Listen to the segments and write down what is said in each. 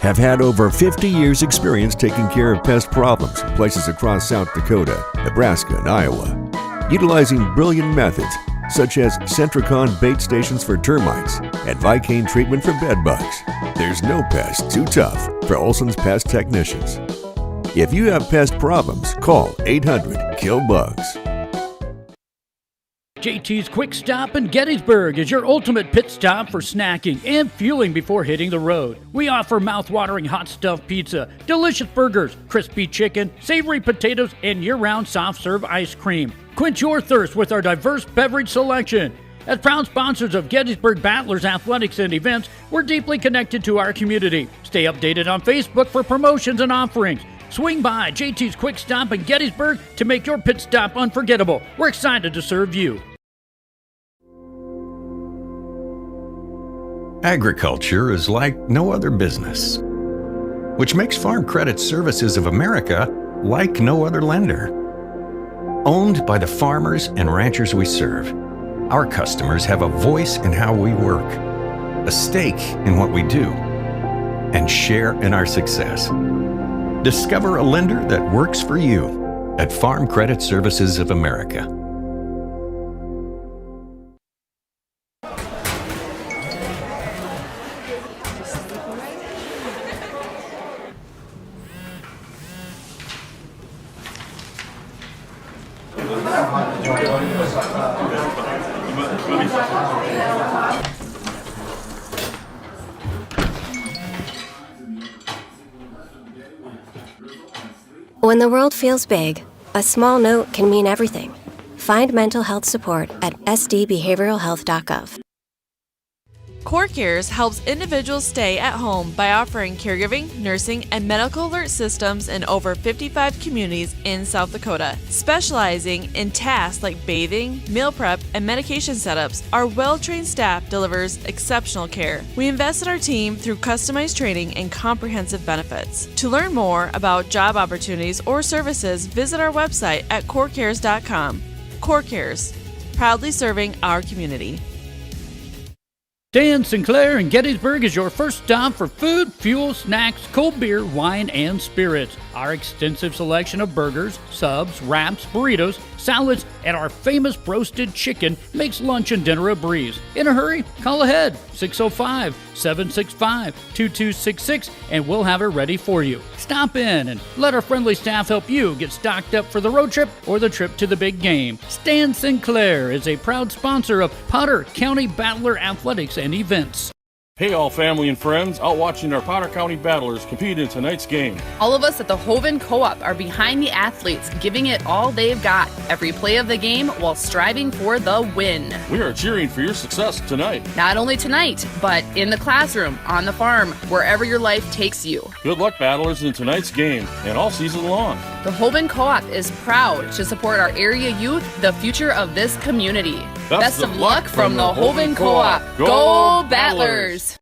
have had over 50 years' experience taking care of pest problems in places across South Dakota, Nebraska, and Iowa, utilizing brilliant methods such as Centricon bait stations for termites and Vicane treatment for bed bugs. There's no pest too tough for Olson's Pest Technicians. If you have pest problems, call 800-KILL-BUGS. JT's Quick Stop in Gettysburg is your ultimate pit stop for snacking and fueling before hitting the road. We offer mouth-watering hot stuffed pizza, delicious burgers, crispy chicken, savory potatoes, and year-round soft-serve ice cream. Quench your thirst with our diverse beverage selection. As proud sponsors of Gettysburg Battlers athletics and events, we're deeply connected to our community. Stay updated on Facebook for promotions and offerings. Swing by JT's Quick Stop in Gettysburg to make your pit stop unforgettable. We're excited to serve you. Agriculture is like no other business, which makes Farm Credit Services of America like no other lender. Owned by the farmers and ranchers we serve, our customers have a voice in how we work, a stake in what we do, and share in our success. Discover a lender that works for you at Farm Credit Services of America. When the world feels big, a small note can mean everything. Find mental health support at sdbehavioralhealth.gov. CoreCares helps individuals stay at home by offering caregiving, nursing, and medical alert systems in over 55 communities in South Dakota. Specializing in tasks like bathing, meal prep, and medication setups, our well-trained staff delivers exceptional care. We invest in our team through customized training and comprehensive benefits. To learn more about job opportunities or services, visit our website at corecares.com. CoreCares, proudly serving our community. Dan Sinclair in Gettysburg is your first stop for food, fuel, snacks, cold beer, wine, and spirits. Our extensive selection of burgers, subs, wraps, burritos, salads, and our famous roasted chicken makes lunch and dinner a breeze. In a hurry? Call ahead, 605-765-2266, and we'll have it ready for you. Stop in and let our friendly staff help you get stocked up for the road trip or the trip to the big game. Stan Sinclair is a proud sponsor of Potter County Battler Athletics and Events. Hey all family and friends, out watching our Potter County Battlers compete in tonight's game. All of us at the Hoven Co-op are behind the athletes, giving it all they've got, every play of the game while striving for the win. We are cheering for your success tonight. Not only tonight, but in the classroom, on the farm, wherever your life takes you. Good luck, Battlers, in tonight's game and all season long. The Hoven Co-op is proud to support our area youth, the future of this community. Best of luck from the Hoven Co-op. Go Battlers!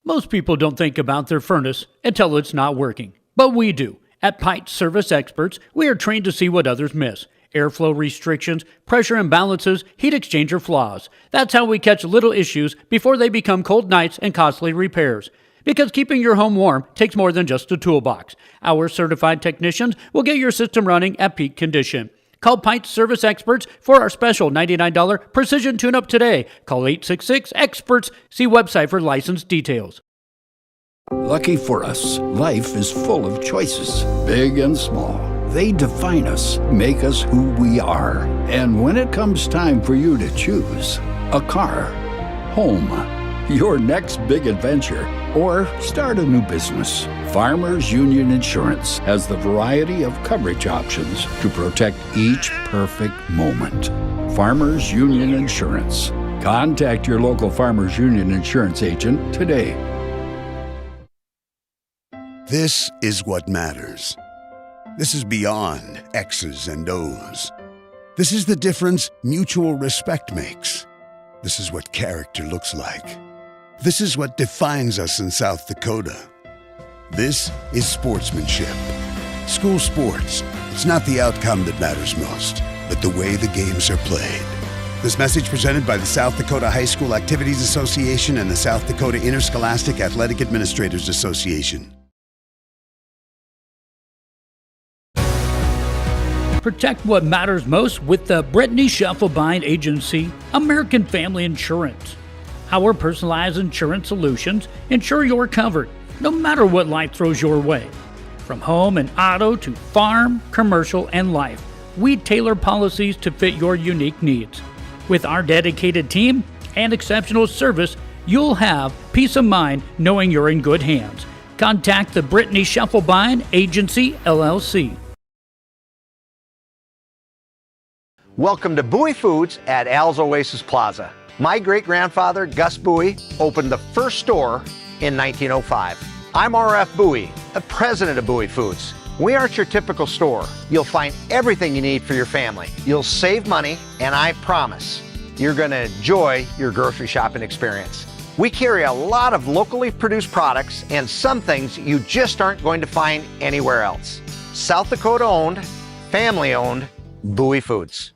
Most people don't think about their furnace until it's not working, but we do. At Pipe Service Experts, we are trained to see what others miss. Airflow restrictions, pressure imbalances, heat exchanger flaws. That's how we catch little issues before they become cold nights and costly repairs. Because keeping your home warm takes more than just a toolbox. Our certified technicians will get your system running at peak condition. Call Pipe Service Experts for our special $99 precision tune-up today. Call 866-EXPERTS. See website for license details. Lucky for us, life is full of choices, big and small. They define us, make us who we are. And when it comes time for you to choose, a car, home, your next big adventure, or start a new business, Farmers Union Insurance has the variety of coverage options to protect each perfect moment. Farmers Union Insurance. Contact your local Farmers Union Insurance agent today. This is what matters. This is beyond X's and O's. This is the difference mutual respect makes. This is what character looks like. This is what defines us in South Dakota. This is sportsmanship. School sports, it's not the outcome that matters most, but the way the games are played. This message presented by the South Dakota High School Activities Association and the South Dakota Interscholastic Athletic Administrators Association. Protect what matters most with the Brittany Scheffelbein Agency, American Family Insurance. Our personalized insurance solutions ensure you're covered, no matter what life throws your way. From home and auto to farm, commercial, and life, we tailor policies to fit your unique needs. With our dedicated team and exceptional service, you'll have peace of mind knowing you're in good hands. Contact the Brittany Scheffelbein Agency, LLC. Welcome to Bowie Foods at Al's Oasis Plaza. My great-grandfather, Gus Bowie, opened the first store in 1905. I'm R.F. Bowie, the president of Bowie Foods. We aren't your typical store. You'll find everything you need for your family. You'll save money, and I promise you're going to enjoy your grocery shopping experience. We carry a lot of locally produced products and some things you just aren't going to find anywhere else. South Dakota-owned, family-owned, Bowie Foods.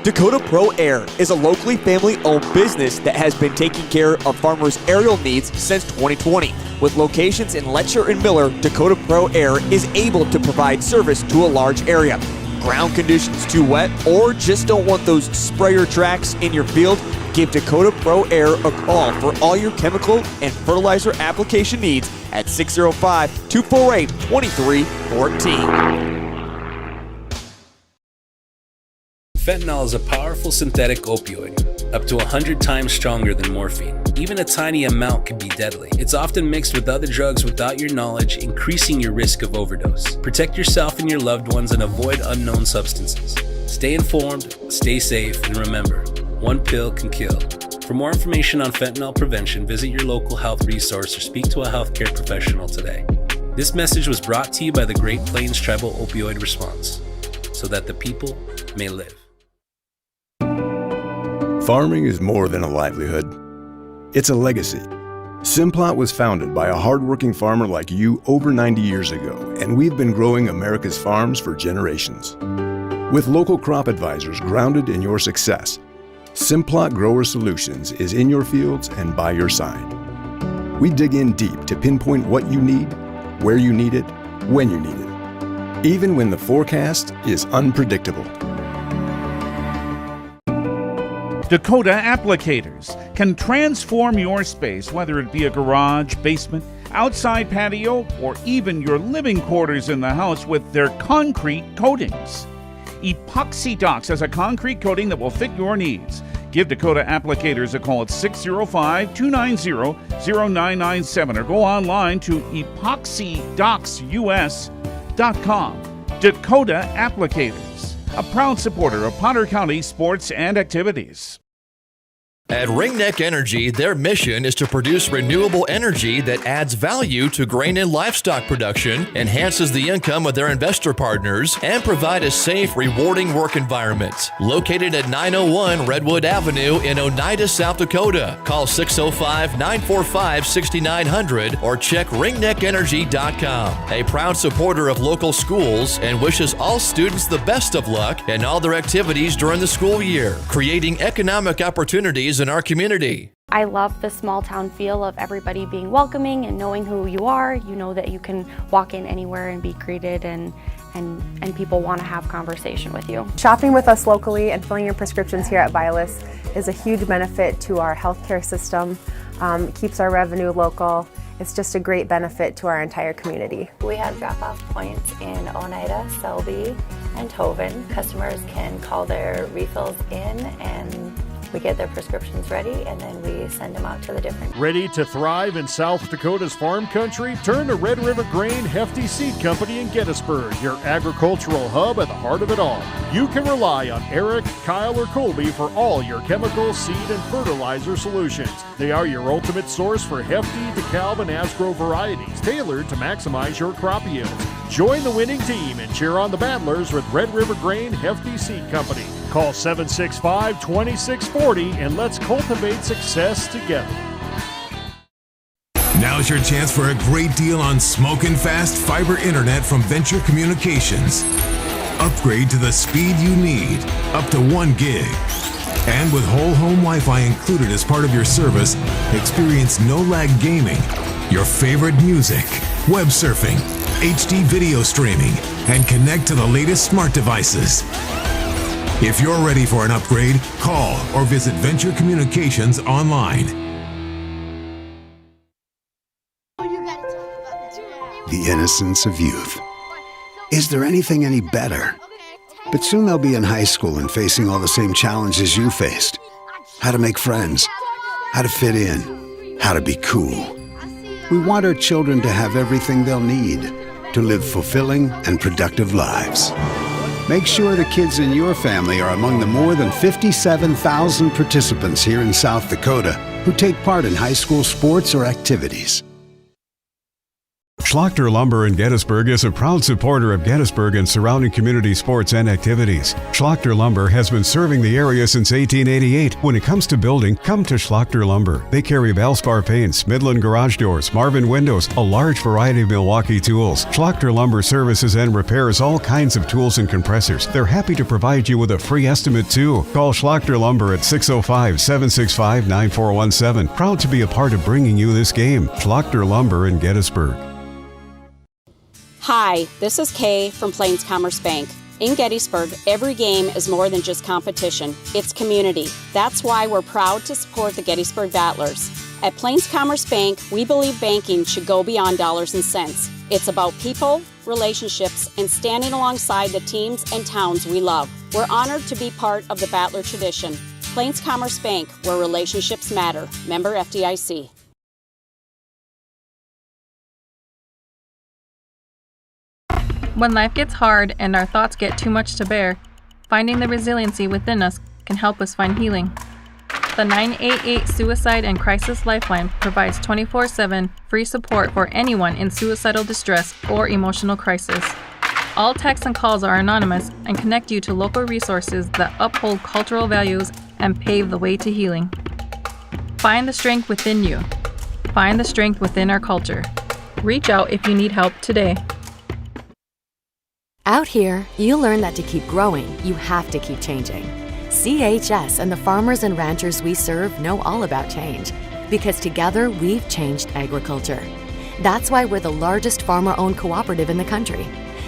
Dakota Pro Air is a locally family-owned business that has been taking care of farmers' aerial needs since 2020. With locations in Letcher and Miller, Dakota Pro Air is able to provide service to a large area. Ground conditions too wet or just don't want those sprayer tracks in your field? Give Dakota Pro Air a call for all your chemical and fertilizer application needs at 605-248-2314. Fentanyl is a powerful synthetic opioid, up to 100 times stronger than morphine. Even a tiny amount can be deadly. It's often mixed with other drugs without your knowledge, increasing your risk of overdose. Protect yourself and your loved ones and avoid unknown substances. Stay informed, stay safe, and remember, one pill can kill. For more information on fentanyl prevention, visit your local health resource or speak to a healthcare professional today. This message was brought to you by the Great Plains Tribal Opioid Response, so that the people may live. Farming is more than a livelihood. It's a legacy. Simplot was founded by a hardworking farmer like you over 90 years ago, and we've been growing America's farms for generations. With local crop advisors grounded in your success, Simplot Grower Solutions is in your fields and by your side. We dig in deep to pinpoint what you need, where you need it, when you need it, even when the forecast is unpredictable. Dakota Applicators can transform your space, whether it be a garage, basement, outside patio, or even your living quarters in the house with their concrete coatings. Epoxy Docs has a concrete coating that will fit your needs. Give Dakota Applicators a call at 605-290-0997 or go online to epoxydocsus.com. Dakota Applicators, a proud supporter of Potter County sports and activities. At Ringneck Energy, their mission is to produce renewable energy that adds value to grain and livestock production, enhances the income of their investor partners, and provide a safe, rewarding work environment. Located at 901 Redwood Avenue in Oneida, South Dakota. Call 605-945-6900 or check ringneckenergy.com. A proud supporter of local schools and wishes all students the best of luck in all their activities during the school year, creating economic opportunities in our community. I love the small town feel of everybody being welcoming and knowing who you are. You know that you can walk in anywhere and be greeted and people want to have conversation with you. Shopping with us locally and filling your prescriptions here at Vilas is a huge benefit to our healthcare system. It keeps our revenue local. It's just a great benefit to our entire community. We have drop-off points in Oneida, Selby, and Tovin. Customers can call their refills in and We get their prescriptions ready, and then we send them out to the different. Ready to thrive in South Dakota's farm country? Turn to Red River Grain Hefty Seed Company in Gettysburg, your agricultural hub at the heart of it all. You can rely on Eric, Kyle, or Colby for all your chemical, seed, and fertilizer solutions. They are your ultimate source for Hefty, DeKalb, and Asgrow varieties, tailored to maximize your crop yields. Join the winning team and cheer on the battlers with Red River Grain Hefty Seed Company. Call 765-2640 and let's cultivate success together. Now's your chance for a great deal on smoking fast fiber internet from Venture Communications. Upgrade to the speed you need, up to 1 gig. And with whole home Wi-Fi included as part of your service, experience no-lag gaming, your favorite music, web surfing, HD video streaming, and connect to the latest smart devices. If you're ready for an upgrade, call or visit Venture Communications online. The innocence of youth. Is there anything any better? But soon they'll be in high school and facing all the same challenges you faced. How to make friends, how to fit in, how to be cool. We want our children to have everything they'll need to live fulfilling and productive lives. Make sure the kids in your family are among the more than 57,000 participants here in South Dakota who take part in high school sports or activities. Schlachter Lumber in Gettysburg is a proud supporter of Gettysburg and surrounding community sports and activities. Schlachter Lumber has been serving the area since 1888. When it comes to building, come to Schlachter Lumber. They carry Valspar paints, Midland garage doors, Marvin windows, a large variety of Milwaukee tools. Schlachter Lumber services and repairs all kinds of tools and compressors. They're happy to provide you with a free estimate too. Call Schlachter Lumber at 605-765-9417. Proud to be a part of bringing you this game. Schlachter Lumber in Gettysburg. Hi, this is Kay from Plains Commerce Bank. In Gettysburg, every game is more than just competition. It's community. That's why we're proud to support the Gettysburg Battlers. At Plains Commerce Bank, we believe banking should go beyond dollars and cents. It's about people, relationships, and standing alongside the teams and towns we love. We're honored to be part of the Battler tradition. Plains Commerce Bank, where relationships matter. Member FDIC. When life gets hard and our thoughts get too much to bear, finding the resiliency within us can help us find healing. The 988 Suicide and Crisis Lifeline provides 24/7 free support for anyone in suicidal distress or emotional crisis. All texts and calls are anonymous and connect you to local resources that uphold cultural values and pave the way to healing. Find the strength within you. Find the strength within our culture. Reach out if you need help today. Out here, you learn that to keep growing, you have to keep changing. CHS and the farmers and ranchers we serve know all about change, because together we've changed agriculture. That's why we're the largest farmer-owned cooperative in the country.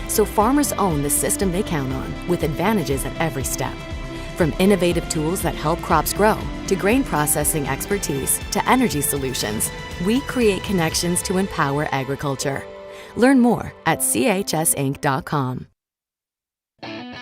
So farmers own the system they count on, with advantages at every step. From innovative tools that help crops grow, to grain processing expertise, to energy solutions, we create connections to empower agriculture. Learn more at chsinc.com.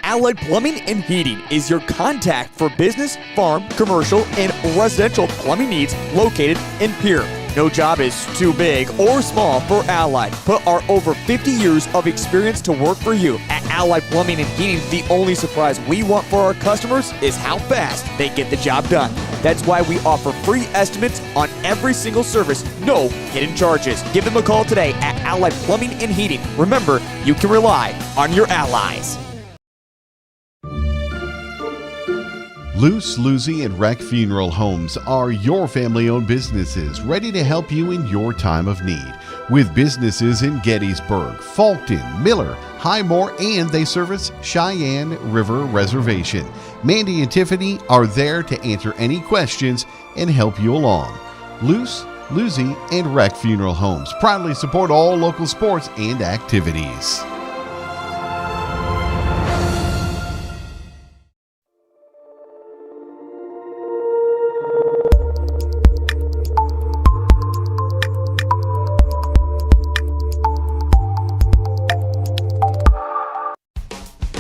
Allied Plumbing and Heating is your contact for business, farm, commercial, and residential plumbing needs located in Pierre. No job is too big or small for Allied. Put our over 50 years of experience to work for you. At Allied Plumbing and Heating, the only surprise we want for our customers is how fast they get the job done. That's why we offer free estimates on every single service, no hidden charges. Give them a call today at Allied Plumbing and Heating. Remember, you can rely on your allies. Luce, Lucy, and Wreck Funeral Homes are your family-owned businesses ready to help you in your time of need. With businesses in Gettysburg, Falkton, Miller, Highmore, and they service Cheyenne River Reservation. Mandy and Tiffany are there to answer any questions and help you along. Luce, Lucy, and Wreck Funeral Homes proudly support all local sports and activities.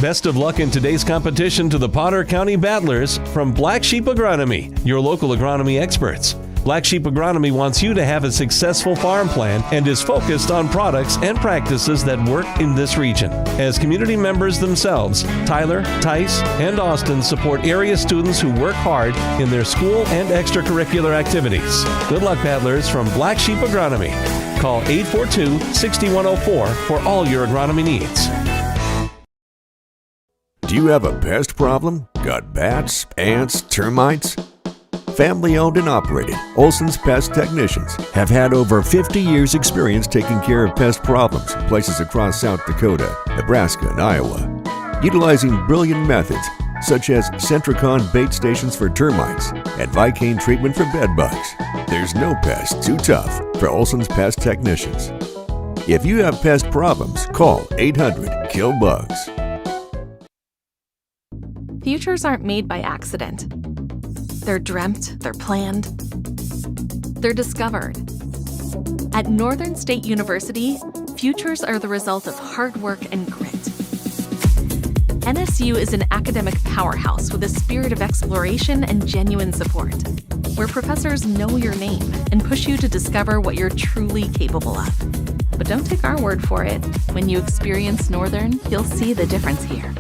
Best of luck in today's competition to the Potter County Battlers from Black Sheep Agronomy, your local agronomy experts. Black Sheep Agronomy wants you to have a successful farm plan and is focused on products and practices that work in this region. As community members themselves, Tyler, Tice, and Austin support area students who work hard in their school and extracurricular activities. Good luck, battlers from Black Sheep Agronomy. Call 842-6104 for all your agronomy needs. Do you have a pest problem? Got bats, ants, termites? Family owned and operated, Olson's Pest Technicians have had over 50 years experience taking care of pest problems in places across South Dakota, Nebraska, and Iowa. Utilizing brilliant methods such as Centricon bait stations for termites and Vicane treatment for bed bugs. There's no pest too tough for Olson's Pest Technicians. If you have pest problems, call 800-KILL-BUGS. Futures aren't made by accident. They're dreamt, they're planned, they're discovered. At Northern State University, futures are the result of hard work and grit. NSU is an academic powerhouse with a spirit of exploration and genuine support, where professors know your name and push you to discover what you're truly capable of. But don't take our word for it. When you experience Northern, you'll see the difference here.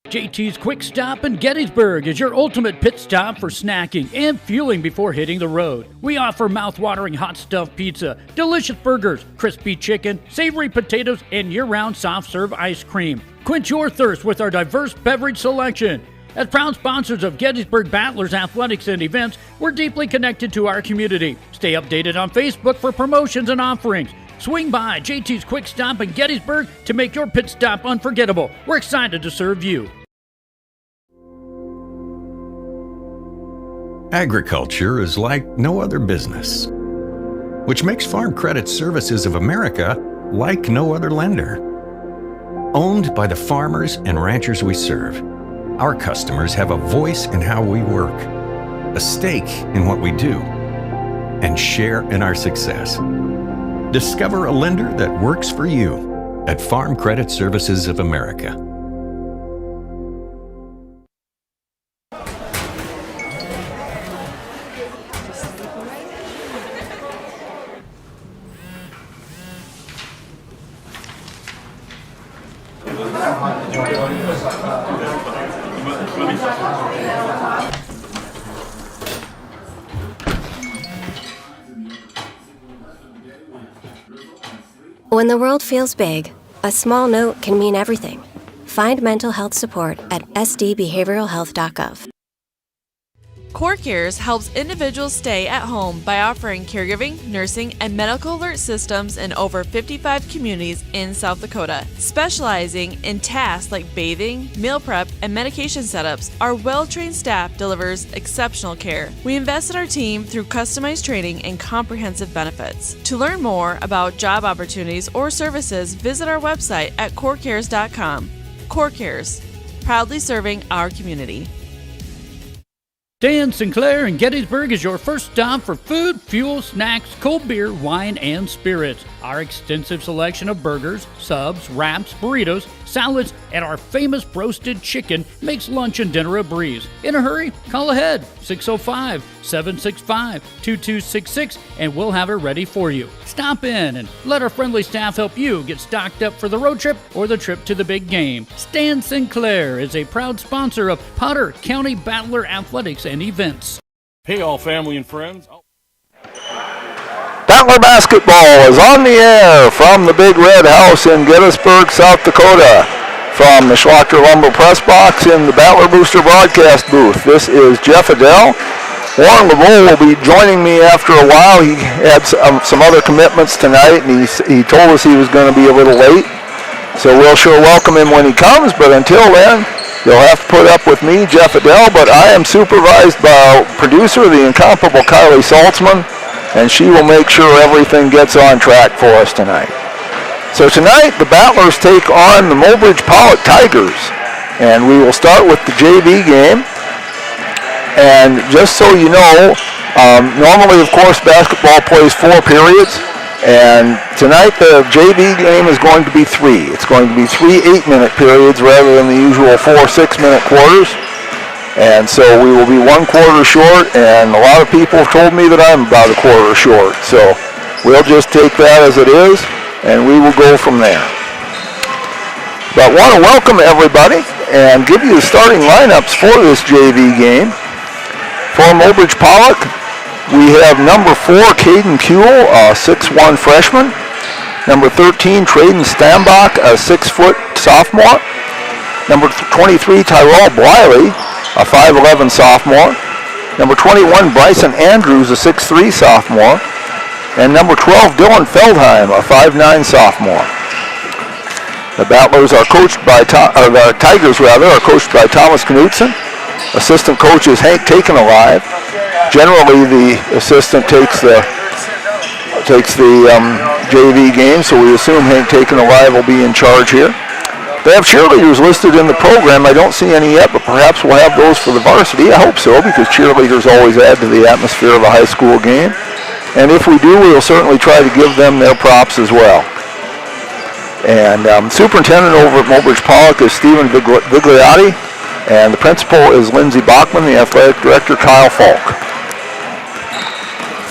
JT's Quick Stop in Gettysburg is your ultimate pit stop for snacking and fueling before hitting the road. We offer mouth-watering hot stuffed pizza, delicious burgers, crispy chicken, savory potatoes, and year-round soft-serve ice cream. Quench your thirst with our diverse beverage selection. As proud sponsors of Gettysburg Battlers athletics and events, we're deeply connected to our community. Stay updated on Facebook for promotions and offerings. Swing by JT's Quick Stop in Gettysburg to make your pit stop unforgettable. We're excited to serve you. Agriculture is like no other business, which makes Farm Credit Services of America like no other lender. Owned by the farmers and ranchers we serve, our customers have a voice in how we work, a stake in what we do, and share in our success. Discover a lender that works for you at Farm Credit Services of America. When the world feels big, a small note can mean everything. Find mental health support at sdbehavioralhealth.gov. CoreCares helps individuals stay at home by offering caregiving, nursing, and medical alert systems in over 55 communities in South Dakota. Specializing in tasks like bathing, meal prep, and medication setups, our well-trained staff delivers exceptional care. We invest in our team through customized training and comprehensive benefits. To learn more about job opportunities or services, visit our website at corecares.com. CoreCares, proudly serving our community. Dan Sinclair in Gettysburg is your first stop for food, fuel, snacks, cold beer, wine, and spirits. Our extensive selection of burgers, subs, wraps, burritos, salads, and our famous roasted chicken makes lunch and dinner a breeze. In a hurry? Call ahead, 605-765-2266, and we'll have it ready for you. Stop in and let our friendly staff help you get stocked up for the road trip or the trip to the big game. Stan Sinclair is a proud sponsor of Potter County Battler Athletics and Events. Hey, all family and friends. Battler basketball is on the air from the Big Red House in Gettysburg, South Dakota. From the Schlachter Lumber Press Box in the Battler Booster broadcast booth, this is Jeff Adele. Warren LeVeaux will be joining me after a while. He had some other commitments tonight, and he told us he was going to be a little late. So we'll sure welcome him when he comes, but until then, you'll have to put up with me, Jeff Adele, but I am supervised by our producer, the incomparable Kylie Saltzman, and she will make sure everything gets on track for us tonight. So tonight, the Battlers take on the Mulbridge Pollock Tigers, and we will start with the JV game. And just so you know, normally, of course, basketball plays 4 periods. And tonight the JV game is going to be 3. It's going to be 3 8-minute periods rather than the usual 4 6-minute quarters. And so we will be 1 quarter short, and a lot of people have told me that I'm about a quarter short. So we'll just take that as it is, and we will go from there. But want to welcome everybody and give you the starting lineups for this JV game. For Mobridge Pollock, we have number 4, Caden Kuehl, a 6'1 freshman. Number 13, Traden Stambach, a 6-foot sophomore. Number 23, Tyrell Bliley, a 5'11 sophomore. Number 21, Bryson Andrews, a 6'3 sophomore. And number 12, Dylan Feldheim, a 5'9 sophomore. The Battlers are coached by, the Tigers are coached by Thomas Knudsen. Assistant coach is Hank Takenalive. Generally, the assistant takes the JV game, so we assume Hank Takenalive will be in charge here. They have cheerleaders listed in the program. I don't see any yet, but perhaps we'll have those for the varsity. I hope so, because cheerleaders always add to the atmosphere of a high school game. And if we do, we will certainly try to give them their props as well. And superintendent over at Mobridge Pollock is Stephen Vigliotti, and the principal is Lindsey Bachman, the athletic director Kyle Falk.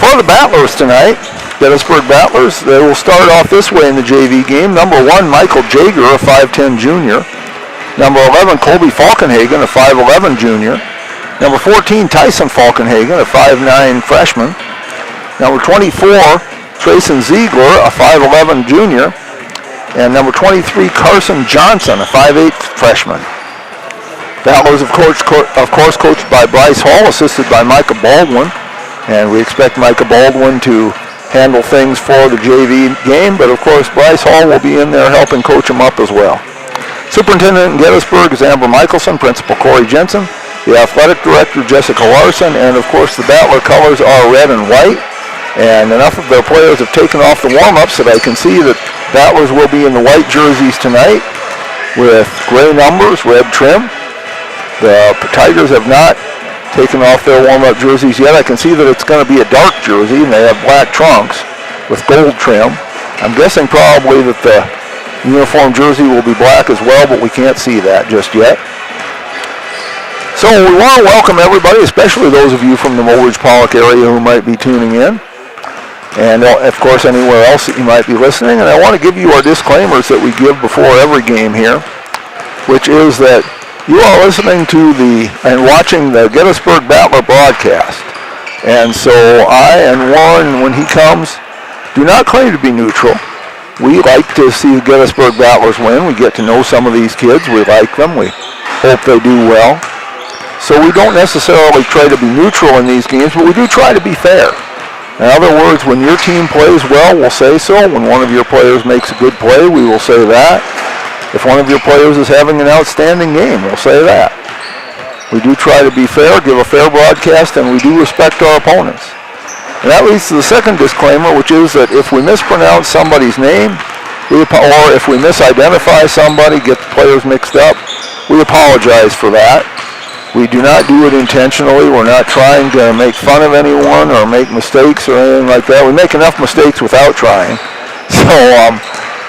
For the Battlers tonight, Gettysburg Battlers, they will start off this way in the JV game. Number 1, Michael Jager, a 5'10 junior. Number 11, Colby Falkenhagen, a 5'11 junior. Number 14, Tyson Falkenhagen, a 5'9 freshman. Number 24, Trayson Ziegler, a 5'11 junior. And number 23, Carson Johnson, a 5'8 freshman. Battlers, of course, coached by Bryce Hall, assisted by Micah Baldwin. And we expect Micah Baldwin to handle things for the JV game, but of course Bryce Hall will be in there helping coach him up as well. Superintendent in Gettysburg is Amber Michelson, Principal Corey Jensen, the athletic director Jessica Larson, and of course the Battler colors are red and white. And enough of their players have taken off the warm-ups that I can see that Battlers will be in the white jerseys tonight with gray numbers, red trim. The Tigers have not taken off their warm-up jerseys yet. I can see that it's going to be a dark jersey, and they have black trunks with gold trim. I'm guessing probably that the uniform jersey will be black as well, but we can't see that just yet. So we want to welcome everybody, especially those of you from the Mobridge Pollock area who might be tuning in, and of course anywhere else that you might be listening. And I want to give you our disclaimers that we give before every game here, which is that you are listening to and watching the Gettysburg Battler broadcast. And so I and Warren, when he comes, do not claim to be neutral. We like to see the Gettysburg Battlers win. We get to know some of these kids. We like them. We hope they do well. So we don't necessarily try to be neutral in these games, but we do try to be fair. In other words, when your team plays well, we'll say so. When one of your players makes a good play, we will say that. If one of your players is having an outstanding game, we'll say that. We do try to be fair, give a fair broadcast, and we do respect our opponents. And that leads to the second disclaimer, which is that if we mispronounce somebody's name, or if we misidentify somebody, get the players mixed up, we apologize for that. We do not do it intentionally. We're not trying to make fun of anyone or make mistakes or anything like that. We make enough mistakes without trying. So,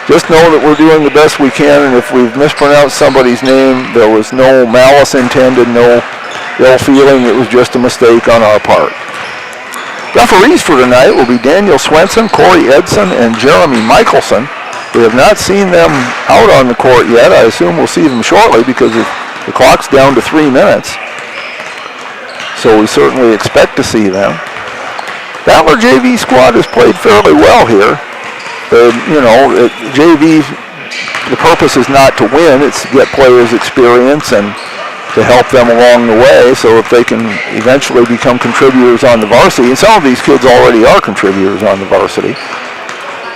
just know that we're doing the best we can, and if we've mispronounced somebody's name, there was no malice intended, no ill feeling. It was just a mistake on our part. Referees for tonight will be Daniel Swenson, Corey Edson, and Jeremy Michelson. We have not seen them out on the court yet. I assume we'll see them shortly because the clock's down to 3 minutes. So we certainly expect to see them. Battler JV squad has played fairly well here. JV, the purpose is not to win, it's to get players experience and to help them along the way so that they can eventually become contributors on the varsity. And some of these kids already are contributors on the varsity.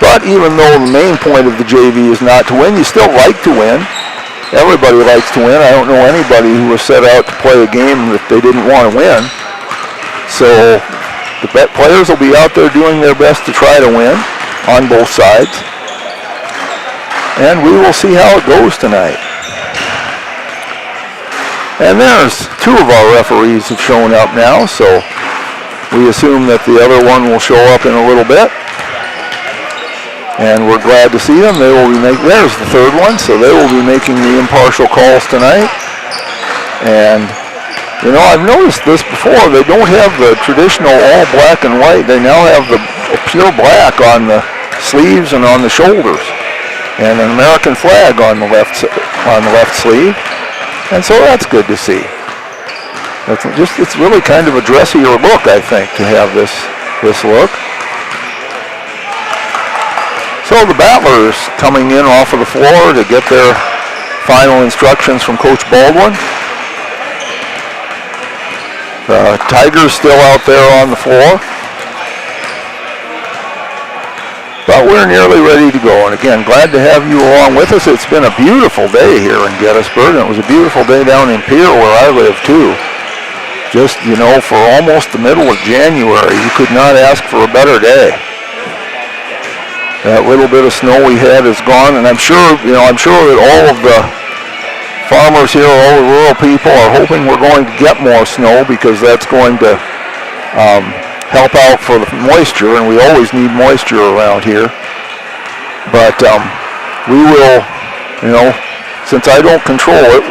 But even though the main point of the JV is not to win, you still like to win. Everybody likes to win. I don't know anybody who was set out to play a game that they didn't want to win. So the players will be out there doing their best to try to win on both sides. And we will see how it goes tonight. And there's 2 of our referees have shown up now, so we assume that the other one will show up in a little bit. And we're glad to see them. They will be making, there's the third one, so they will be making the impartial calls tonight. And, you know, I've noticed this before. They don't have the traditional all black and white. They now have the pure black on the sleeves and on the shoulders, and an American flag on the left sleeve. And so that's good to see. It's really kind of a dressier look, I think, to have this look. So the Battlers coming in off of the floor to get their final instructions from Coach Baldwin. The Tigers still out there on the floor. But we're nearly ready to go. And again, glad to have you along with us. It's been a beautiful day here in Gettysburg, and it was a beautiful day down in Pierre where I live too. Just, you know, for almost the middle of January, you could not ask for a better day. That little bit of snow we had is gone, and I'm sure that all of the farmers here, all the rural people are hoping we're going to get more snow because that's going to help out for the moisture, and we always need moisture around here. But we will, you know, since I don't control it,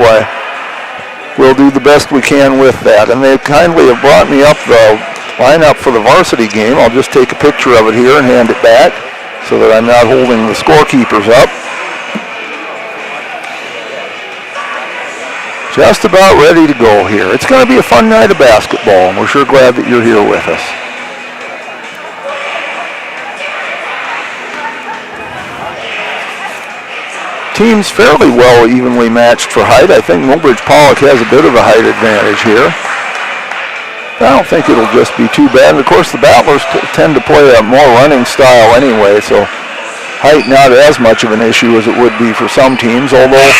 we'll do the best we can with that. And they kindly have brought me up the lineup for the varsity game. I'll just take a picture of it here and hand it back so that I'm not holding the scorekeepers up. Just about ready to go here. It's going to be a fun night of basketball, and we're sure glad that you're here with us. Teams fairly well evenly matched for height. I think Mobridge Pollock has a bit of a height advantage here. I don't think it'll just be too bad. And of course, the Battlers tend to play a more running style anyway, so height not as much of an issue as it would be for some teams, although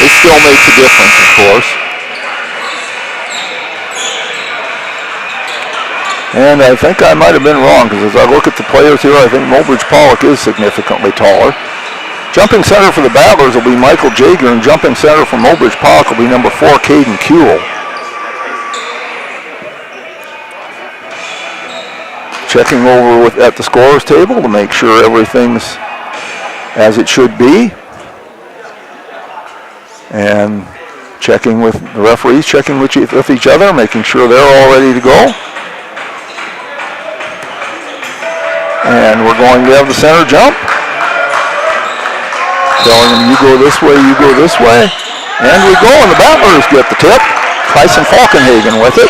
it still makes a difference, of course. And I think I might have been wrong, because as I look at the players here, I think Mobridge Pollock is significantly taller. Jumping center for the Battlers will be Michael Jager, and jumping center for Mobridge Pollock will be number 4, Caden Kuehl. Checking over at the scorer's table to make sure everything's as it should be. And checking with the referees, checking with each other, making sure they're all ready to go. And we're going to have the center jump. Telling them, you go this way, you go this way. And we go, and the Battlers get the tip. Tyson Falkenhagen with it.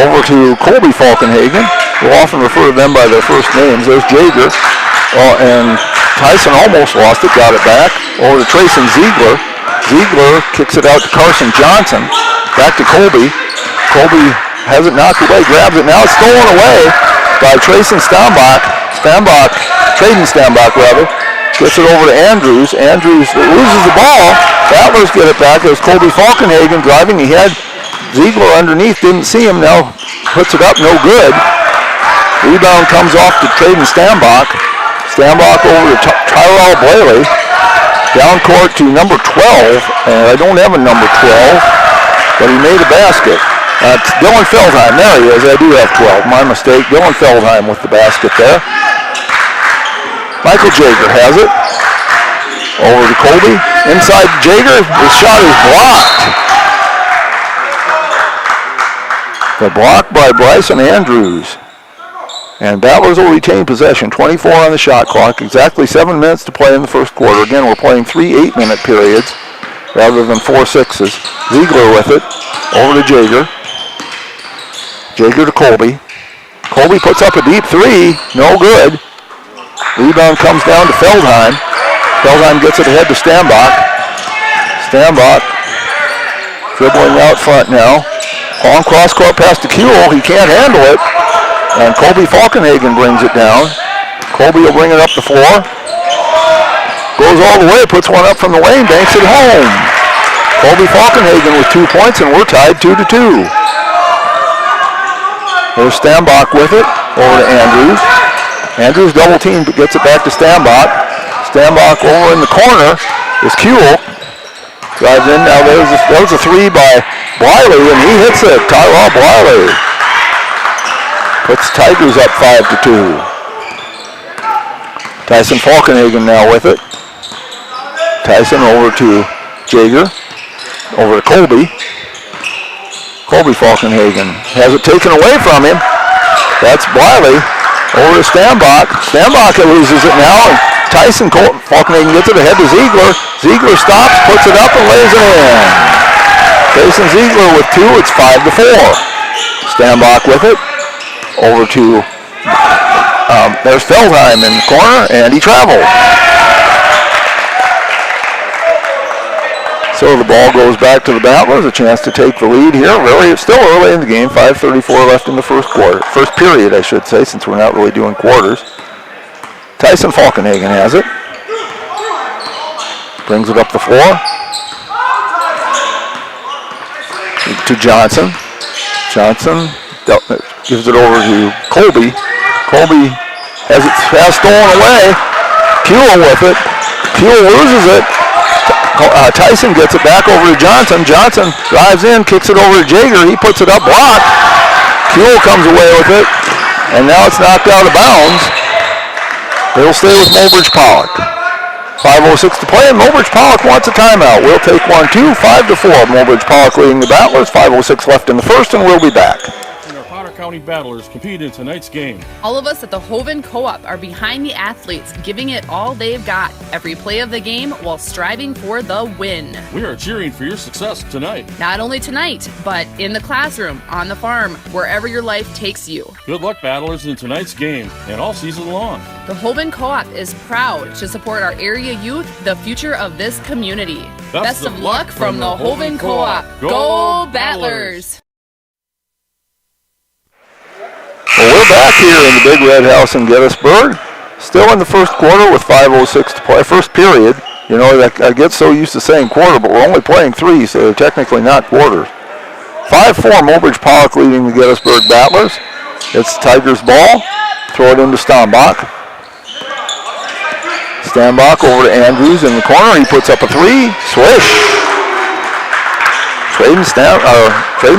Over to Colby Falkenhagen. We'll often refer to them by their first names. There's Jager. And Tyson almost lost it, got it back. Over to Trayson Ziegler. Ziegler kicks it out to Carson Johnson. Back to Colby. Colby has it knocked away, grabs it. Now it's stolen away by Trayson Stambach. Traden Stambach rather. Gets it over to Andrews. Andrews loses the ball. Battlers get it back. There's Colby Falkenhagen driving. He had Ziegler underneath. Didn't see him. Now puts it up. No good. Rebound comes off to Traden Stambach. Stambach over to Tyrell Blaley. Down court to number 12. And I don't have a number 12. But he made a basket. It's Dylan Feldheim. There he is. I do have 12. My mistake. Dylan Feldheim with the basket there. Michael Jager has it. Over to Colby. Inside Jager. His shot is blocked. The block by Bryson Andrews. And Battlers will retain possession. 24 on the shot clock. Exactly 7 minutes to play in the first quarter. Again, we're playing 3 8-minute periods rather than 4 6s. Ziegler with it. Over to Jager. Jager to Colby. Colby puts up a deep three. No good. Rebound comes down to Feldheim. Feldheim gets it ahead to Stambach. Stambach dribbling out front now. Long cross-court pass to Kuehl. He can't handle it. And Colby Falkenhagen brings it down. Colby will bring it up the floor. Goes all the way, puts one up from the lane, banks it home. Colby Falkenhagen with 2 points, and we're tied 2-2. There's Stambach with it. Over to Andrews. Andrews double team gets it back to Stambach. Stambach over in the corner is Kuehl. Drives in. Now there's a three by Briley, and he hits it. Tyrell Briley puts Tigers up 5-2. Tyson Falkenhagen now with it. Tyson over to Jaeger. Over to Colby. Colby Falkenhagen has it taken away from him. That's Wiley. Over to Stambach. Stambach loses it now. And Tyson Falkenhagen gets it ahead to Ziegler. Ziegler stops, puts it up, and lays it in. Jason Ziegler with 2. It's 5-4. Stambach with it. Over to, there's Feldheim in the corner, and he traveled. So the ball goes back to the Battlers, a chance to take the lead here. Really, it's still early in the game, 5:34 left in the first quarter. First period, I should say, since we're not really doing quarters. Tyson Falkenhagen has it. Brings it up the floor. To Johnson. Johnson gives it over to Colby. Colby has it stolen away. Kuehl with it. Kuehl loses it. Tyson gets it back over to Johnson. Johnson drives in, kicks it over to Jaeger. He puts it up, blocked. Kuehl comes away with it, and now it's knocked out of bounds. They'll stay with Mulbridge Pollock. 5:06 to play, and Mulbridge Pollock wants a timeout. We'll take one, 2, 5-4. Mulbridge Pollock leading the Battlers. 5:06 left in the first, and we'll be back. County Battlers compete in tonight's game. All of us at the Hoven Co-op are behind the athletes, giving it all they've got every play of the game while striving for the win. We are cheering for your success tonight. Not only tonight, but in the classroom, on the farm, wherever your life takes you. Good luck, Battlers, in tonight's game and all season long. The Hoven Co-op is proud to support our area youth, the future of this community. Best of luck from the Hoven Co-op. Go Battlers! Well, we're back here in the Big Red House in Gettysburg. Still in the first quarter with 5:06 to play. First period. You know, I get so used to saying quarter, but we're only playing 3, so they're technically not quarters. 5-4, Mulbridge Pollock leading the Gettysburg Battlers. It's Tigers' ball. Throw it into Stambach. Stambach over to Andrews in the corner. He puts up a 3. Swish. Traden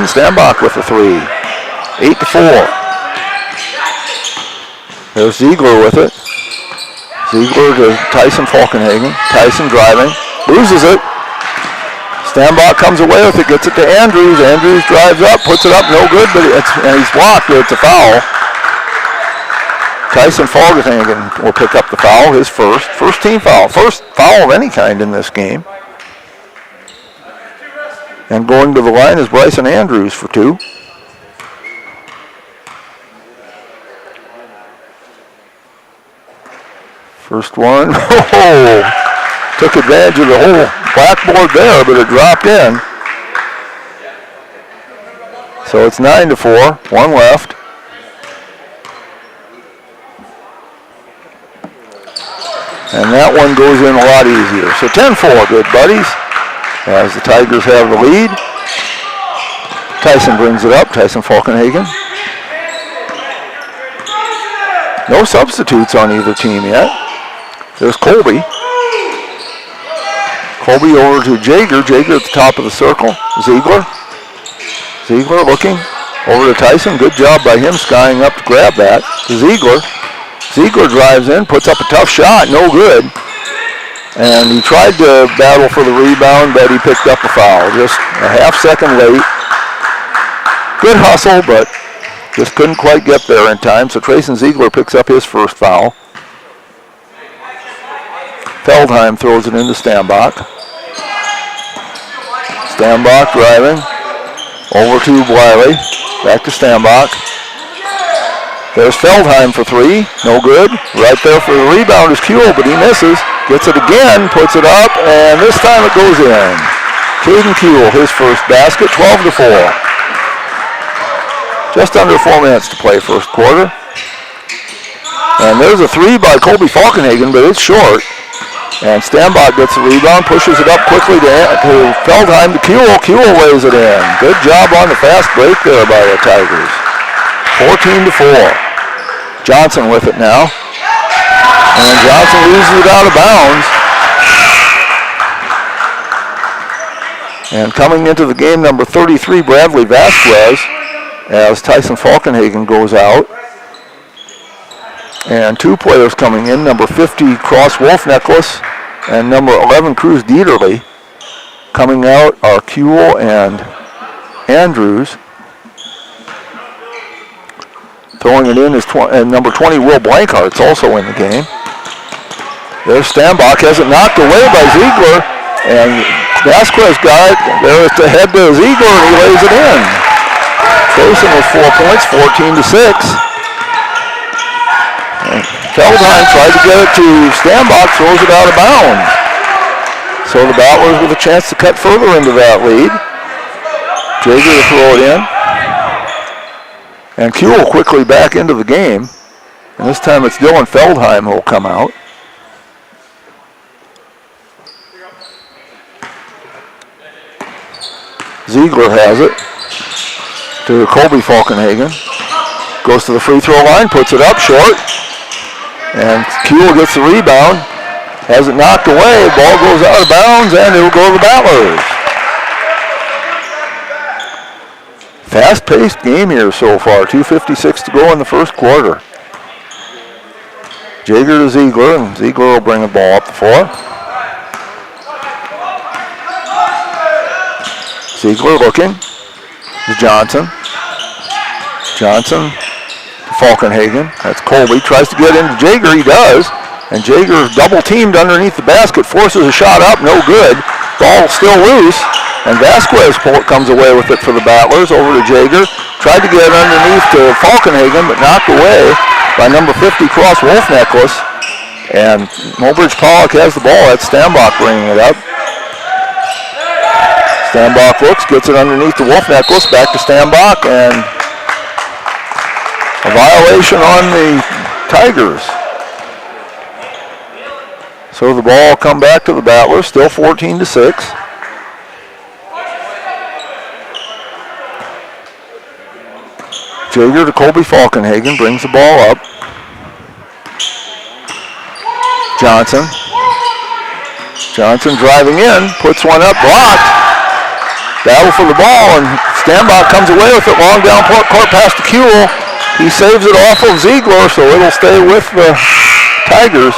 Stambach with a 3. 8-4. There's Ziegler with it. Ziegler to Tyson Falkenhagen. Tyson driving. Loses it. Stambach comes away with it. Gets it to Andrews. Andrews drives up. Puts it up. No good, but he's blocked. It's a foul. Tyson Falkenhagen will pick up the foul. His first team foul. First foul of any kind in this game. And going to the line is Bryson Andrews for 2. First one, took advantage of the whole blackboard there, but it dropped in. So it's 9-4, 1 left. And that one goes in a lot easier. So 10-4, good buddies, as the Tigers have the lead. Tyson brings it up, Tyson Falkenhagen. No substitutes on either team yet. There's Colby. Colby over to Jaeger. Jaeger at the top of the circle. Ziegler. Ziegler looking over to Tyson. Good job by him skying up to grab that. Ziegler. Ziegler drives in, puts up a tough shot. No good. And he tried to battle for the rebound, but he picked up a foul. Just a half second late. Good hustle, but just couldn't quite get there in time. So Trayson Ziegler picks up his first foul. Feldheim throws it into Stambach. Stambach driving. Over to Wiley. Back to Stambach. There's Feldheim for 3. No good. Right there for the rebound is Kuehl, but he misses. Gets it again, puts it up, and this time it goes in. Caden Kuehl, his first basket, 12-4. Just under 4 minutes to play first quarter. And there's a 3 by Colby Falkenhagen, but it's short. And Stambach gets the rebound, pushes it up quickly to Feldheim to Kuehl. Kuehl lays it in. Good job on the fast break there by the Tigers. 14-4. Johnson with it now. And Johnson loses it out of bounds. And coming into the game, number 33, Bradley Vasquez, as Tyson Falkenhagen goes out. And 2 players coming in, number 50, Cross Wolf Necklace, and number 11, Cruz Dieterle. Coming out are Kuehl and Andrews. Throwing it in is number 20, Will Blankhart's also in the game. There's Stambach, has it knocked away by Ziegler, and Vasquez got it. There's the head to Ziegler, and he lays it in. Taysen with 4 points, 14-6. And Feldheim tried to get it to Stambach, throws it out of bounds. So the Battlers with a chance to cut further into that lead. Jaeger to throw it in. And Kuehl quickly back into the game. And this time it's Dylan Feldheim who will come out. Ziegler has it to Colby Falkenhagen. Goes to the free throw line, puts it up short. And Kuehl gets the rebound. Has it knocked away, ball goes out of bounds, and it'll go to the Battlers. Fast-paced game here so far, 2:56 to go in the first quarter. Jaeger to Ziegler, and Ziegler will bring the ball up the floor. Ziegler looking, to Johnson. Johnson to Falkenhagen, that's Colby, tries to get into Jaeger, he does. And Jaeger is double teamed underneath the basket, forces a shot up, no good. Ball still loose, and Vasquez comes away with it for the Battlers over to Jaeger. Tried to get it underneath to Falkenhagen, but knocked away by number 50, Cross Wolf Necklace. And Mulbridge Pollock has the ball. That's Stambach bringing it up. Stambach looks, gets it underneath the Wolf Necklace, back to Stambach, and a violation on the Tigers. So the ball will come back to the Battlers, still 14-6. Jaeger to Colby Falkenhagen, brings the ball up. Johnson. Johnson driving in, puts one up, blocked. Battle for the ball, and Stambach comes away with it, long down court pass to Kuehl. He saves it off of Ziegler, so it'll stay with the Tigers.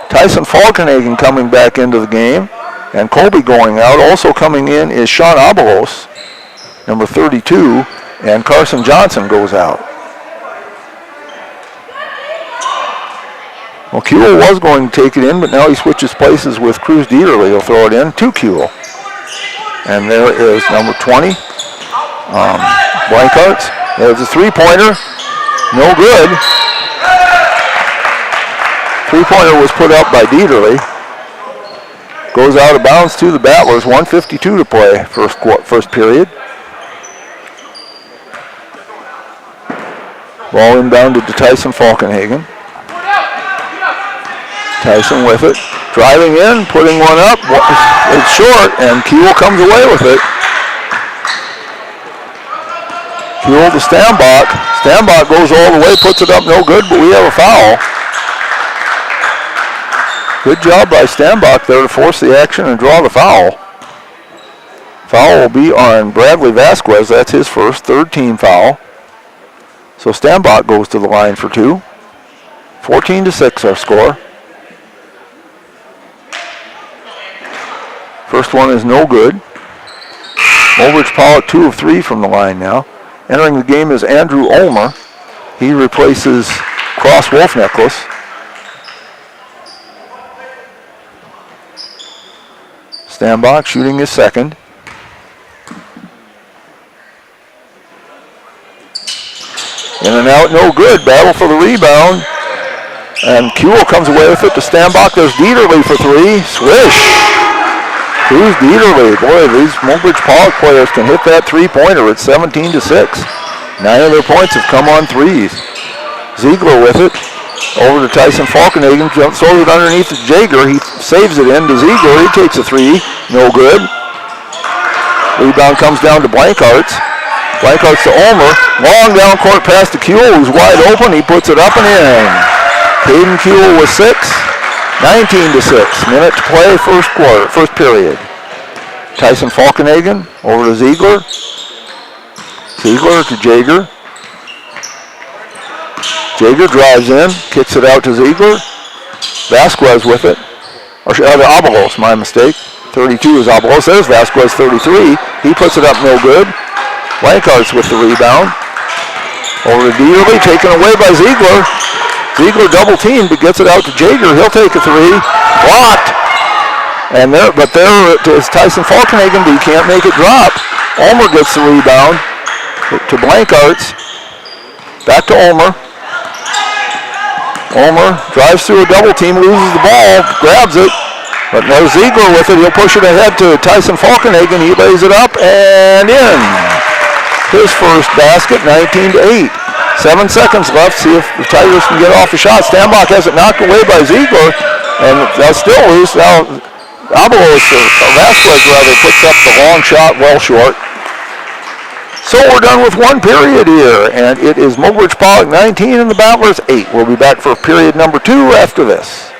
Tyson Falkenhagen coming back into the game, and Colby going out. Also coming in is Sean Abelos, number 32, and Carson Johnson goes out. Well, Kuehl was going to take it in, but now he switches places with Cruz Dieterle. He'll throw it in to Kuehl. And there is number 20, Blankhart's. There's a three-pointer, no good. Three-pointer was put up by Dieterle. Goes out of bounds to the Battlers. 1:52 to play first period. Ball inbounded to Tyson Falkenhagen. Tyson with it. Driving in, putting one up. It's short, and Kuehl comes away with it. Kuehl to Stambach. Stambach goes all the way, puts it up, no good, but we have a foul. Good job by Stambach there to force the action and draw the foul. Foul will be on Bradley Vasquez. That's his first, third team foul. So Stambach goes to the line for two. 14-6 our score. First one is no good. Mulbridge Pollock 2 of 3 from the line now. Entering the game is Andrew Ulmer. He replaces Cross Wolf Necklace. Stambach shooting his second. In and out, no good. Battle for the rebound. And Kuehl comes away with it to Stambach. There's Dieterle for three. Swish. Who's Dieterle? Boy, these Mulbridge Pollock players can hit that three-pointer. It's 17-6. 9 of their points have come on threes. Ziegler with it. Over to Tyson Falkenhagen. Throws it underneath to Jaeger. He saves it in to Ziegler. He takes a three. No good. Rebound comes down to Blankhart's. Blankhart's to Ulmer. Long down court pass to Kuehl, who's wide open. He puts it up and in. Caden Kuehl with 6. 19-6. Minute to play, first period. Tyson Falkenhagen over to Ziegler. Ziegler to Jaeger. Jaeger drives in, kicks it out to Ziegler. Vasquez with it. Or Abalos, my mistake. 32 is Abalos. There's Vasquez, 33. He puts it up no good. Blankart's with the rebound. Over to Dieterle, taken away by Ziegler. Ziegler double teamed, but gets it out to Jaeger. He'll take a three. Blocked. And there is Tyson Falkenhagen, but he can't make it drop. Ulmer gets the rebound to Blankart's. Back to Ulmer. Ulmer drives through a double team, loses the ball, grabs it, but no Ziegler with it. He'll push it ahead to Tyson Falkenhagen. He lays it up and in. His first basket, 19-8. 7 seconds left. See if the Tigers can get off the shot. Stambach has it knocked away by Ziegler, and they'll still lose. Now, Abalos, Vasquez rather, puts up the long shot well short. So we're done with one period here, and it is Mobridge Pollock 19 and the Battlers 8. We'll be back for period number 2 after this.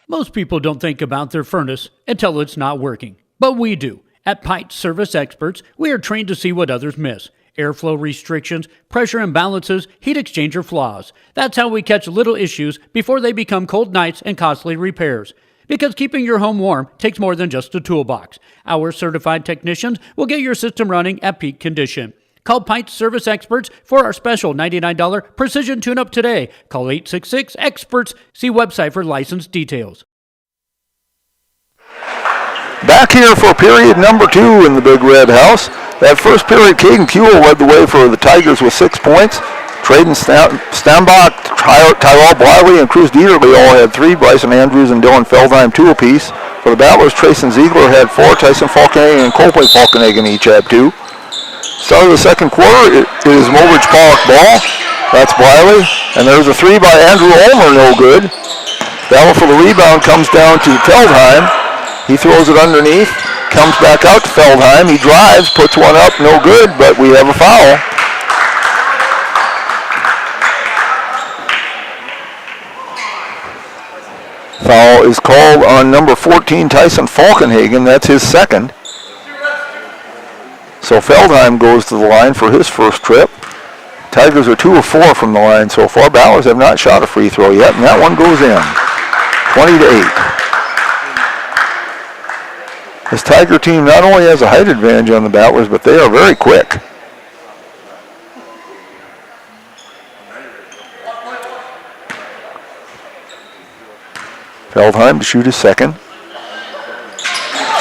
Most people don't think about their furnace until it's not working, but we do. At Pite Service Experts, we are trained to see what others miss. Airflow restrictions, pressure imbalances, heat exchanger flaws. That's how we catch little issues before they become cold nights and costly repairs. Because keeping your home warm takes more than just a toolbox. Our certified technicians will get your system running at peak condition. Call Pite Service Experts for our special $99 precision tune-up today. Call 866-EXPERTS. See website for license details. Back here for period number 2 in the Big Red House. That first period, Caden Kuehl led the way for the Tigers with 6 points. Traden Stambach, Tyrell Bliley, and Cruz Dieterle all had 3. Bryson Andrews and Dylan Feldheim 2 apiece. For the Battlers, Trayson Ziegler had 4. Tyson Falkenhagen and Coldplay Falkenhagen each had 2. Start of the second quarter, it is Mobridge Pollock ball. That's Bliley. And there's a 3 by Andrew Ulmer, no good. Battle for the rebound comes down to Feldheim. He throws it underneath, comes back out to Feldheim. He drives, puts one up, no good, but we have a foul. Foul is called on number 14, Tyson Falkenhagen. That's his second. So Feldheim goes to the line for his first trip. Tigers are 2 of 4 from the line so far. Ballers have not shot a free throw yet, and that one goes in. 20-8. This Tiger team not only has a height advantage on the Battlers, but they are very quick. Feldheim to shoot his second.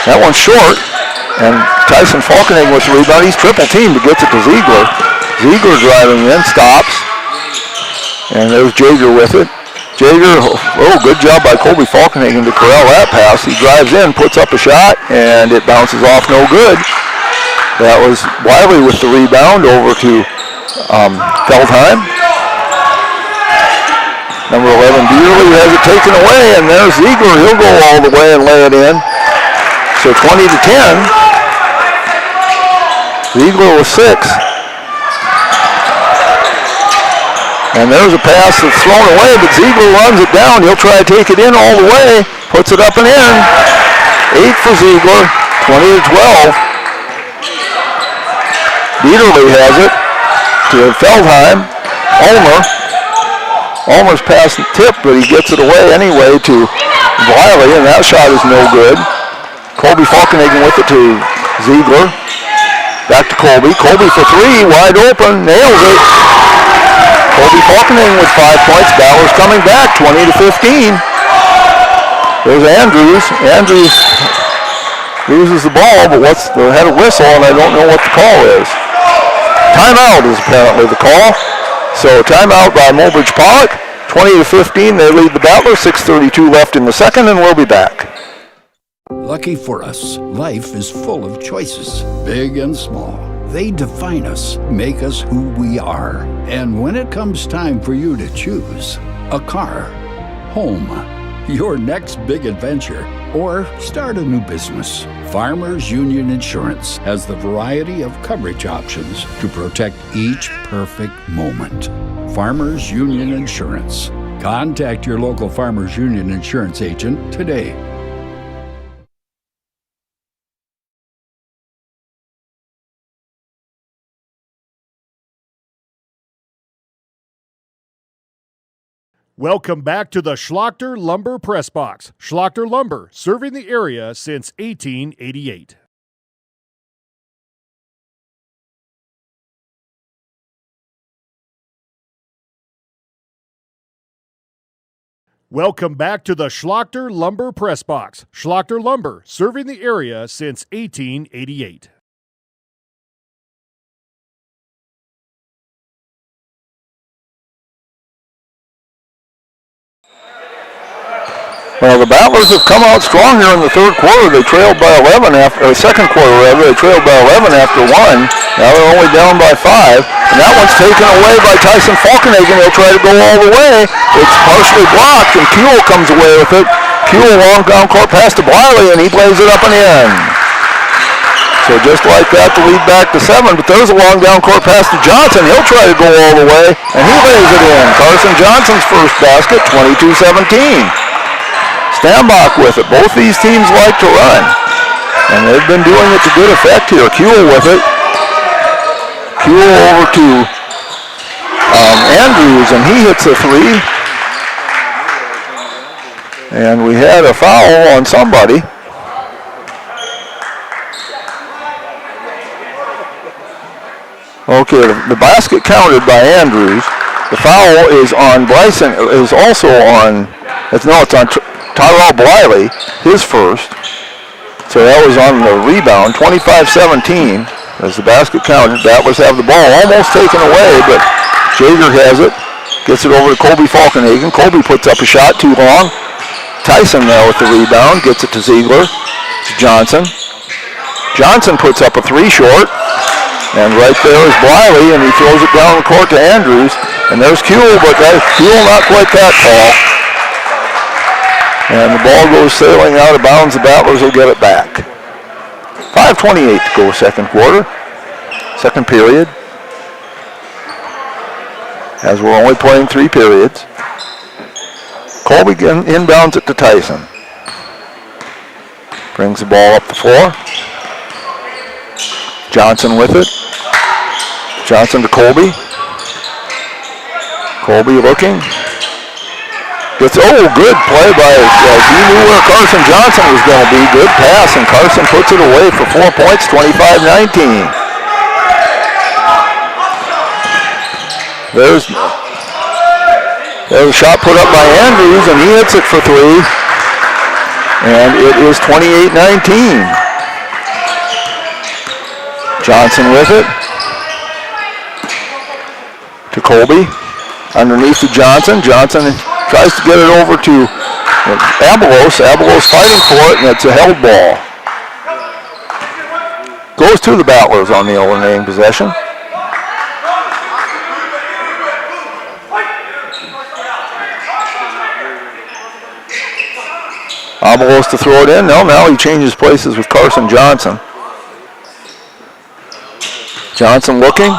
That one's short, and Tyson Falkenhagen with the rebound. He's triple teamed, but gets it to Ziegler. Ziegler driving in, stops, and there's Jaeger with it. Jaeger, good job by Colby Falkenhagen to corral that pass. He drives in, puts up a shot, and it bounces off no good. That was Wiley with the rebound over to Feldheim. Number 11, Dieterle has it taken away, and there's Ziegler. He'll go all the way and lay it in. So 20-10. Ziegler with 6. And there's a pass that's thrown away, but Ziegler runs it down. He'll try to take it in all the way. Puts it up and in. 8 for Ziegler, 20-12. Dieterle has it to Feldheim. Ulmer's pass tipped, but he gets it away anyway to Wiley, and that shot is no good. Colby Falkenhagen with it to Ziegler. Back to Colby. Colby for 3, wide open, nails it. Colby Falkenhagen with 5 points. Ballers coming back, 20-15. There's Andrews. Andrews loses the ball, but they had a whistle, and I don't know what the call is. Timeout is apparently the call. So timeout by Mobridge Pollock. 20-15, they lead the Battlers. 6:32 left in the second, and we'll be back. Lucky for us, life is full of choices, big and small. They define us, make us who we are. And when it comes time for you to choose a car, home, your next big adventure, or start a new business, Farmers Union Insurance has the variety of coverage options to protect each perfect moment. Farmers Union Insurance. Contact your local Farmers Union Insurance agent today. Welcome back to the Schlachter Lumber Press Box. Schlachter Lumber, serving the area since 1888. Welcome back to the Schlachter Lumber Press Box. Schlachter Lumber, serving the area since 1888. Well, the Battlers have come out strong here in the third quarter. They trailed by 11 after, second quarter rather, they trailed by 11 after 1. Now they're only down by 5. And that one's taken away by Tyson Falkenhagen. They'll try to go all the way. It's partially blocked, and Kuehl comes away with it. Kuehl long down court pass to Bliley, and he plays it up and in. So just like that, the lead back to 7, but there's a long down court pass to Johnson. He'll try to go all the way, and he lays it in. Carson Johnson's first basket, 22-17. Stambach with it. Both these teams like to run, and they've been doing it to good effect here. Kuehl with it. Kuehl over to Andrews, and he hits a 3. And we had a foul on somebody. Okay, the basket counted by Andrews. The foul is on Bryson, is also on, it's on Tyrell Bliley, his first. So that was on the rebound, 25-17 as the basket counted. Battlers have the ball almost taken away, but Jaeger has it. Gets it over to Colby Falkenhagen. Colby puts up a shot, too long. Tyson now with the rebound, gets it to Ziegler. To Johnson. Johnson puts up a 3 short. And right there is Bliley, and he throws it down the court to Andrews. And there's Kuehl, but Kuehl not quite that tall. And the ball goes sailing out of bounds. The Battlers will get it back. 5:28 to go second quarter. Second period. As we're only playing 3 periods. Colby inbounds it to Tyson. Brings the ball up the floor. Johnson with it. Johnson to Colby. Colby looking. Gets, good play by, he knew where Carson Johnson was going to be. Good pass, and Carson puts it away for 4 points, 25-19. There's a shot put up by Andrews, and he hits it for 3. And it is 28-19. Johnson with it. To Colby. Underneath to Johnson. Johnson tries to get it over to Abelos. Abelos fighting for it, and it's a held ball. Goes to the Battlers on the eliminating possession. Abelos to throw it in. No, now he changes places with Carson Johnson. Johnson looking.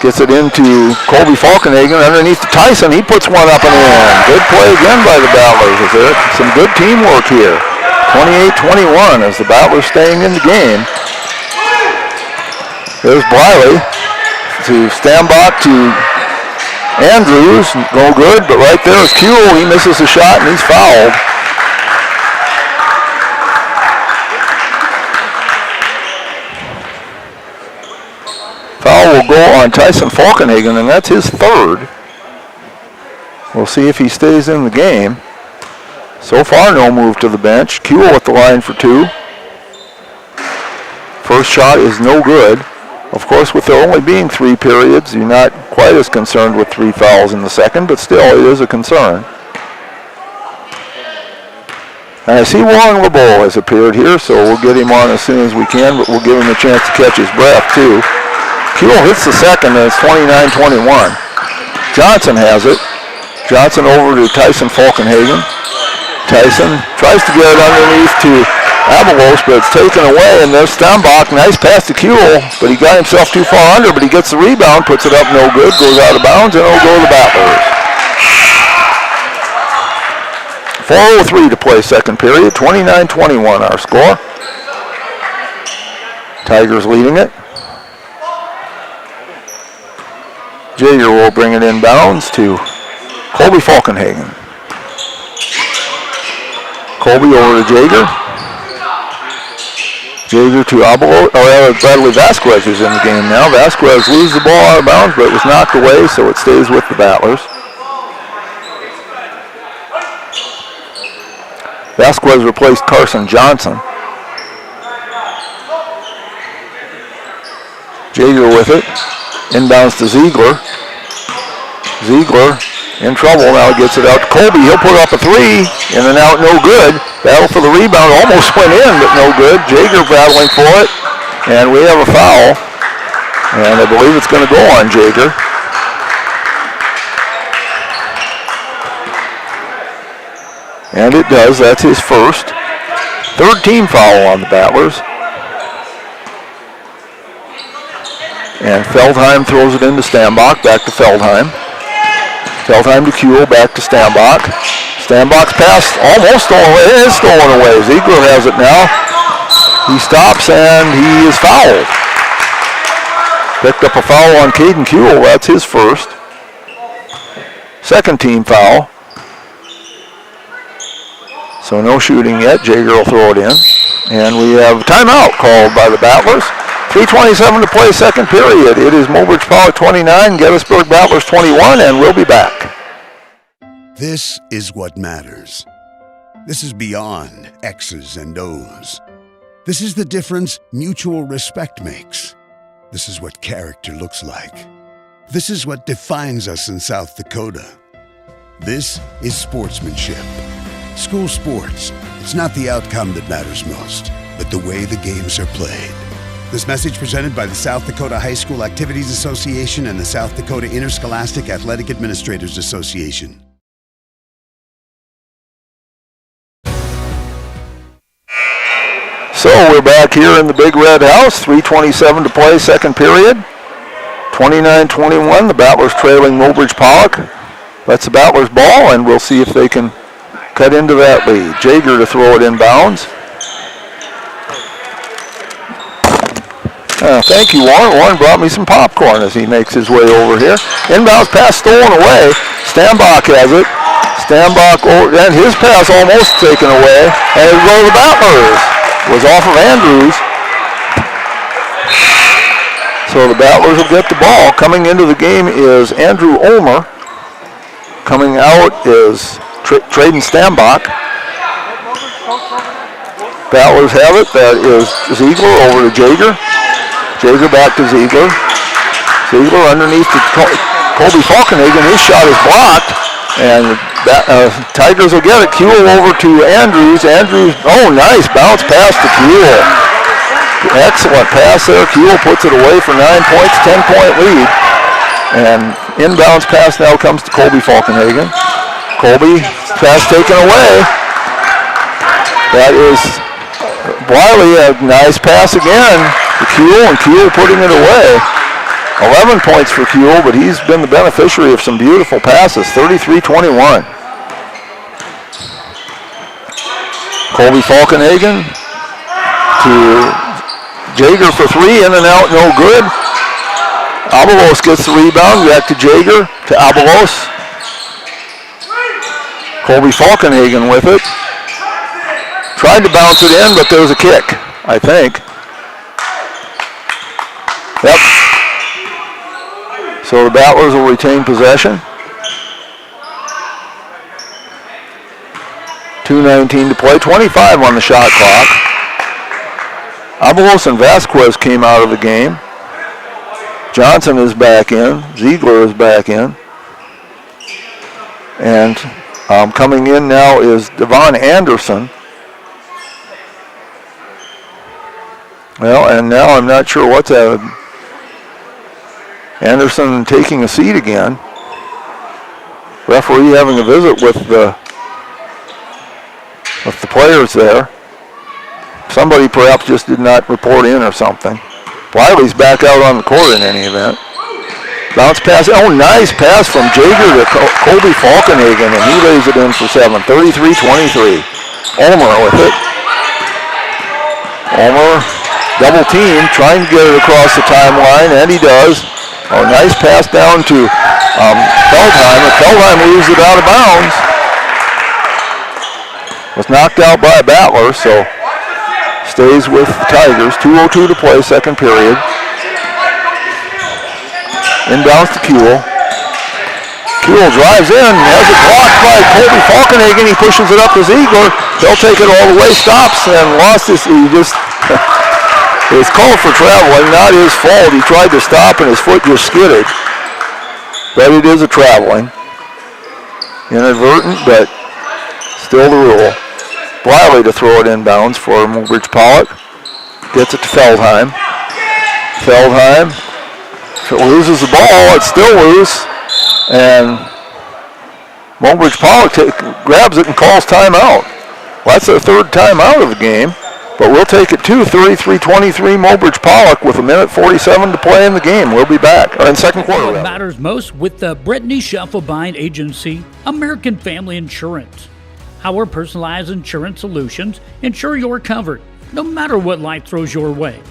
Gets it into Colby Falkenhagen. Underneath to Tyson. He puts one up and in. Good play again by the Battlers. There's some good teamwork here. 28-21 as the Battlers staying in the game. There's Bliley to Stambach to Andrews. No good, but right there is Kuehl. He misses a shot and he's fouled. Foul will go on Tyson Falkenhagen, and that's his 3rd. We'll see if he stays in the game. So far, no move to the bench. Kuehl at the line for 2. First shot is no good. Of course, with there only being 3 periods, you're not quite as concerned with 3 fouls in the second, but still, it is a concern. And I see Warren LeBeau has appeared here, so we'll get him on as soon as we can, but we'll give him a chance to catch his breath, too. Kuhl hits the second, and it's 29-21. Johnson has it. Johnson over to Tyson Falkenhagen. Tyson tries to get it underneath to Avalos, but it's taken away, and there's Stambach. Nice pass to Kuhl, but he got himself too far under, but he gets the rebound, puts it up no good, goes out of bounds, and it'll go to the Battlers. 4:03 to play second period, 29-21 our score. Tigers leading it. Jaeger will bring it inbounds to Colby Falkenhagen. Colby over to Jaeger. Jaeger to Abelo, or Bradley Vasquez is in the game now. Vasquez loses the ball out of bounds, but it was knocked away, so it stays with the Battlers. Vasquez replaced Carson Johnson. Jaeger with it. Inbounds to Ziegler. Ziegler in trouble, now gets it out to Colby. He'll put up a three, in and out, no good. Battle for the rebound, almost went in, but no good. Jaeger battling for it, and we have a foul. And I believe it's going to go on Jaeger. And it does, that's his first. Third team foul on the Battlers. And Feldheim throws it into Stambach, back to Feldheim. Feldheim to Kuhl, back to Stambach. Stambach's pass almost stolen away. It is stolen away. Ziegler has it now. He stops and he is fouled. Picked up a foul on Caden Kuhl. That's his first. Second team foul. So no shooting yet. Jaeger will throw it in. And we have a timeout called by the Battlers. 3:27 to play second period. It is Mobridge Power 29, Gettysburg Battlers 21, and we'll be back. This is what matters. This is beyond X's and O's. This is the difference mutual respect makes. This is what character looks like. This is what defines us in South Dakota. This is sportsmanship. School sports, it's not the outcome that matters most, but the way the games are played. This message presented by the South Dakota High School Activities Association and the South Dakota Interscholastic Athletic Administrators Association. So we're back here in the Big Red House, 3:27 to play second period. 29-21, the Battlers trailing Mobridge Pollock. That's the Battlers ball, and we'll see if they can cut into that lead. Jaeger to throw it inbounds. Thank you, Warren. Warren brought me some popcorn as he makes his way over here. Inbounds pass stolen away. Stambach has it. Stambach, and his pass almost taken away. And it'll go to the Battlers. Was off of Andrews. So the Battlers will get the ball. Coming into the game is Andrew Ulmer. Coming out is Traden Stambach. Battlers have it. That is Ziegler over to Jaeger. Jaeger back to Ziegler. Ziegler underneath to Colby Falkenhagen. His shot is blocked. And Tigers will get it. Kuhl over to Andrews. Andrews, oh, nice bounce pass to Kuhl. Excellent pass there. Kuhl puts it away for 9 points, 10-point lead. And inbounds pass now comes to Colby Falkenhagen. Colby, pass taken away. That is Wiley, a nice pass again to Kuhl, and Kuhl putting it away. 11 points for Kuhl, but he's been the beneficiary of some beautiful passes, 33-21. Colby Falkenhagen to Jaeger for three, in and out, no good. Avalos gets the rebound, back to Jaeger, to Avalos. Colby Falkenhagen with it. Tried to bounce it in, but there's a kick, I think. Yep. So the Battlers will retain possession. 2:19 to play, 25 on the shot clock. Avalos and Vasquez came out of the game. Johnson is back in. Ziegler is back in. And coming in now is Devon Anderson. Well, and now I'm not sure what's that. Anderson taking a seat again. Referee having a visit with the players there. Somebody perhaps just did not report in or something. Wiley's back out on the court in any event. Bounce pass. Oh, nice pass from Jager to Colby Falkenhagen, and he lays it in for 7. 33-23. Ulmer with it. Ulmer, double team, trying to get it across the timeline, and he does. Oh, nice pass down to Feldheim, and Feldheim leaves it out of bounds. Was knocked out by a Battler, so stays with the Tigers. 2:02 to play, second period. Inbounds to Kuehl. Kuehl drives in, has it blocked by Colby Falkenhagen. He pushes it up to Ziegler. He'll take it all the way, stops, and lost his, he just, it's called for traveling, not his fault. He tried to stop and his foot just skidded. But it is a traveling. Inadvertent, but still the rule. Bliley to throw it inbounds for Mulbridge Pollock. Gets it to Feldheim. Feldheim, if it loses the ball, it's still loose. And Mulbridge Pollock grabs it and calls timeout. Well, that's their third timeout of the game, but we'll take it to 33-23 Mulbridge Pollock with 1:47 to play in the game. We'll be back, or in second quarter. What matters most with the Brittany Scheffelbein Agency, American Family Insurance. Our personalized insurance solutions ensure you're covered, no matter what life throws your way.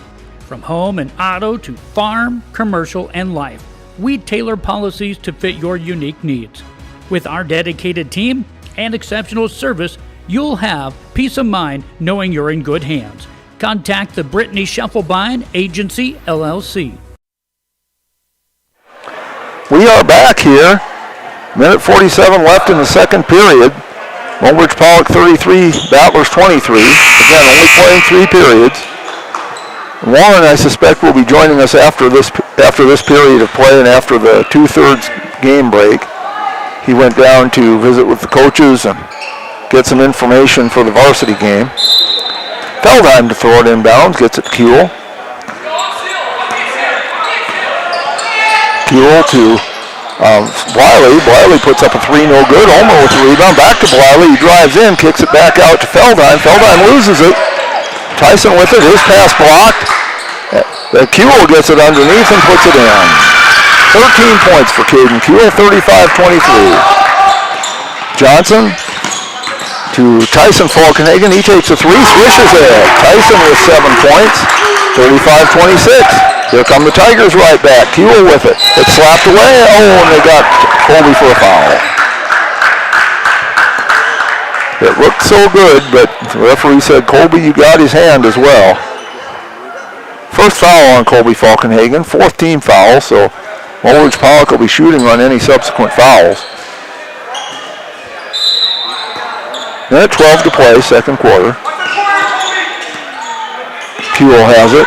From home and auto to farm, commercial, and life, we tailor policies to fit your unique needs. With our dedicated team and exceptional service, you'll have peace of mind knowing you're in good hands. Contact the Brittany Scheffelbein Agency, LLC. We are back here. 1:47 left in the second period. Mulbridge Pollock 33, Battlers 23. Again, only playing 3 periods. Warren, I suspect, will be joining us after this period of play and after the 2/3 game break. He went down to visit with the coaches and get some information for the varsity game. Feldheim to throw it inbounds, gets it to Kuehl. Kuehl to Bliley. Bliley puts up a 3, no good. Ulmer with the rebound, back to Bliley. He drives in, kicks it back out to Feldheim. Feldheim loses it. Tyson with it, his pass blocked. Kuehl gets it underneath and puts it in. 13 points for Caden Kuehl, 35-23. Johnson to Tyson Falkenhagen. He takes a 3, swishes it. Tyson with 7 points, 35-26. Here come the Tigers right back. Kuehl with it. It's slapped away. Oh, and they got Colby for a foul. It looked so good, but the referee said, Colby, you got his hand as well. First foul on Colby Falkenhagen, 4th team foul, so Mulbridge Pollock will be shooting on any subsequent fouls. Minute 12 to play, second quarter. Kuehl has it.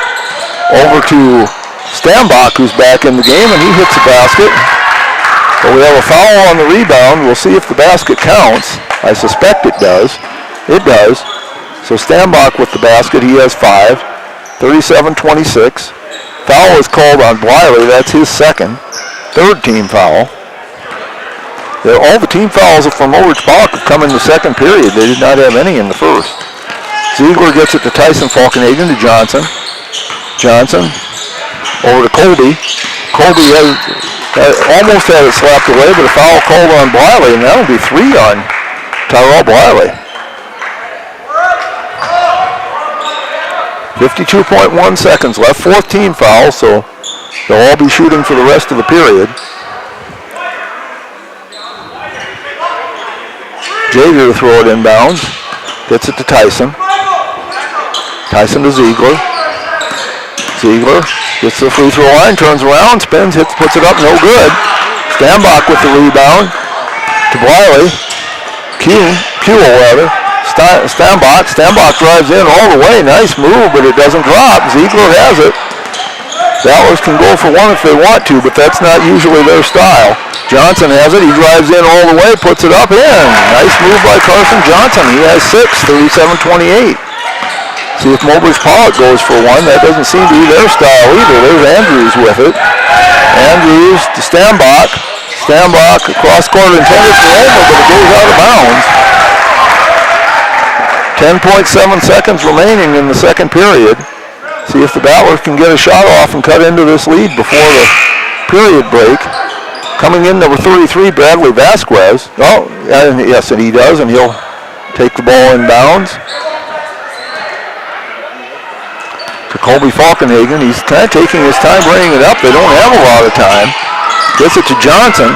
Over to Stambach, who's back in the game, and he hits the basket. But we have a foul on the rebound. We'll see if the basket counts. I suspect it does. It does. So Stambach with the basket. He has 5. 37-26. Foul is called on Bliley. That's his second. 3rd team foul. All the team fouls from Mulbridge Pollock have come in the second period. They did not have any in the first. Ziegler gets it to Tyson Falkenhagen to Johnson. Johnson over to Colby. Colby almost had it slapped away, but a foul called on Bliley, and that'll be 3 on Tyrell Bliley. 52.1 seconds left. 4th team foul, so they'll all be shooting for the rest of the period. Jager to throw it inbounds. Gets it to Tyson. Tyson to Ziegler. Ziegler gets to the free throw line, turns around, spins, hits, puts it up, no good. Stambach with the rebound to Bliley. Kuehl rather. Stambach drives in all the way. Nice move, but it doesn't drop. Ziegler has it. Battlers can go for one if they want to, but that's not usually their style. Johnson has it. He drives in all the way, puts it up in. Nice move by Carson Johnson. He has 6, 37-28. See if Mulbridge Pollock goes for one. That doesn't seem to be their style either. There's Andrews with it. Andrews to Stambach. Stambach across court intended for Homer, but it goes out of bounds. 10.7 seconds remaining in the second period. See if the Battlers can get a shot off and cut into this lead before the period break. Coming in, number 33, Bradley Vasquez. Oh, yes, and he does, and he'll take the ball in bounds. To Colby Falkenhagen. He's kind of taking his time bringing it up. They don't have a lot of time. Gets it to Johnson.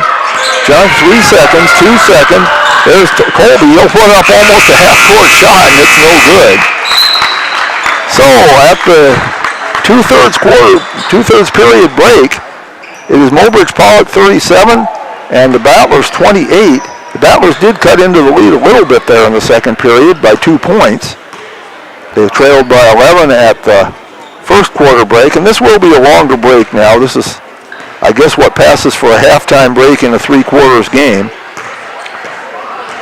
Johnson, 3 seconds, 2 seconds. There's Colby. He'll put up almost a half-court shot, and it's no good. So at the two-thirds period break, it is Mobridge Pollock 37 and the Battlers 28. The Battlers did cut into the lead a little bit there in the second period by 2 points. They've trailed by 11 at the first quarter break, and this will be a longer break now. This is, I guess, what passes for a halftime break in a three-quarters game.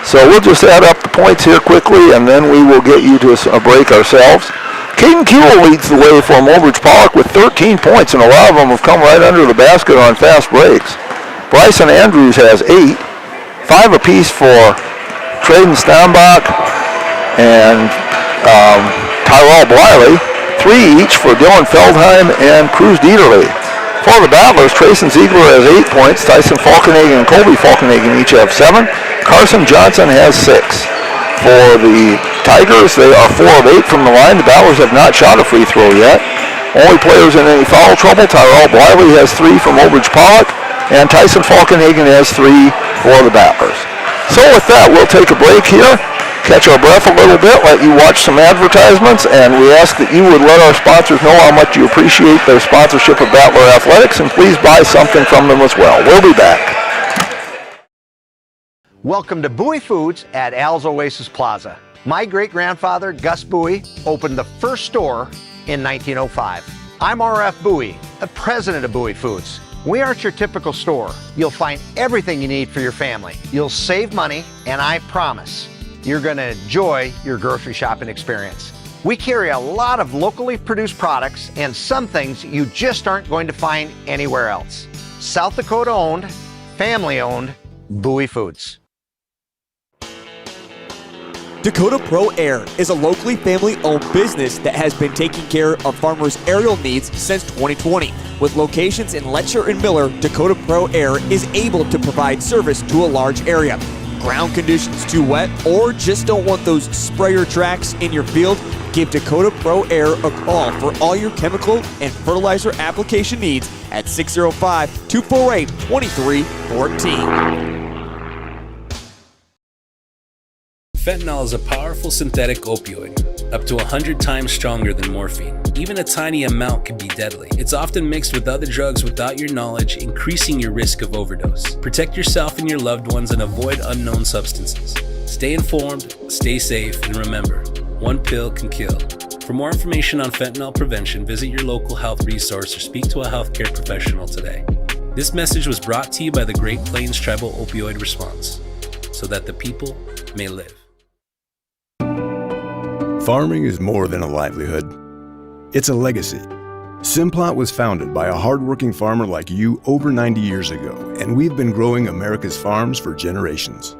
So we'll just add up the points here quickly, and then we will get you to a break ourselves. Caden Kuehl leads the way for Mobridge Pollock with 13 points, and a lot of them have come right under the basket on fast breaks. Bryson Andrews has 8, 5 apiece for Traden Stambach and Tyrell Bliley, 3 each for Dylan Feldheim and Cruz Dieterle. For the Battlers, Trayson Ziegler has 8 points, Tyson Falkenhagen and Colby Falkenhagen each have 7, Carson Johnson has 6. For the Tigers, they are 4 of 8 from the line. The Battlers have not shot a free throw yet. Only players in any foul trouble, Tyrell Bliley has 3 from Mobridge Pollock, and Tyson Falkenhagen has 3 for the Battlers. So with that, we'll take a break here, catch our breath a little bit, let you watch some advertisements, and we ask that you would let our sponsors know how much you appreciate their sponsorship of Battler Athletics, and please buy something from them as well. We'll be back. Welcome to Bowie Foods at Al's Oasis Plaza. My great-grandfather, Gus Bowie, opened the first store in 1905. I'm R.F. Bowie, the president of Bowie Foods. We aren't your typical store. You'll find everything you need for your family. You'll save money, and I promise you're going to enjoy your grocery shopping experience. We carry a lot of locally produced products and some things you just aren't going to find anywhere else. South Dakota owned, family owned, Bowie Foods. Dakota Pro Air is a locally family-owned business that has been taking care of farmers' aerial needs since 2020. With locations in Letcher and Miller, Dakota Pro Air is able to provide service to a large area. Ground conditions too wet, or just don't want those sprayer tracks in your field? Give Dakota Pro Air a call for all your chemical and fertilizer application needs at 605-248-2314. Fentanyl is a powerful synthetic opioid, up to 100 times stronger than morphine. Even a tiny amount can be deadly. It's often mixed with other drugs without your knowledge, increasing your risk of overdose. Protect yourself and your loved ones and avoid unknown substances. Stay informed, stay safe, and remember, one pill can kill. For more information on fentanyl prevention, visit your local health resource or speak to a healthcare professional today. This message was brought to you by the Great Plains Tribal Opioid Response, so that the people may live. Farming is more than a livelihood. It's a legacy. Simplot was founded by a hardworking farmer like you over 90 years ago, and we've been growing America's farms for generations.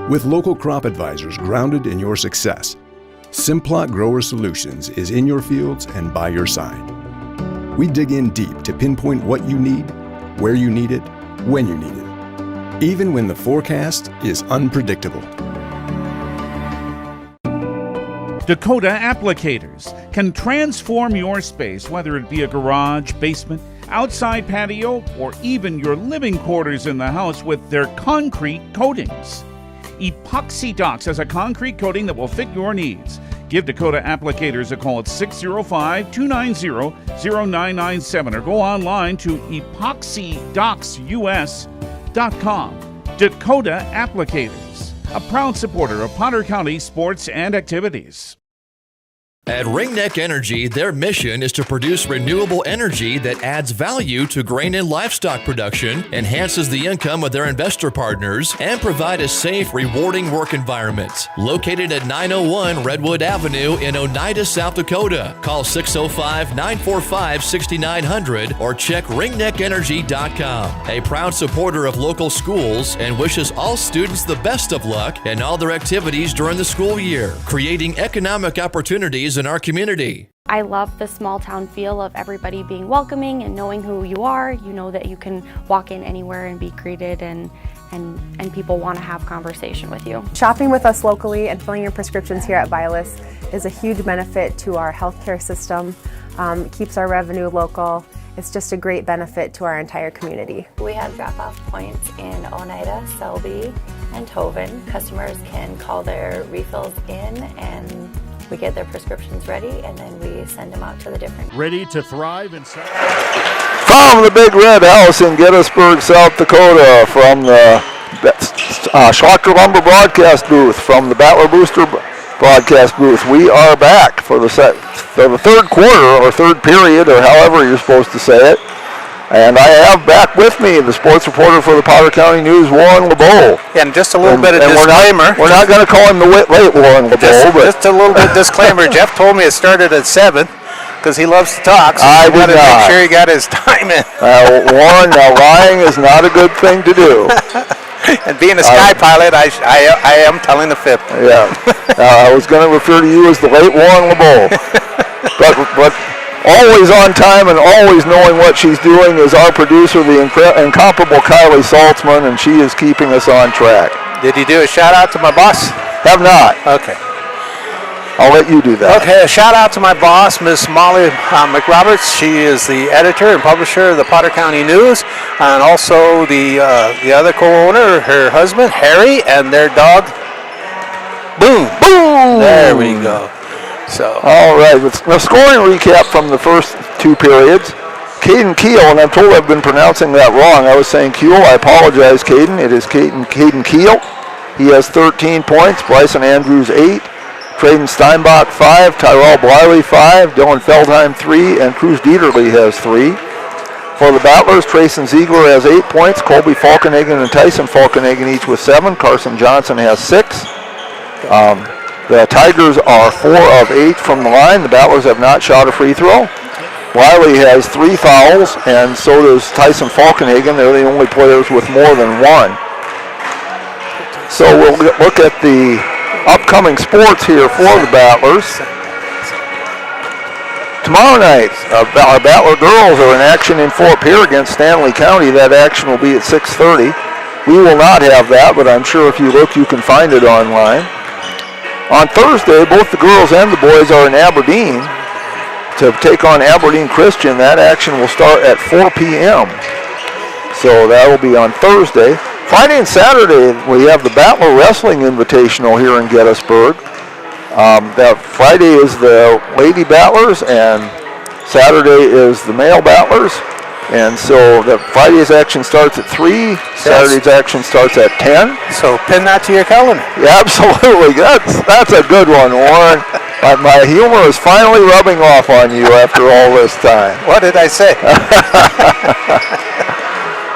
With local crop advisors grounded in your success, Simplot Grower Solutions is in your fields and by your side. We dig in deep to pinpoint what you need, where you need it, when you need it, even when the forecast is unpredictable. Dakota Applicators can transform your space, whether it be a garage, basement, outside patio, or even your living quarters in the house with their concrete coatings. Epoxy Docs has a concrete coating that will fit your needs. Give Dakota Applicators a call at 605-290-0997 or go online to epoxydocsus.com. Dakota Applicators, a proud supporter of Potter County sports and activities. At Ringneck Energy, their mission is to produce renewable energy that adds value to grain and livestock production, enhances the income of their investor partners, and provide a safe, rewarding work environment. Located at 901 Redwood Avenue in Oneida, South Dakota. Call 605-945-6900 or check ringneckenergy.com. A proud supporter of local schools and wishes all students the best of luck in all their activities during the school year, creating economic opportunities in our community. I love the small town feel of everybody being welcoming and knowing who you are. You know that you can walk in anywhere and be greeted, and people want to have conversation with you. Shopping with us locally and filling your prescriptions here at Vilas is a huge benefit to our healthcare system. It keeps our revenue local. It's just a great benefit to our entire community. We have drop-off points in Oneida, Selby, and Tobin. Customers can call their refills in and we get their prescriptions ready, and then we send them out to the different. Ready to thrive in South. From the Big Red House in Gettysburg, South Dakota, from the Schlachter Lumber broadcast booth, from the Battler Booster broadcast booth, we are back for the third quarter or third period, or however you're supposed to say it. And I have back with me the sports reporter for the Potter County News, Warren LeBeau. And just a little bit of disclaimer. We're not going to call him the late Warren LeBeau. Just a little bit of disclaimer. Jeff told me it started at 7 because he loves to talk, so I he wanted to did not. make sure he got his time in. Warren, now lying is not a good thing to do. And being a sky pilot, I am telling the fib. Yeah. I was going to refer to you as the late Warren LeBeau. but always on time and always knowing what she's doing is our producer, the incomparable Kylie Saltzman, and she is keeping us on track. Did you do a shout out to my boss? Have not. Okay. I'll let you do that. Okay, a shout out to my boss, Miss Molly McRoberts. She is the editor and publisher of the Potter County News, and also the other co-owner, her husband, Harry, and their dog, Boom. Boom! There we go. So. All right, the scoring recap from the first two periods. Caden Keel, and I'm told I've been pronouncing that wrong. I was saying Keel. I apologize, Caden. It is Caden Keel. He has 13 points. Bryson Andrews, 8. Traden Steinbach, 5. Tyrell Bliley, 5. Dylan Feldheim, 3. And Cruz Dieterle has 3. For the Battlers, Trayson Ziegler has 8 points. Colby Falkenhagen and Tyson Falkenhagen each with 7. Carson Johnson has 6. The Tigers are 4 of 8 from the line. The Battlers have not shot a free throw. Wiley has 3 fouls, and so does Tyson Falkenhagen. They're the only players with more than 1. So we'll look at the upcoming sports here for the Battlers. Tomorrow night, our Battler girls are in action in Fort Pierre against Stanley County. That action will be at 6:30. We will not have that, but I'm sure if you look, you can find it online. On Thursday, both the girls and the boys are in Aberdeen to take on Aberdeen Christian. That action will start at 4 p.m. So that will be on Thursday. Friday and Saturday, we have the Battler Wrestling Invitational here in Gettysburg. That Friday is the Lady Battlers, and Saturday is the Male Battlers. And so the Friday's action starts at 3, Saturday's action starts at 10. So pin that to your calendar. Yeah, absolutely. That's a good one, Warren. My humor is finally rubbing off on you after all this time. What did I say?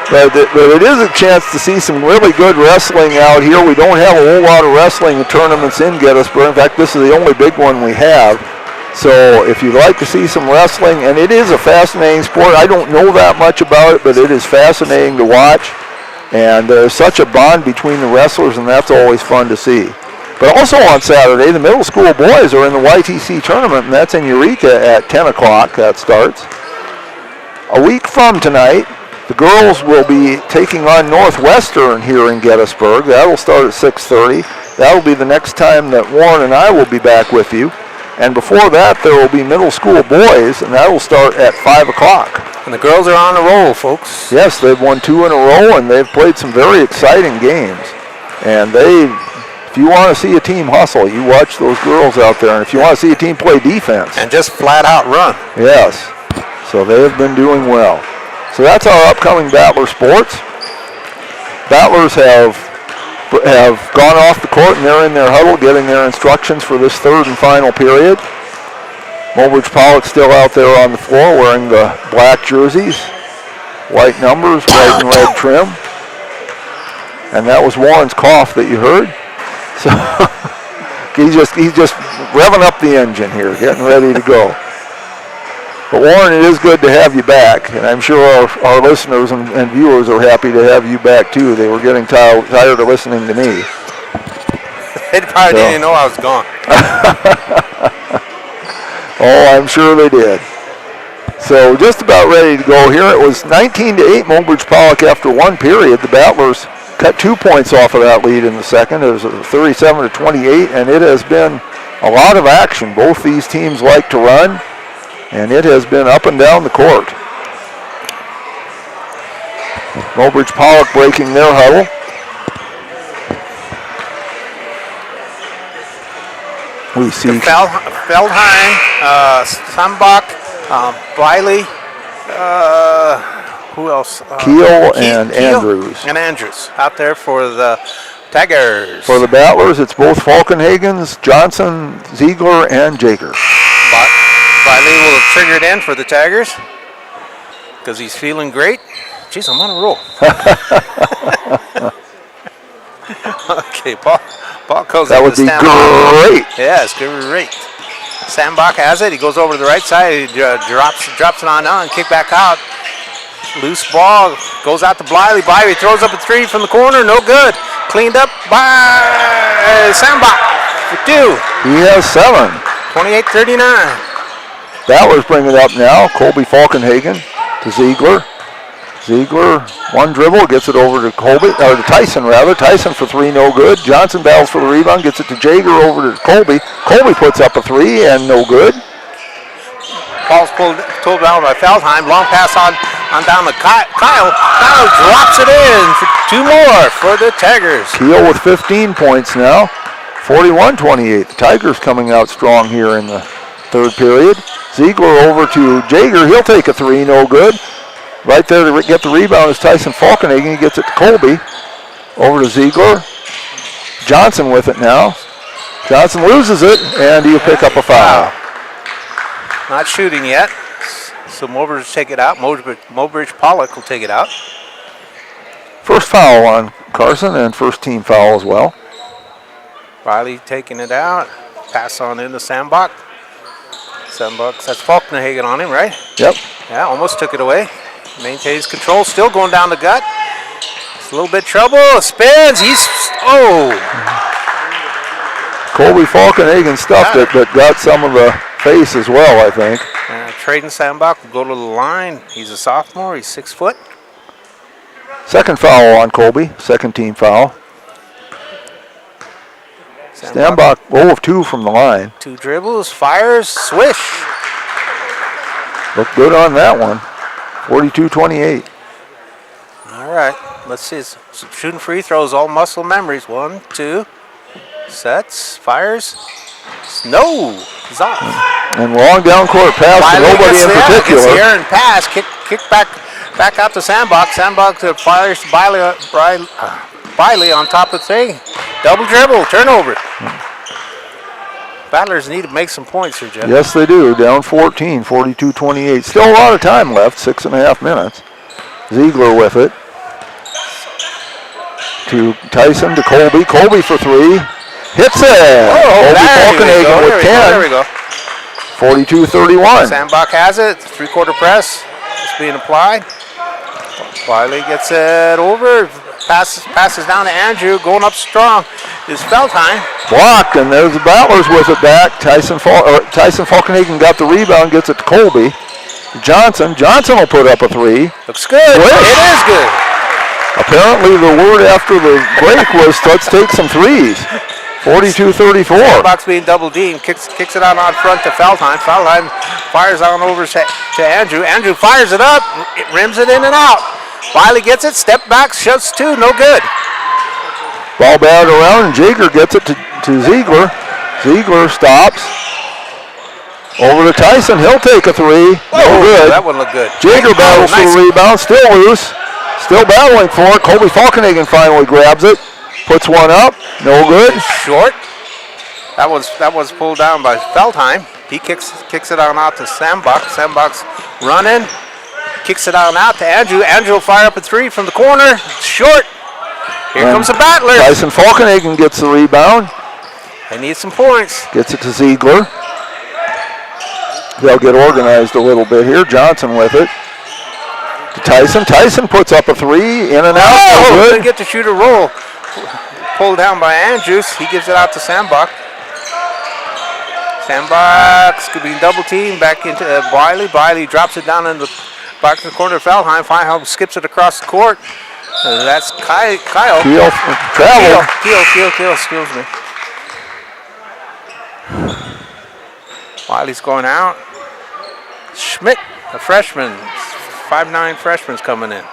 But it is a chance to see some really good wrestling out here. We don't have a whole lot of wrestling tournaments in Gettysburg. In fact, this is the only big one we have. So if you'd like to see some wrestling, and it is a fascinating sport. I don't know that much about it, but it is fascinating to watch. And there's such a bond between the wrestlers, and that's always fun to see. But also on Saturday, the middle school boys are in the YTC tournament, and that's in Eureka at 10 o'clock. That starts. A week from tonight, the girls will be taking on Northwestern here in Gettysburg. That will start at 6:30. That will be the next time that Warren and I will be back with you. And before that, there will be middle school boys, and that will start at 5 o'clock. And the girls are on a roll, folks. Yes, they've won 2 in a row, and they've played some very exciting games. And if you want to see a team hustle, you watch those girls out there. And if you want to see a team play defense. And just flat out run. Yes. So they have been doing well. So that's our upcoming Battler sports. Battlers have gone off the court, and they're in their huddle getting their instructions for this third and final period. Mulbridge Pollock still out there on the floor wearing the black jerseys, white numbers, white and red trim. And that was Warren's cough that you heard. So he's just revving up the engine here, getting ready to go. But Warren, it is good to have you back, and I'm sure our listeners and viewers are happy to have you back too. They were getting tired of listening to me. They probably didn't know I was gone. Oh, I'm sure they did. So just about ready to go here. It was 19-8 Mulbridge Pollock after one period. The Battlers cut 2 points off of that lead in the second. It was 37-28, and it has been a lot of action. Both these teams like to run, and it has been up and down the court. Mulbridge Pollock breaking their huddle. We see Feldheim, Sambach, Wiley, who else? Keel and Andrews. And Andrews out there for the Tigers. For the Battlers, it's both Falkenhagens, Johnson, Ziegler, and Jager. Wiley will trigger it in for the Tigers because he's feeling great. Jeez, I'm on a roll. Okay, ball goes that would be great. Yeah, it's great. Sambach has it. He goes over to the right side. He drops it on down and kick back out. Loose ball goes out to Bliley. Bliley throws up a three from the corner. No good. Cleaned up by Sambach for two. He has 7. 28-39. Battlers bring it up now. Colby Falkenhagen to Ziegler. Ziegler, one dribble, gets it over to Tyson rather. Tyson for three, no good. Johnson battles for the rebound, gets it to Jager over to Colby. Colby puts up a three and no good. Ball's pulled down by Feldheim. Long pass on down to Kyle. Kyle drops it in for 2 more for the Tigers. Keel with 15 points now. 41-28. The Tigers coming out strong here in the third period. Ziegler over to Jager. He'll take a three, no good. Right there to get the rebound is Tyson Falkenhagen. He gets it to Colby. Over to Ziegler. Johnson with it now. Johnson loses it, and he'll pick up a foul. Not shooting yet, so Mulbridge will take it out. Mulbridge Pollock will take it out. First foul on Carson, and first team foul as well. Riley taking it out. Pass on into Sambach. Sambach, that's Falkenhagen on him, right? Yep. Yeah, almost took it away. Maintains control, still going down the gut. It's a little bit trouble, spins, Colby Falkenhagen stuffed it, but got some of the face as well, I think. Traden Sambach will go to the line. He's a sophomore, he's 6 foot. Second foul on Colby, second team foul. Sambach 0 of 2 from the line. 2 dribbles, fires, swish. Looked good on that one. 42-28. All right, let's see. Some shooting free throws, all muscle memories. 1, 2, sets, fires. No, he's off. And long down court pass to nobody in particular. Gets the air and pass, kick back out to Sambach. Sambach to fires Biley on top of the thing. Double dribble, turnover. Battlers need to make some points here, Jeff. Yes, they do. Down 14, 42-28. Still a lot of time left, 6.5 minutes. Ziegler with it. To Tyson, to Colby. Colby for three. Hits it! Colby Falkenhagen with 10. There we go. 42-31. Sambach has it. 3-quarter press. It's being applied. Wiley gets it over. Passes down to Andrew. Going up strong is Feldheim. Blocked, and there's the Battlers with it back. Tyson Falkenhagen got the rebound, gets it to Colby. Johnson will put up a three. Looks good. It is good. Apparently the word after the break was let's take some threes. 42-34. Sambach's being double D and kicks it out on front to Feldheim. Feldheim fires on over to Andrew. Andrew fires it up, rims it in and out. Wiley gets it, step back, shoots 2, no good. Ball batted around, and Jager gets it to Ziegler. Ziegler stops. Over to Tyson, he'll take a three. No good. That one looked good. Jager battles for the rebound, still loose. Still battling for it. Colby Falkenhagen finally grabs it. Puts one up, no good. Short. That was pulled down by Feldheim. He kicks it on out to Sambach. Sambach's running. Kicks it on out to Andrew. Andrew will fire up a three from the corner. Short. Here comes the Battlers. Tyson Falkenhagen gets the rebound. They need some points. Gets it to Ziegler. They'll get organized a little bit here. Johnson with it. To Tyson. Tyson puts up a three. In and out. Oh, didn't get to shoot a roll. Pulled down by Andrews. He gives it out to Sambach. Sambach's could be double teamed back into Biley. Biley drops it down in the back of the corner of Feldheim. Feldheim skips it across the court. That's Kyle. Keel traveled. Keel, excuse me. Wiley's going out. Schmidt, a freshman. 5'9" freshman's coming in.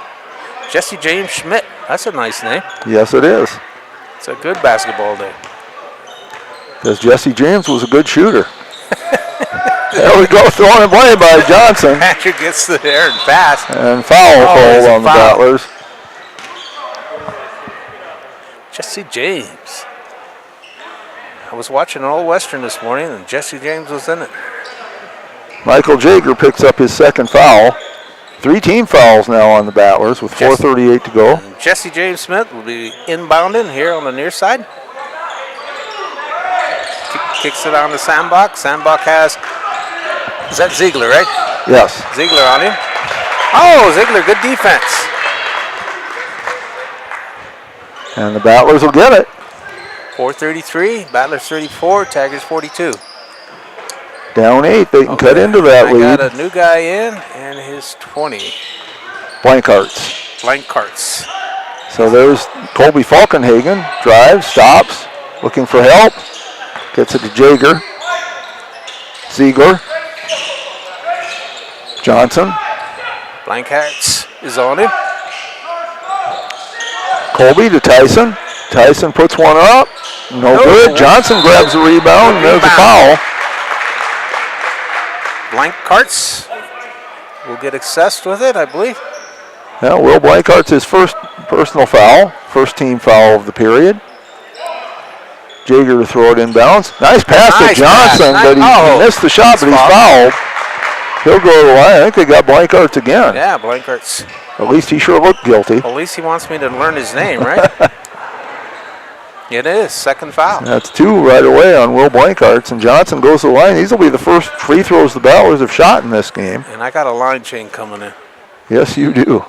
Jesse James Schmidt. That's a nice name. Yes, it is. It's a good basketball day. Because Jesse James was a good shooter. There we go, thrown away by Johnson. Andrew gets there and pass. And foul call on the Battlers. Jesse James. I was watching Old Western this morning, and Jesse James was in it. Michael Jager picks up his second foul. 3 team fouls now on the Battlers with 4:38 to go. Jesse James Smith will be inbounding here on the near side. Kicks it on to Sambach. Sambach has, is that Ziegler, right? Yes. Ziegler on him. Oh, Ziegler, good defense. And the Battlers will get it. 4:33, Battlers 34, Tigers 42. Down 8, they can cut into that lead. Got a new guy in, and his 20. Blankarts. Blankarts. So there's Colby Falkenhagen, drives, stops, looking for help. Gets it to Jager. Ziegler. Johnson. Blankarts is on him. Colby to Tyson. Tyson puts one up. No good. Johnson grabs the rebound. There's a foul. Blankarts will get accessed with it, I believe. Yeah, Will Blankart's his first personal foul. First team foul of the period. Jager to throw it inbounds. Nice pass to Johnson, but he missed the shot, but he's fouled. He'll go to the line. I think they got Blankarts again. Yeah, Blankarts. At least he sure looked guilty. At least he wants me to learn his name, right? It is, second foul. That's 2 right away on Will Blankarts, and Johnson goes to the line. These will be the first free throws the Battlers have shot in this game. And I got a line chain coming in. Yes, you do.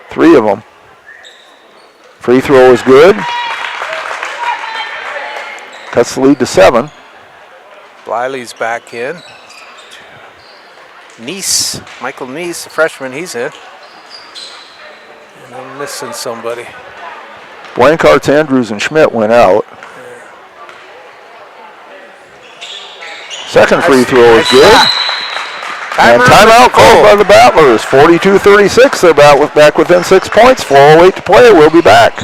3 of them. Free throw is good. Cuts the lead to 7. Bliley's back in. Neese, Michael Neese, a freshman, he's in. And I'm missing somebody. Blankarts, Andrews, and Schmidt went out. Second free throw is good. And timeout called by the Battlers. 42-36. They're back within 6 points. 4:08 to play. We'll be back.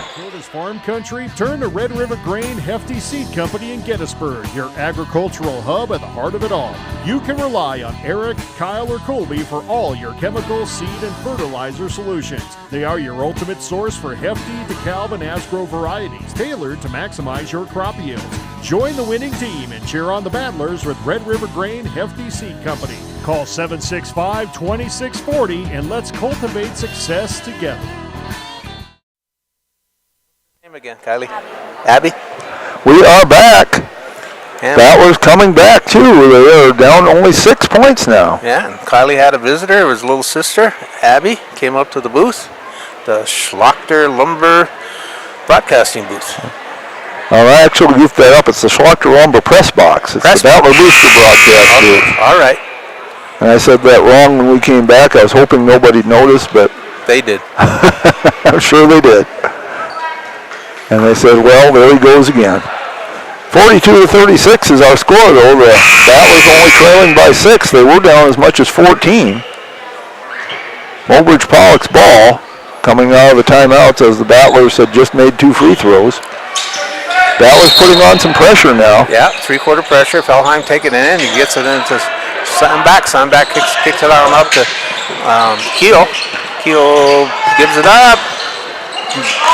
Farm Country, turn to Red River Grain Hefty Seed Company in Gettysburg, your agricultural hub at the heart of it all. You can rely on Eric, Kyle, or Colby for all your chemical, seed, and fertilizer solutions. They are your ultimate source for Hefty, DeKalb, and Asgrow varieties, tailored to maximize your crop yields. Join the winning team and cheer on the Battlers with Red River Grain Hefty Seed Company. Call 765-2640 and let's cultivate success together. Again, Kylie. Abby. We are back. Battlers coming back too. They are down only 6 points now. Yeah, and Kylie had a visitor. His little sister, Abby, came up to the booth, the Schlachter Lumber broadcasting booth. I actually goofed that up. It's the Schlachter Lumber press box. It's the Battler Booster broadcast booth. All right. And I said that wrong when we came back. I was hoping nobody'd notice, but they did. I'm sure they did. And they said, well, there he goes again. 42-36 is our score, though. The Battlers only trailing by 6. They were down as much as 14. Mulbridge Pollock's ball coming out of the timeouts as the Battlers had just made 2 free throws. Battlers putting on some pressure now. Yeah, 3-quarter pressure. Feldheim taking it in. He gets it into Sandback. Sandback kicks it on up to Keel. Keel gives it up.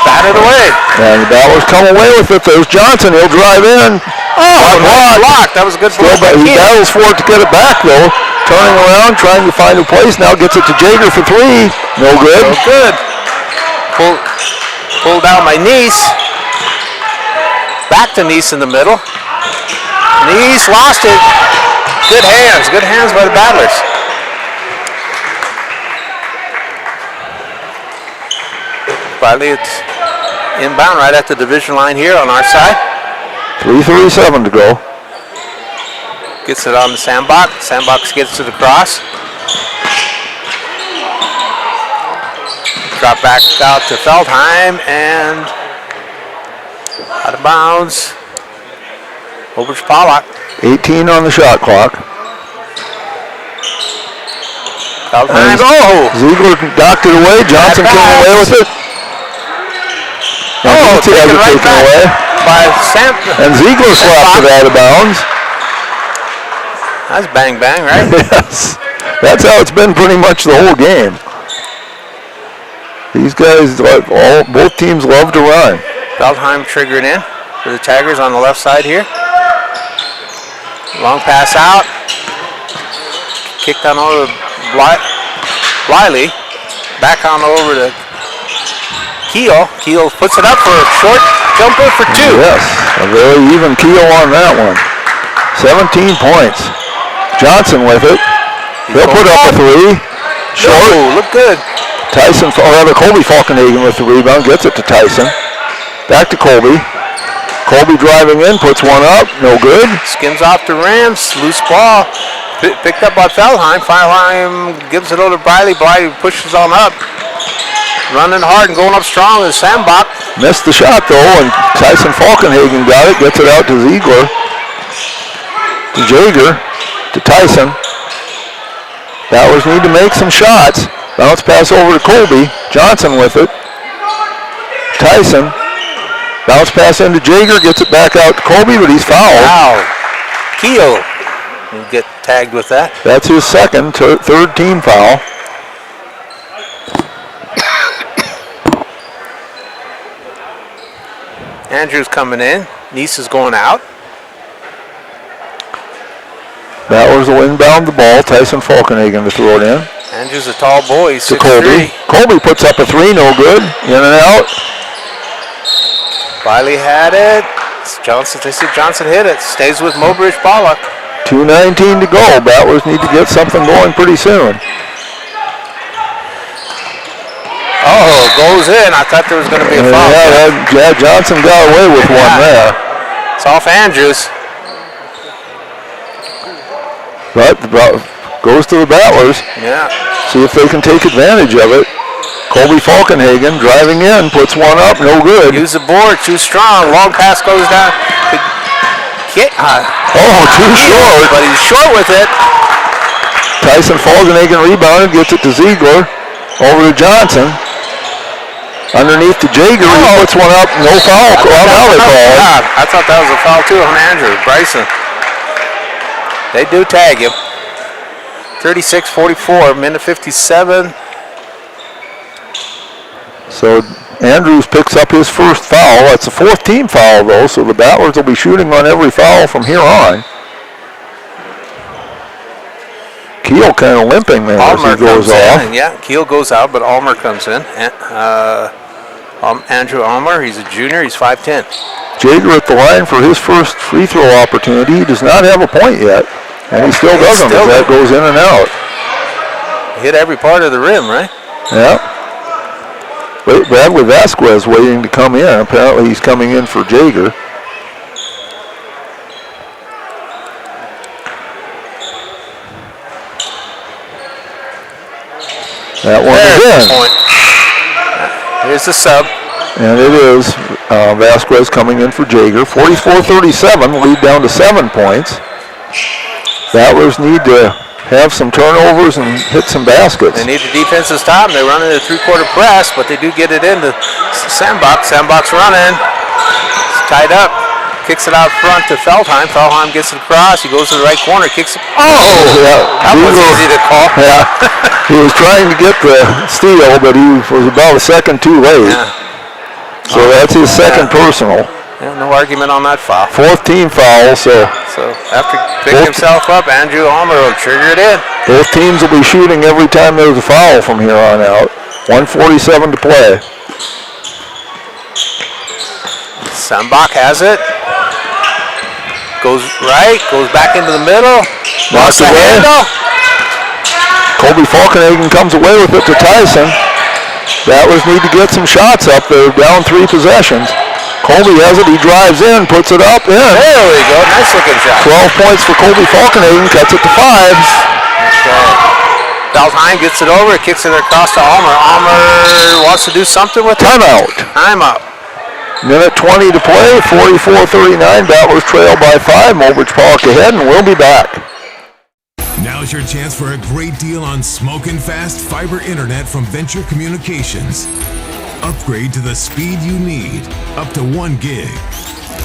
Batted away. And the Battlers come away with it. There's Johnson. He'll drive in. Blocked. That was a good block. He battles for it to get it back, though. Turning around, trying to find a place. Now gets it to Jaeger for 3. No good. No good. Pulled down by Neese. Back to Neese in the middle. Neese lost it. Good hands. Good hands by the Battlers. Finally, it's inbound right at the division line here on our side. 3:37 to go. Gets it on the Sandbach. Sandbach gets to the cross. Drop back out to Feldheim and out of bounds. Over to Pollock. 18 on the shot clock. Feldheim. Oh! Ziegler knocked it away. Johnson came away with it. And taken right back away. By Sam. And Ziegler slapped it out of bounds. That's bang bang, right? Yes. That's how it's been pretty much the whole game. These guys, both teams love to run. Feldheim triggered in for the Tigers on the left side here. Long pass out. Kicked on over to Bliley. Back on over to Keel. Keel puts it up for a short jumper for 2. Yes, a very even Keel on that one. 17 points. Johnson with it. He'll put up a 3. Short. Oh, look good. Tyson, or rather Colby Falkenhagen with the rebound, gets it to Tyson. Back to Colby. Colby driving in, puts one up, no good. Skims off the rims, loose ball. Picked up by Feldheim. Feldheim gives it over to Briley. Briley pushes on up. Running hard and going up strong is Sandbach. Missed the shot though, and Tyson Falkenhagen got it, gets it out to Ziegler. To Jaeger. To Tyson. Battlers need to make some shots. Bounce pass over to Colby. Johnson with it. Tyson. Bounce pass into Jaeger. Gets it back out to Colby, but he's fouled. Wow. Keel will get tagged with that. That's his second, third team foul. Andrews coming in. Neese is going out. Battlers will inbound the ball. Tyson Falkenhagen to throw it in. Andrews a tall boy. He's to Colby. Colby puts up a 3, no good. In and out. Wiley had it. Johnson, they see Johnson hit it. Stays with Mobridge Pollock. 2:19 to go. Battlers need to get something going pretty soon. Oh, goes in. I thought there was going to be a foul. Yeah, Johnson got away with one there. It's off Andrews. But goes to the Battlers. Yeah. See if they can take advantage of it. Colby Falkenhagen driving in, puts one up, no good. Use the board, too strong. Long pass goes down. Too short. But he's short with it. Tyson Falkenhagen rebounded, gets it to Ziegler. Over to Johnson. Underneath to Jaeger, he puts one up, no foul. I thought that was a foul too on Andrew Bryson. They do tag him. 36-44, minute 57. So Andrews picks up his first foul. That's the fourth team foul though, so the Battlers will be shooting on every foul from here on. Keel kind of limping there as he goes off. Yeah, Keel goes out, but Almer comes in. Andrew Almer, he's a junior, he's 5'10". Jaeger at the line for his first free throw opportunity. He does not have a point yet, and he still doesn't as that goes in and out. Hit every part of the rim, right? Yeah. Bradley Vasquez waiting to come in. Apparently he's coming in for Jaeger. That one is in. Here's the sub. And it is Vasquez coming in for Jaeger. 44-37, lead down to 7 points. Battlers need to have some turnovers and hit some baskets. They need the defense to stop them. They run into a three-quarter press, but they do get it into Sandbach. Sandbach's running. It's tied up. Kicks it out front to Feldheim. Feldheim gets it across. He goes to the right corner. Kicks it. That was easy to call. Yeah. He was trying to get the steal, but he was about a second too late. Yeah. So that's his second personal. Yeah, no argument on that foul. Fourth team foul, so after picking himself up, Andrew Almer will trigger it in. Both teams will be shooting every time there's a foul from here on out. 1:47 to play. Sambach has it. Goes right, goes back into the middle. Knocks away. Colby Falkenhagen comes away with it to Tyson. Battlers need to get some shots up. They're down 3 possessions. Colby has it, he drives in, puts it up, in. There we go, nice looking shot. 12 points for Colby Falkenhagen, cuts it to 5. Feldheim gets it over, kicks it across to Almer. Almer wants to do something with it. Timeout. Minute 20 to play, 44-39. Battlers trail by 5. Mobridge Pollock ahead, and we'll be back. Now's your chance for a great deal on smoking fast fiber internet from Venture Communications. Upgrade to the speed you need, up to 1 gig.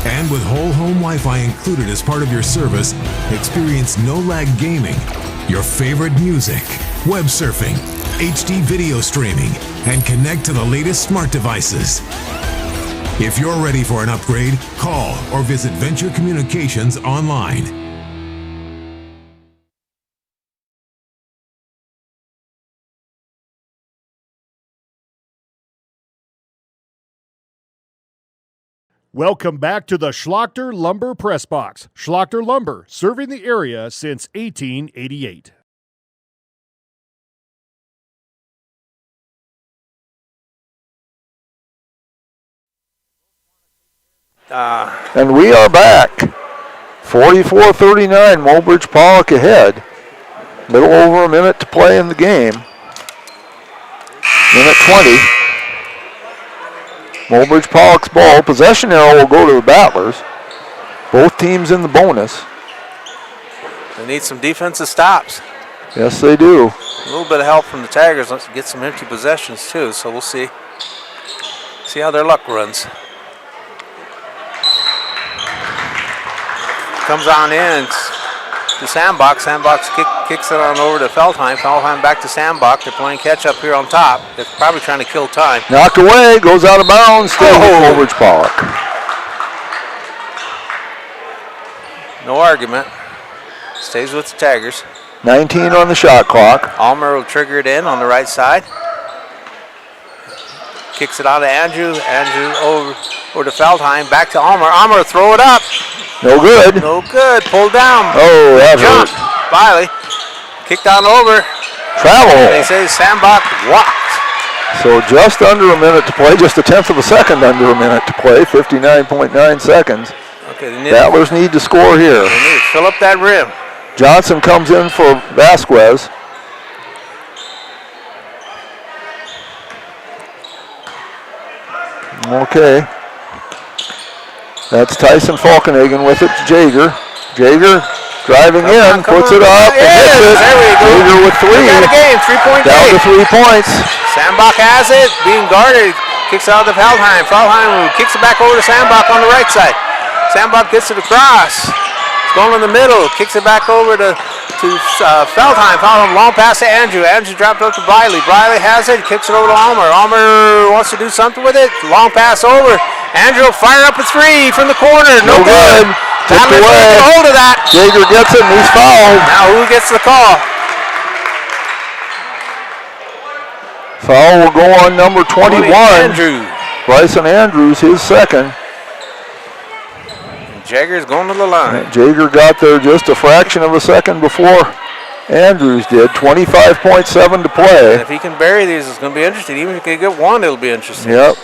And with whole home Wi-Fi included as part of your service, experience no-lag gaming, your favorite music, web surfing, HD video streaming, and connect to the latest smart devices. If you're ready for an upgrade, call or visit Venture Communications online. Welcome back to the Schlachter Lumber Press Box. Schlachter Lumber, serving the area since 1888. And we are back. 44-39, Mobridge Pollock ahead. Little over a minute to play in the game. Minute 20. Mobridge Pollock's ball. Possession arrow will go to the Battlers. Both teams in the bonus. They need some defensive stops. Yes, they do. A little bit of help from the Tigers. Let's get some empty possessions too, so we'll see how their luck runs. Comes on in to Sambach. Sambach kicks it on over to Feldheim. Feldheim back to Sambach. They're playing catch up here on top. They're probably trying to kill time. Knocked away, goes out of bounds, stays with Mobridge Pollock. No argument. Stays with the Tigers. 19 on the shot clock. Almer will trigger it in on the right side. Kicks it out to Andrew. Andrew over to Feldheim. Back to Almer. Almer throw it up. No good. No good. Pulled down. Oh, that hurt. Biley. Kicked on over. Travel. They say Sambach walked. So just under a minute to play. Just a tenth of a second under a minute to play. 59.9 seconds. Okay, Battlers need to score here. They need to fill up that rim. Johnson comes in for Vasquez. Okay. That's Tyson Falkenhagen with it to Jaeger. Jaeger driving in, puts it up, and hits it. There we go. Jaeger with 3. Got a game, 3-point Down game. to 3 points. Sambach has it, being guarded. Kicks it out to Feldheim. Feldheim kicks it back over to Sambach on the right side. Sambach gets it across. It's going in the middle. Kicks it back over to Feldheim. Feldheim, long pass to Andrew. Andrew dropped up to Biley. Biley has it. Kicks it over to Almer. Almer wants to do something with it. Long pass over. Andrew fire up a 3 from the corner. No good. Tipped away. Get a hold of that. Jaeger gets it and he's fouled. Now who gets the call? Foul will go on number 21. Andrews. Bryson Andrews, his second. Jaeger's going to the line. Jaeger got there just a fraction of a second before Andrews did. 25.7 to play. And if he can bury these, it's going to be interesting. Even if he can get one, it'll be interesting. Yep.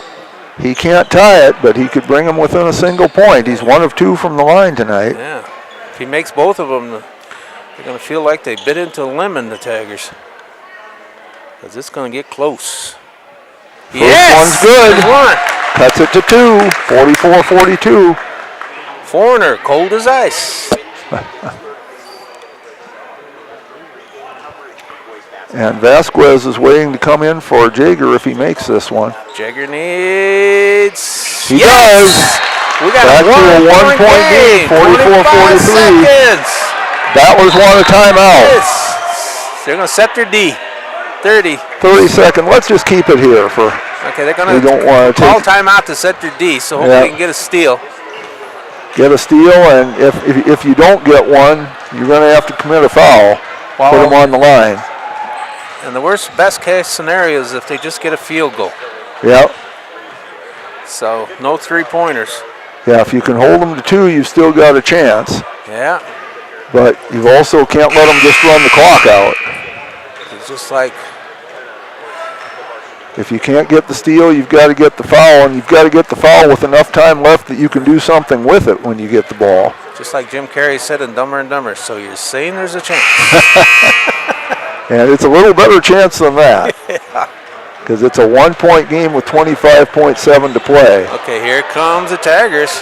He can't tie it, but he could bring them within a single point. He's 1 of 2 from the line tonight. Yeah. If he makes both of them, they're going to feel like they bit into a lemon, the Tigers. Because it's going to get close. First one's good. One. Cuts it to 2. 44-42. Foreigner, cold as ice. And Vasquez is waiting to come in for Jaeger if he makes this one. Jaeger needs. He does. We got back a 1-point game. 44-43. Battlers want a timeout. Yes. They're going to set their D. 30 seconds. Let's just keep it here for. Okay, they're going to don't want to call timeout to set their D, so hopefully they can get a steal. get a steal, and if you don't get one, you're going to have to commit a foul, put them on the line. And the best case scenario is if they just get a field goal. Yep. So no 3-pointers. Yeah, if you can hold them to 2, you've still got a chance. Yeah. But you also can't let them just run the clock out. It's just like, if you can't get the steal, you've got to get the foul, and you've got to get the foul with enough time left that you can do something with it when you get the ball. just like Jim Carrey said in Dumber and Dumber. So you're saying there's a chance. And it's a little better chance than that. Yeah. Because it's a 1-point game with 25.7 to play. Okay, here comes the Tigers.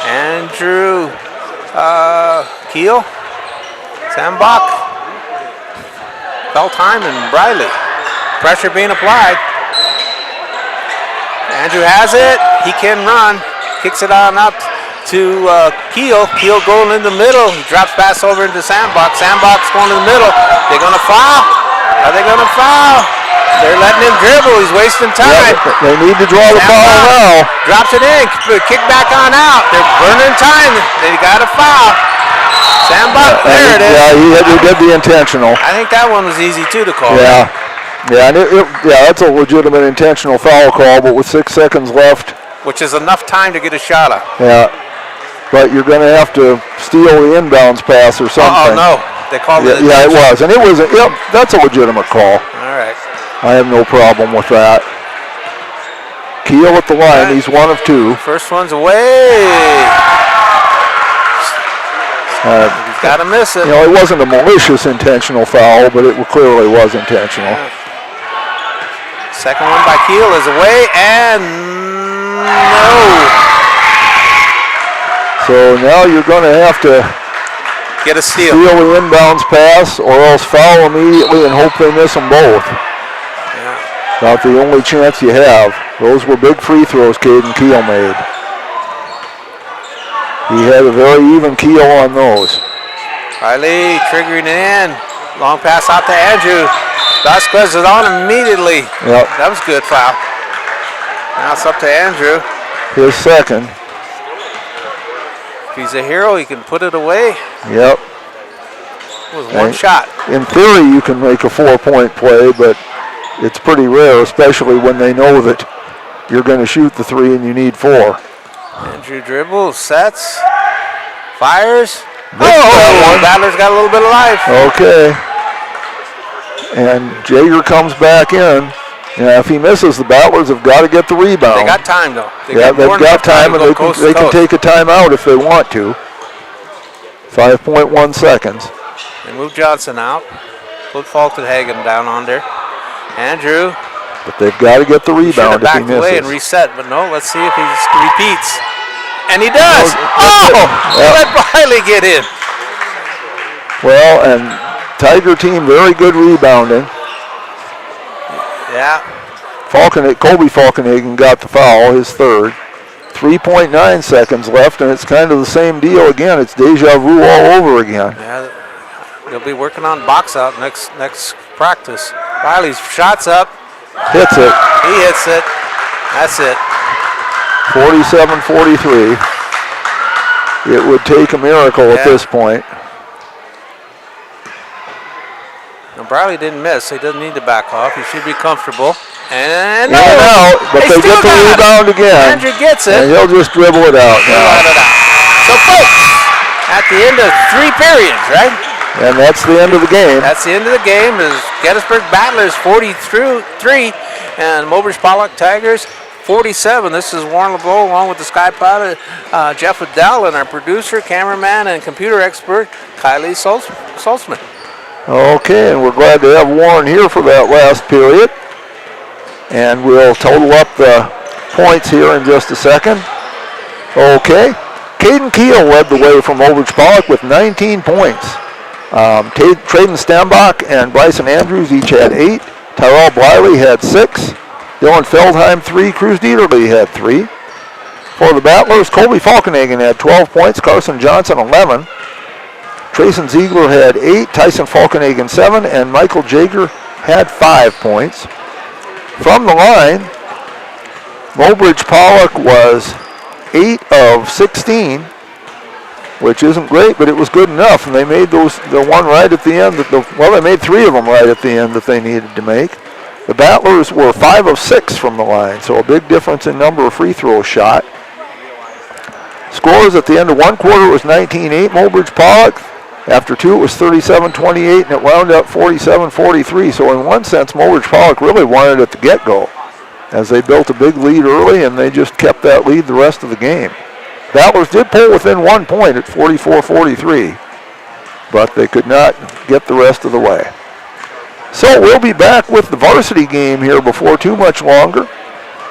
Andrew Keel, Sambach, Beltime, and Briley. Pressure being applied. Andrew has it. He can run. Kicks it on up to Keel. Keel going in the middle. He drops pass over into Sambach. Sambach's going in the middle. They're going to foul. Are they going to foul? They're letting him dribble. He's wasting time. Yep, they need to draw the foul now. Drops it in. Kick back on out. They're burning time. They got a foul. Sambach, there it is. Yeah, he did the intentional. I think that one was easy too to call. Yeah. Yeah, and that's a legitimate intentional foul call, but with 6 seconds left. Which is enough time to get a shot up. Yeah. But you're going to have to steal the inbounds pass or something. Oh, no. They called it. Yeah, it was. And it was, that's a legitimate call. All right. I have no problem with that. Keel at the line. He's 1 of 2. First one's away. He's got to miss it. It wasn't a malicious intentional foul, but it clearly was intentional. Yeah. Second one by Keel is away, and no. So now you're going to have to get a steal. Steal the inbounds pass, or else foul immediately and hope they miss them both. About the only chance you have. Those were big free throws Caden Keel made. He had a very even keel on those. Riley triggering it in. Long pass out to Andrew. Vasquez is on immediately. Yep. That was good foul. Now it's up to Andrew. His second. If he's a hero, he can put it away. Yep. It was one shot. In theory, you can make a 4-point play, but it's pretty rare, especially when they know that you're going to shoot the 3 and you need 4. Andrew dribbles, sets, fires. Battler's got a little bit of life. Okay. And Jaeger comes back in. If he misses, the Battlers have got to get the rebound. They got time, though. They've got time, and they can take a timeout if they want to. 5.1 seconds. They move Johnson out. Put Falkenhagen down on there. Andrew. But they've got to get the rebound if he misses. Away and reset, but no, let's see if he repeats. And he does. Let Riley get in. Well, and Tiger team, very good rebounding. Yeah. Colby Falkenhagen got the foul, his third. 3.9 seconds left, and it's kind of the same deal again. It's deja vu all over again. Yeah, they'll be working on box out next practice. Riley's shot's up. Hits it. He hits it. That's it. 47-43. It would take a miracle at this point. Now, Briley didn't miss. He doesn't need to back off. He should be comfortable. And but they get the rebound again. Andrew gets it. And he'll just dribble it out now. So, folks, at the end of 3 periods, right? And that's the end of the game. That's the end of the game. Is Gettysburg Battlers 43 and Mobridge Pollock Tigers 47. This is Warren LeBeau along with the Sky Pilot, Jeff Adele, and our producer, cameraman, and computer expert, Kylie Saltzman. Okay, and we're glad to have Warren here for that last period. And we'll total up the points here in just a second. Okay. Caden Keel led the way from Mobridge Pollock with 19 points. Traden Stambach and Bryson Andrews each had 8. Tyrell Bliley had 6. Dylan Feldheim 3. Cruz Dieterle had 3. For the Battlers, Colby Falkenhagen had 12 points. Carson Johnson 11. Trayson Ziegler had 8. Tyson Falkenhagen 7. And Michael Jaeger had 5 points. From the line, Mobridge Pollock was 8 of 16. which isn't great, but it was good enough. And they made the one right at the end. They made 3 of them right at the end that they needed to make. The Battlers were 5 of 6 from the line, so a big difference in number of free throws shot. Scores at the end of one quarter was 19-8 Mobridge Pollock. After 2 it was 37-28, and it wound up 47-43. So in one sense, Mobridge Pollock really won it at the get-go, as they built a big lead early, and they just kept that lead the rest of the game. Battlers did pull within 1 point at 44-43, but they could not get the rest of the way. So we'll be back with the varsity game here before too much longer.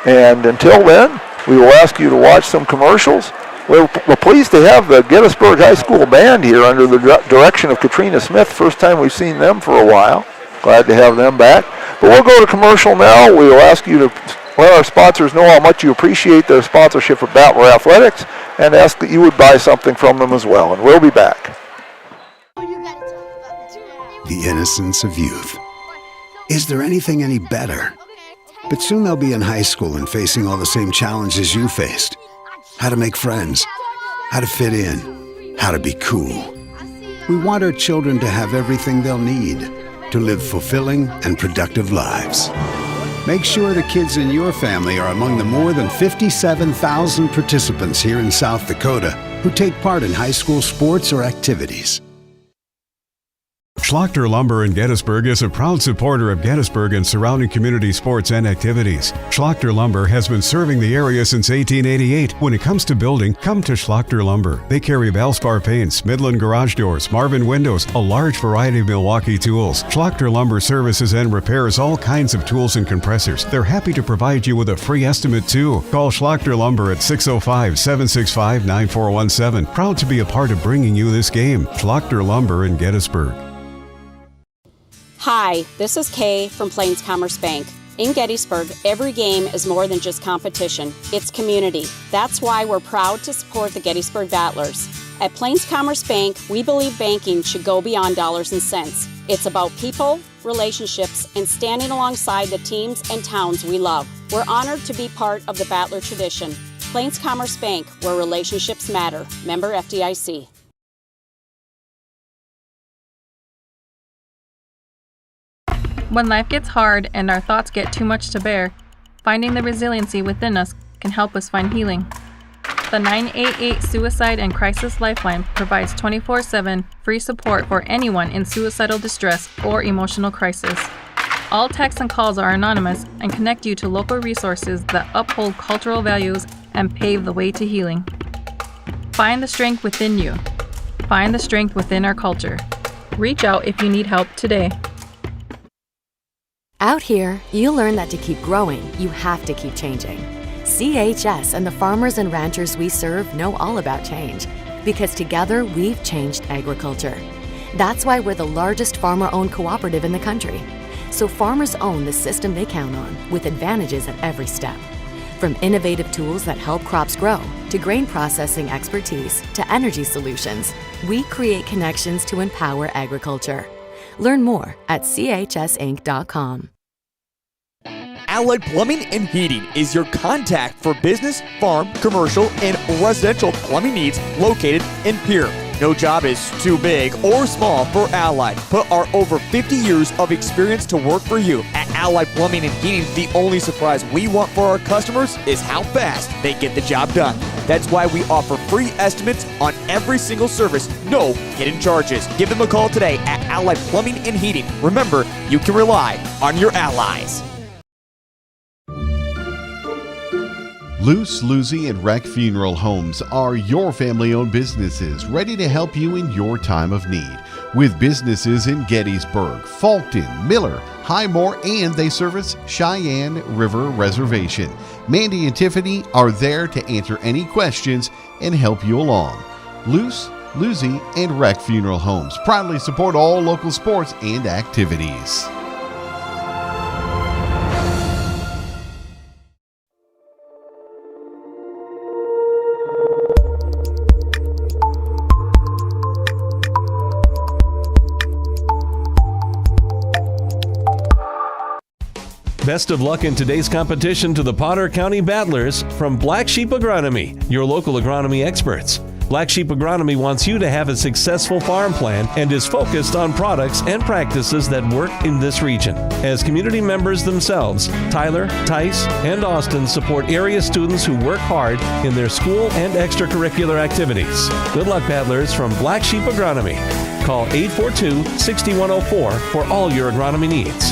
And until then, we will ask you to watch some commercials. We're pleased to have the Gettysburg High School Band here under the direction of Katrina Smith. First time we've seen them for a while. Glad to have them back. But we'll go to commercial now. We will ask you to let our sponsors know how much you appreciate their sponsorship of Battler Athletics and ask that you would buy something from them as well. And we'll be back. The innocence of youth. Is there anything any better? But soon they'll be in high school and facing all the same challenges you faced. How to make friends, how to fit in, how to be cool. We want our children to have everything they'll need to live fulfilling and productive lives. Make sure the kids in your family are among the more than 57,000 participants here in South Dakota who take part in high school sports or activities. Schlachter Lumber in Gettysburg is a proud supporter of Gettysburg and surrounding community sports and activities. Schlachter Lumber has been serving the area since 1888. When it comes to building, come to Schlachter Lumber. They carry Valspar paints, Midland garage doors, Marvin windows, a large variety of Milwaukee tools. Schlachter Lumber services and repairs all kinds of tools and compressors. They're happy to provide you with a free estimate too. Call Schlachter Lumber at 605-765-9417. Proud to be a part of bringing you this game. Schlachter Lumber in Gettysburg. Hi, this is Kay from Plains Commerce Bank. In Gettysburg, every game is more than just competition. It's community. That's why we're proud to support the Gettysburg Battlers. At Plains Commerce Bank, we believe banking should go beyond dollars and cents. It's about people, relationships, and standing alongside the teams and towns we love. We're honored to be part of the Battler tradition. Plains Commerce Bank, where relationships matter. Member FDIC. When life gets hard and our thoughts get too much to bear, finding the resiliency within us can help us find healing. The 988 Suicide and Crisis Lifeline provides 24/7 free support for anyone in suicidal distress or emotional crisis. All texts and calls are anonymous and connect you to local resources that uphold cultural values and pave the way to healing. Find the strength within you. Find the strength within our culture. Reach out if you need help today. Out here, you learn that to keep growing, you have to keep changing. CHS and the farmers and ranchers we serve know all about change, because together we've changed agriculture. That's why we're the largest farmer-owned cooperative in the country. So farmers own the system they count on, with advantages at every step. From innovative tools that help crops grow, to grain processing expertise, to energy solutions, we create connections to empower agriculture. Learn more at chsinc.com. Allied Plumbing and Heating is your contact for business, farm, commercial, and residential plumbing needs located in Pierre. No job is too big or small for Allied. Put our over 50 years of experience to work for you. At Allied Plumbing and Heating, the only surprise we want for our customers is how fast they get the job done. That's why we offer free estimates on every single service, no hidden charges. Give them a call today at Allied Plumbing and Heating. Remember, you can rely on your allies. Luce, Lucy, and Wreck Funeral Homes are your family-owned businesses ready to help you in your time of need. With businesses in Gettysburg, Fulton, Miller, Highmore, and they service Cheyenne River Reservation. Mandy and Tiffany are there to answer any questions and help you along. Luce, Lucy, and Wreck Funeral Homes proudly support all local sports and activities. Best of luck in today's competition to the Potter County Battlers from Black Sheep Agronomy, your local agronomy experts. Black Sheep Agronomy wants you to have a successful farm plan and is focused on products and practices that work in this region. As community members themselves, Tyler, Tice, and Austin support area students who work hard in their school and extracurricular activities. Good luck, battlers, from Black Sheep Agronomy. Call 842-6104 for all your agronomy needs.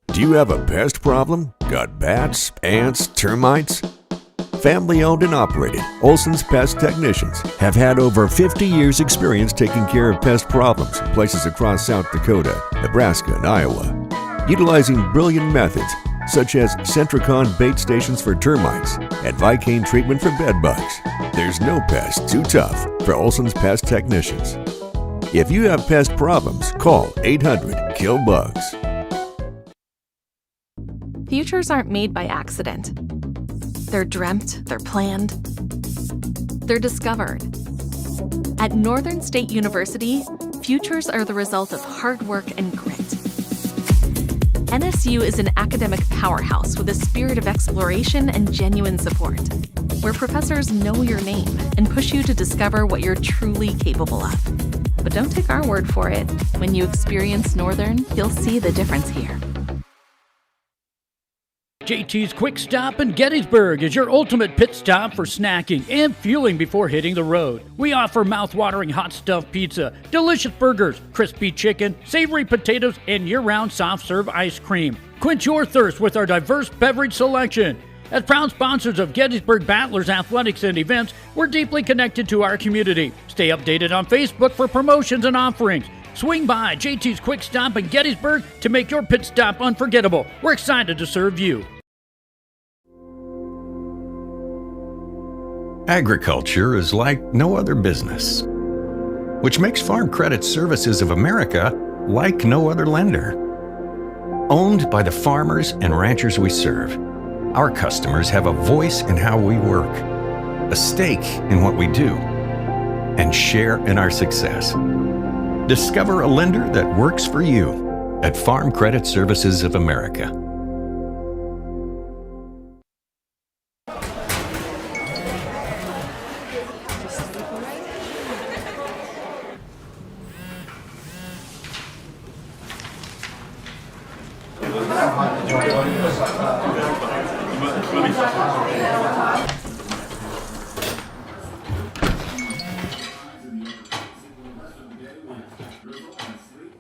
Do you have a pest problem? Got bats, ants, termites? Family owned and operated, Olson's Pest Technicians have had over 50 years experience taking care of pest problems in places across South Dakota, Nebraska, and Iowa. Utilizing brilliant methods such as Centricon bait stations for termites and Vicane treatment for bed bugs, there's no pest too tough for Olson's Pest Technicians. If you have pest problems, call 800-KILL-BUGS. Futures aren't made by accident. They're dreamt, they're planned, they're discovered. At Northern State University, futures are the result of hard work and grit. NSU is an academic powerhouse with a spirit of exploration and genuine support, where professors know your name and push you to discover what you're truly capable of. But don't take our word for it. When you experience Northern, you'll see the difference here. JT's Quick Stop in Gettysburg is your ultimate pit stop for snacking and fueling before hitting the road. We offer mouth-watering hot stuffed pizza, delicious burgers, crispy chicken, savory potatoes, and year-round soft-serve ice cream. Quench your thirst with our diverse beverage selection. As proud sponsors of Gettysburg Battlers athletics and events, we're deeply connected to our community. Stay updated on Facebook for promotions and offerings. Swing by JT's Quick Stop in Gettysburg to make your pit stop unforgettable. We're excited to serve you. Agriculture is like no other business, which makes Farm Credit Services of America like no other lender. Owned by the farmers and ranchers we serve, our customers have a voice in how we work, a stake in what we do, and share in our success. Discover a lender that works for you at Farm Credit Services of America.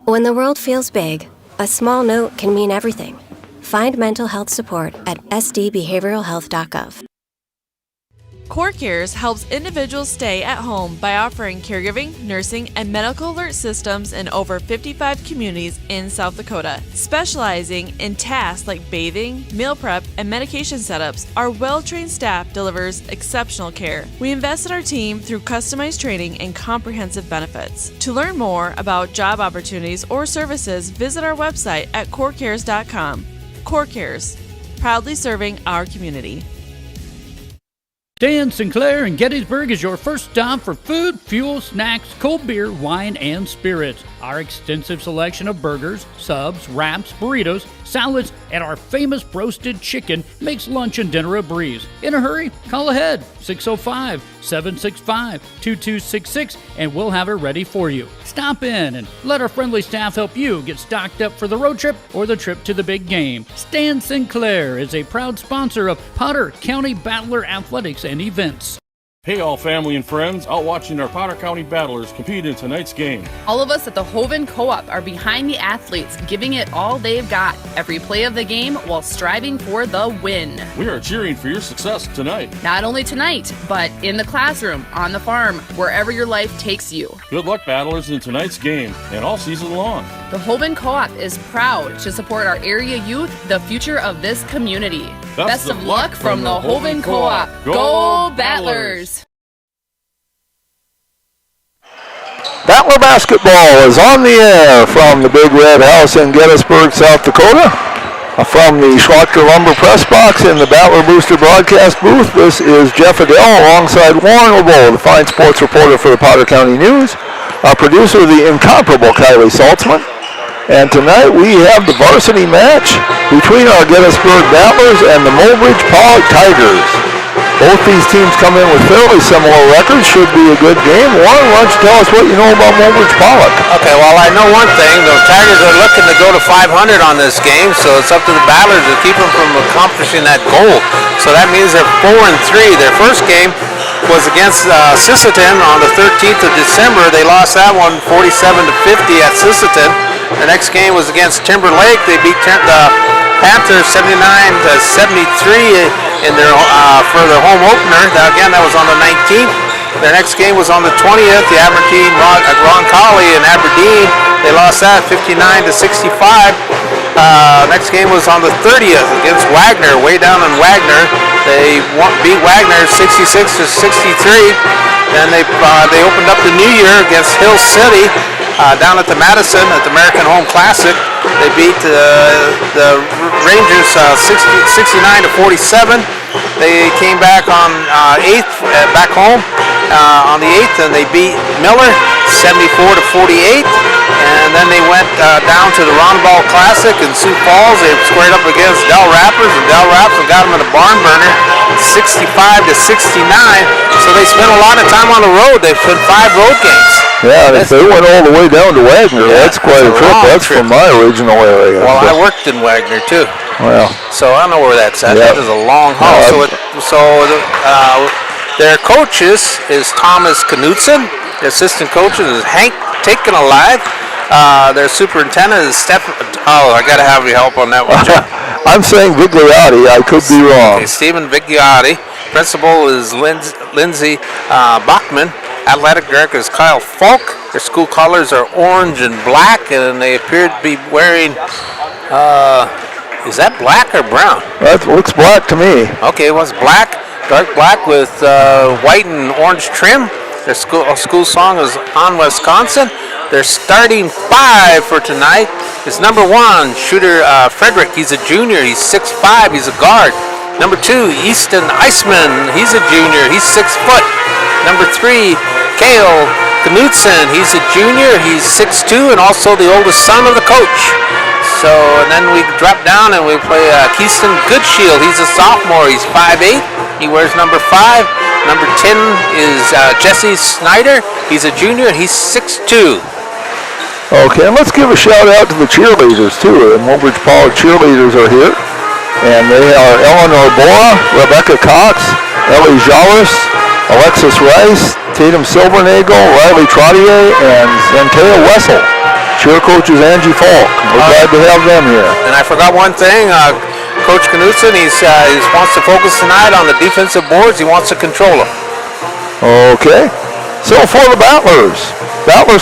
When the world feels big, a small note can mean everything. Find mental health support at sdbehavioralhealth.gov. CoreCares helps individuals stay at home by offering caregiving, nursing, and medical alert systems in over 55 communities in South Dakota. Specializing in tasks like bathing, meal prep, and medication setups, our well-trained staff delivers exceptional care. We invest in our team through customized training and comprehensive benefits. To learn more about job opportunities or services, visit our website at corecares.com. CoreCares, proudly serving our community. Dan Sinclair in Gettysburg is your first stop for food, fuel, snacks, cold beer, wine, and spirits. Our extensive selection of burgers, subs, wraps, burritos, salads, and our famous roasted chicken makes lunch and dinner a breeze. In a hurry? Call ahead, 605-765-2266, and we'll have it ready for you. Stop in and let our friendly staff help you get stocked up for the road trip or the trip to the big game. Stan Sinclair is a proud sponsor of Potter County Battler Athletics and Events. Hey all family and friends, out watching our Potter County Battlers compete in tonight's game. All of us at the Hoven Co-op are behind the athletes, giving it all they've got, every play of the game while striving for the win. We are cheering for your success tonight. Not only tonight, but in the classroom, on the farm, wherever your life takes you. Good luck, Battlers, in tonight's game and all season long. The Hoven Co-op is proud to support our area youth, the future of this community. Best of luck from the Hoven Co-op. Go Battlers! Battler basketball is on the air from the Big Red House in Gettysburg, South Dakota. From the Schlachter Lumber Press Box in the Battler Booster broadcast booth, this is Jeff Adele alongside Warren LeBeau, the fine sports reporter for the Potter County News, our producer, the incomparable Kylie Saltzman. And tonight we have the varsity match between our Gettysburg Battlers and the Mulbridge Pollock Tigers. Both these teams come in with fairly similar records. Should be a good game. Warren, why don't you tell us what you know about Mobridge Pollock? Okay, well, I know one thing. The Tigers are looking to go to 500 on this game, so it's up to the Battlers to keep them from accomplishing that goal. So that means they're 4-3. Their first game was against Sisseton on the 13th of December. They lost that one 47-50 at Sisseton. The next game was against Timberlake. They beat the Panthers 79-73 in their for their home opener. That was on the 19th. Their next game was on the 20th. The Aberdeen Roncalli in Aberdeen. They lost that 59-65. Next game was on the 30th against Wagner, way down in Wagner. They beat Wagner 66-63. Then they opened up the new year against Hill City down at the Madison at the American Home Classic. They beat the Rangers 69-47. They came back on 8th back home on the 8th, and they beat Miller 74-48. And then they went down to the Roundball Classic in Sioux Falls. They squared up against Del Rappers, and Del Rappers got them in a barn burner 65-69. So they spent a lot of time on the road. They spent 5 road games. Yeah, if they went all the way down to Wagner, that's quite a trip. That's from my original area. Well, I worked in Wagner too. Well, so I know where that's at. Yeah. That is a long haul. Their coaches is Thomas Knudsen. The assistant coaches is Hank Taken Alive. Their superintendent is Stephen. Oh, I got to have your help on that one, Jeff. I'm saying Vigliotti. I could be wrong. Okay, Stephen Vigliotti. Principal is Lindsay Bachman. Athletic director is Kyle Falk. Their school colors are orange and black, and they appear to be wearing. Is that black or brown? That looks black to me. Okay, it was black, dark black with white and orange trim. Their school song is On Wisconsin. Their starting 5 for tonight is number 1, shooter Frederick. He's a junior. He's 6'5". He's a guard. Number 2, Easton Iceman. He's a junior. He's 6 foot. Number 3, Cale Knudsen. He's a junior. He's 6'2", and also the oldest son of the coach. So, and then we drop down and we play Keyston Goodshield. He's a sophomore. He's 5'8". He wears number 5. Number 10 is Jesse Snyder. He's a junior. He's 6'2". Okay, and let's give a shout out to the cheerleaders too. The Mobridge Pollock cheerleaders are here. And they are Eleanor Bora, Rebecca Cox, Ellie Jalis, Alexis Rice, Tatum Silvernagel, Riley Trottier, and Zantea Wessel. Cheer coach is Angie Falk. We're glad to have them here. And I forgot one thing. Coach Knudsen, he wants to focus tonight on the defensive boards. He wants to control them. Okay. So for the Battlers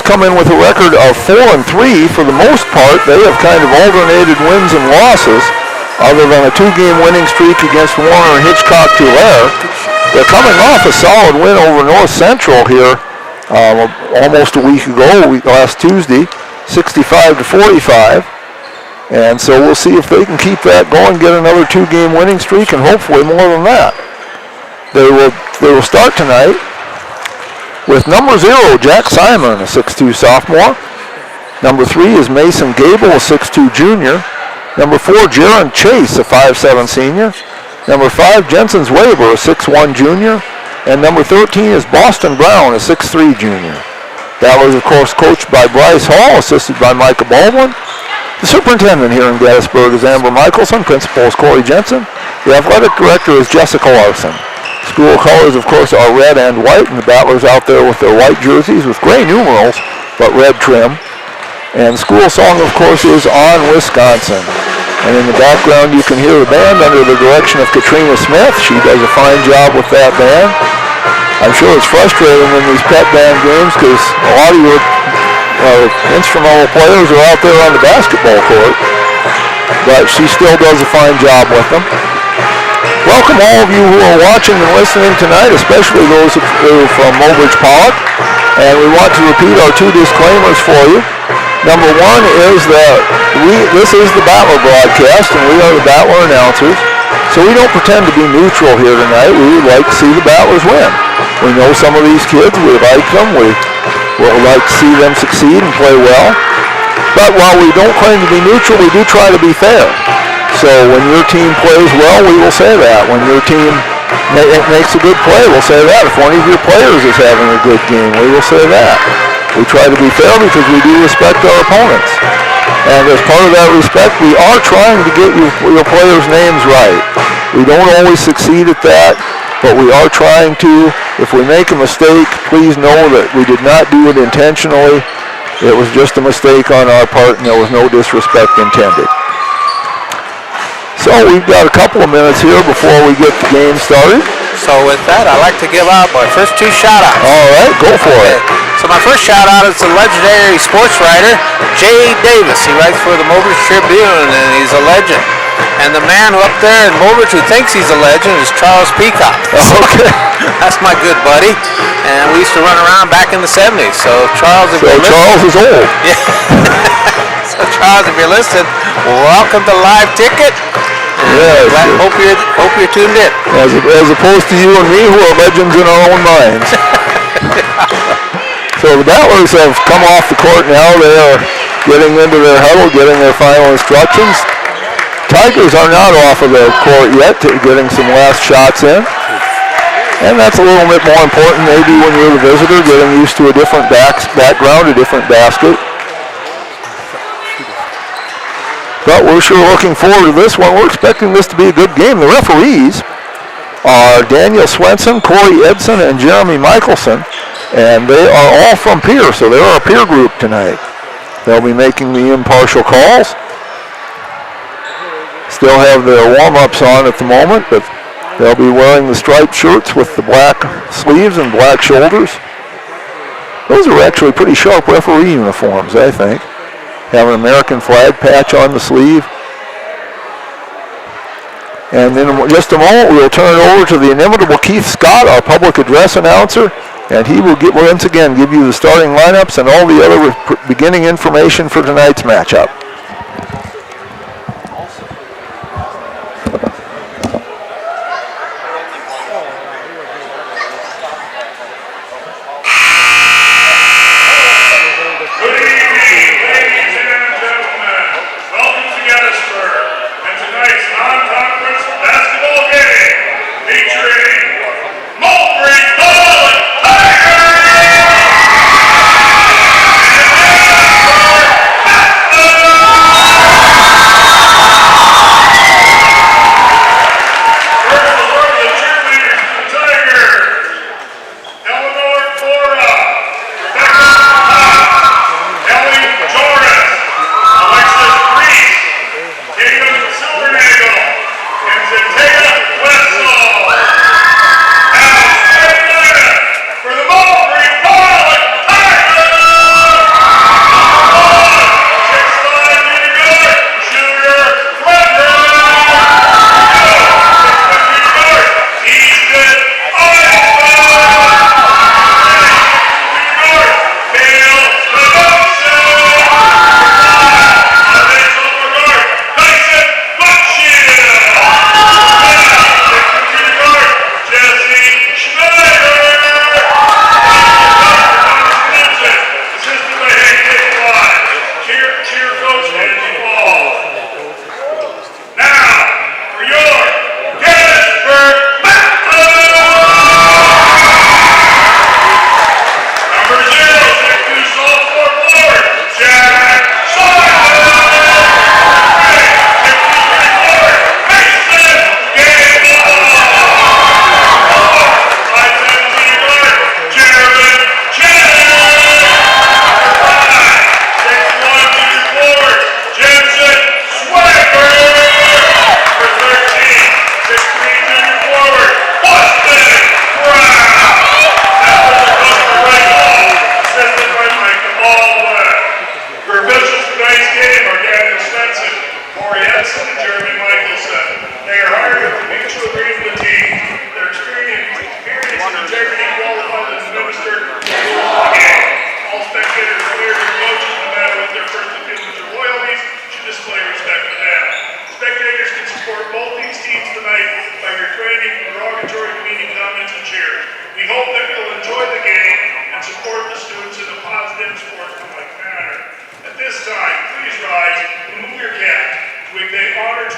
come in with a record of 4-3 for the most part. They have kind of alternated wins and losses, other than a 2-game winning streak against Warner and Hitchcock-Tulare. They're coming off a solid win over North Central here almost a week ago, last Tuesday, 65-45. And so we'll see if they can keep that going, get another 2-game winning streak, and hopefully more than that. They will start tonight with number 0, Jack Simon, a 6'2 sophomore. Number 3 is Mason Gable, a 6'2 junior. Number 4, Jaron Chase, a 5'7 senior. Number 5, Jensen's Weber, a 6'1 junior. And number 13 is Boston Brown, a 6'3 junior. Battlers, of course, coached by Bryce Hall, assisted by Micah Baldwin. The superintendent here in Gettysburg is Amber Michelson. Principal is Corey Jensen. The athletic director is Jessica Larson. School colors, of course, are red and white, and the Battlers out there with their white jerseys with gray numerals, but red trim. And school song, of course, is On Wisconsin. And in the background, you can hear the band under the direction of Katrina Smith. She does a fine job with that band. I'm sure it's frustrating in these pep band games because a lot of your instrumental players are out there on the basketball court, but she still does a fine job with them. Welcome all of you who are watching and listening tonight, especially those who are from Mobridge Pollock. And we want to repeat our 2 disclaimers for you. Number 1 is that this is the Battler broadcast, and we are the Battler announcers. So we don't pretend to be neutral here tonight. We would like to see the Battlers win. We know some of these kids. We like them. We would like to see them succeed and play well. But while we don't claim to be neutral, we do try to be fair. So when your team plays well, we will say that. When your team it makes a good play. We'll say that. If one of your players is having a good game, we will say that. We try to be fair because we do respect our opponents. And as part of that respect, we are trying to get your players' names right. We don't always succeed at that, but we are trying to. If we make a mistake, please know that we did not do it intentionally. It was just a mistake on our part, and there was no disrespect intended. So we've got a couple of minutes here before we get the game started. So with that, I'd like to give out my first two shout-outs. All right, go for it. So my first shout-out is the legendary sports writer, Jay Davis. He writes for the Mobridge Tribune, and he's a legend. And the man up there in Mobridge who thinks he's a legend is Charles Peacock. Okay. That's my good buddy. And we used to run around back in the 70s. So Charles, if you're listening. Charles is old. Yeah. So Charles, if you're listening, welcome to Live Ticket. Yes. Hope you're tuned in. As opposed to you and me, who are legends in our own minds. So the Battlers have come off the court now. They are getting into their huddle, getting their final instructions. Tigers are not off of the court yet, getting some last shots in. And that's a little bit more important maybe when you're the visitor, getting used to a different background, a different basket. But we're sure looking forward to this one. We're expecting this to be a good game. The referees are Daniel Swenson, Corey Edson, and Jeremy Michelson. And they are all from Pierre, so they're a Pierre group tonight. They'll be making the impartial calls. Still have their warm-ups on at the moment, but they'll be wearing the striped shirts with the black sleeves and black shoulders. Those are actually pretty sharp referee uniforms, I think. Have an American flag patch on the sleeve. And then in just a moment, we'll turn it over to the inimitable Keith Scott, our public address announcer, and he will once again give you the starting lineups and all the other beginning information for tonight's matchup.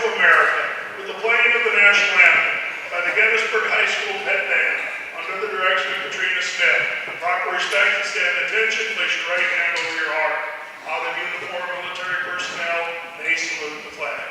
to America with the playing of the national anthem. by the Gettysburg High School Pet Band under the direction of Katrina Smith. Proper respect and stand attention. Place your right hand over your heart. Other uniformed military personnel may salute the flag.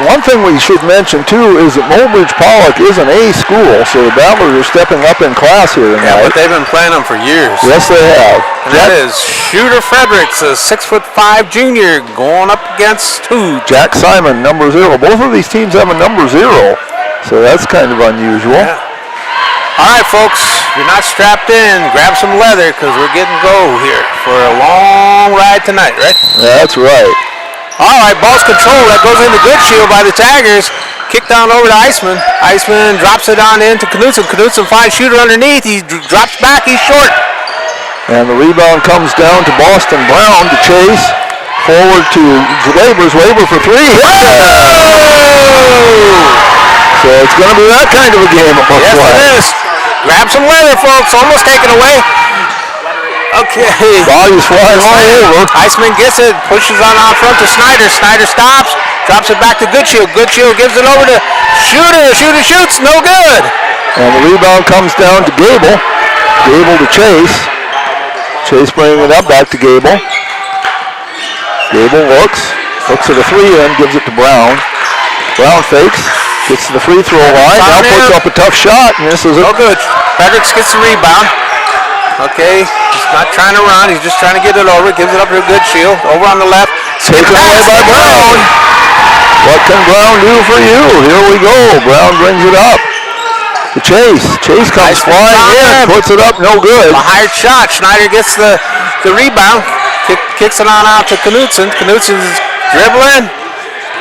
One thing we should mention too is that Mulbridge Pollock is an A school, so the Battlers are stepping up in class here tonight. Yeah, but they've been playing them for years. Yes, they have. And that is Shooter Fredericks, a 6'5" junior, going up against who? Jack Simon, number 0. Both of these teams have a number 0, so that's kind of unusual. Yeah. All right, folks, if you're not strapped in, grab some leather because we're getting go here for a long ride tonight, right? That's right. All right, ball's controlled. That goes into good shield by the Tigers. Kick down over to Iceman. Iceman drops it on into Knutson. Knutson finds Shooter underneath. He drops back. He's short. And the rebound comes down to Boston Brown to chase. Forward to Labors. Labor for 3. So it's going to be that kind of a game, it looks like. Yes, it is. Grab some leather, folks. Almost taken away. Okay. Volume's flying all over. Iceman gets it, pushes on out front to Snyder. Snyder stops, drops it back to Goodshield. Goodshield gives it over to Shooter. Shooter shoots, no good. And the rebound comes down to Gable. Gable to Chase. Chase bringing it up back to Gable. Gable looks at the 3-in, gives it to Brown. Brown fakes, gets to the free throw line, now puts up a tough shot, and this is no good. Fredericks gets the rebound. Okay, he's not trying to run, he's just trying to get it over, gives it up to a good shield, over on the left. Taken away by Brown. What can Brown do for you? Here we go, Brown brings it up. To Chase, Chase comes flying in, puts it up, no good. A high shot, Schneider gets the rebound, kicks it on out to Knutson. Knutson's dribbling,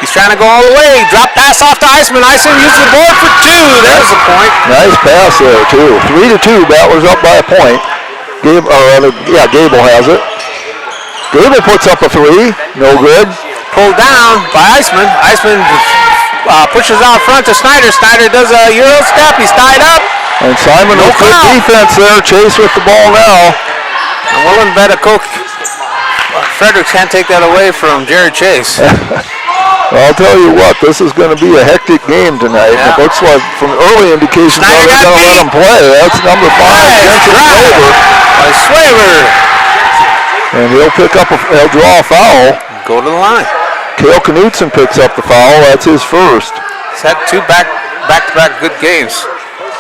he's trying to go all the way, drop pass off to Iceman. Iceman uses the board for 2, there's the point. Nice pass there too, 3-2, Battlers up by a point. Gable has it. Gable puts up a 3, no good. Pulled down by Iceman. Iceman pushes out front to Snyder. Snyder does a Euro step, he's tied up. And Simon with good defense there, Chase with the ball now. I'm willing to bet a Coke. Fredericks can't take that away from Jared Chase. I'll tell you what, this is going to be a hectic game tonight. Yeah. It looks like from early indications they're going to let him play. That's number 5, Jensen Swaver. By Swaver. And he'll draw a foul. Go to the line. Cale Knutson picks up the foul. That's his first. He's had 2 back-to-back good games,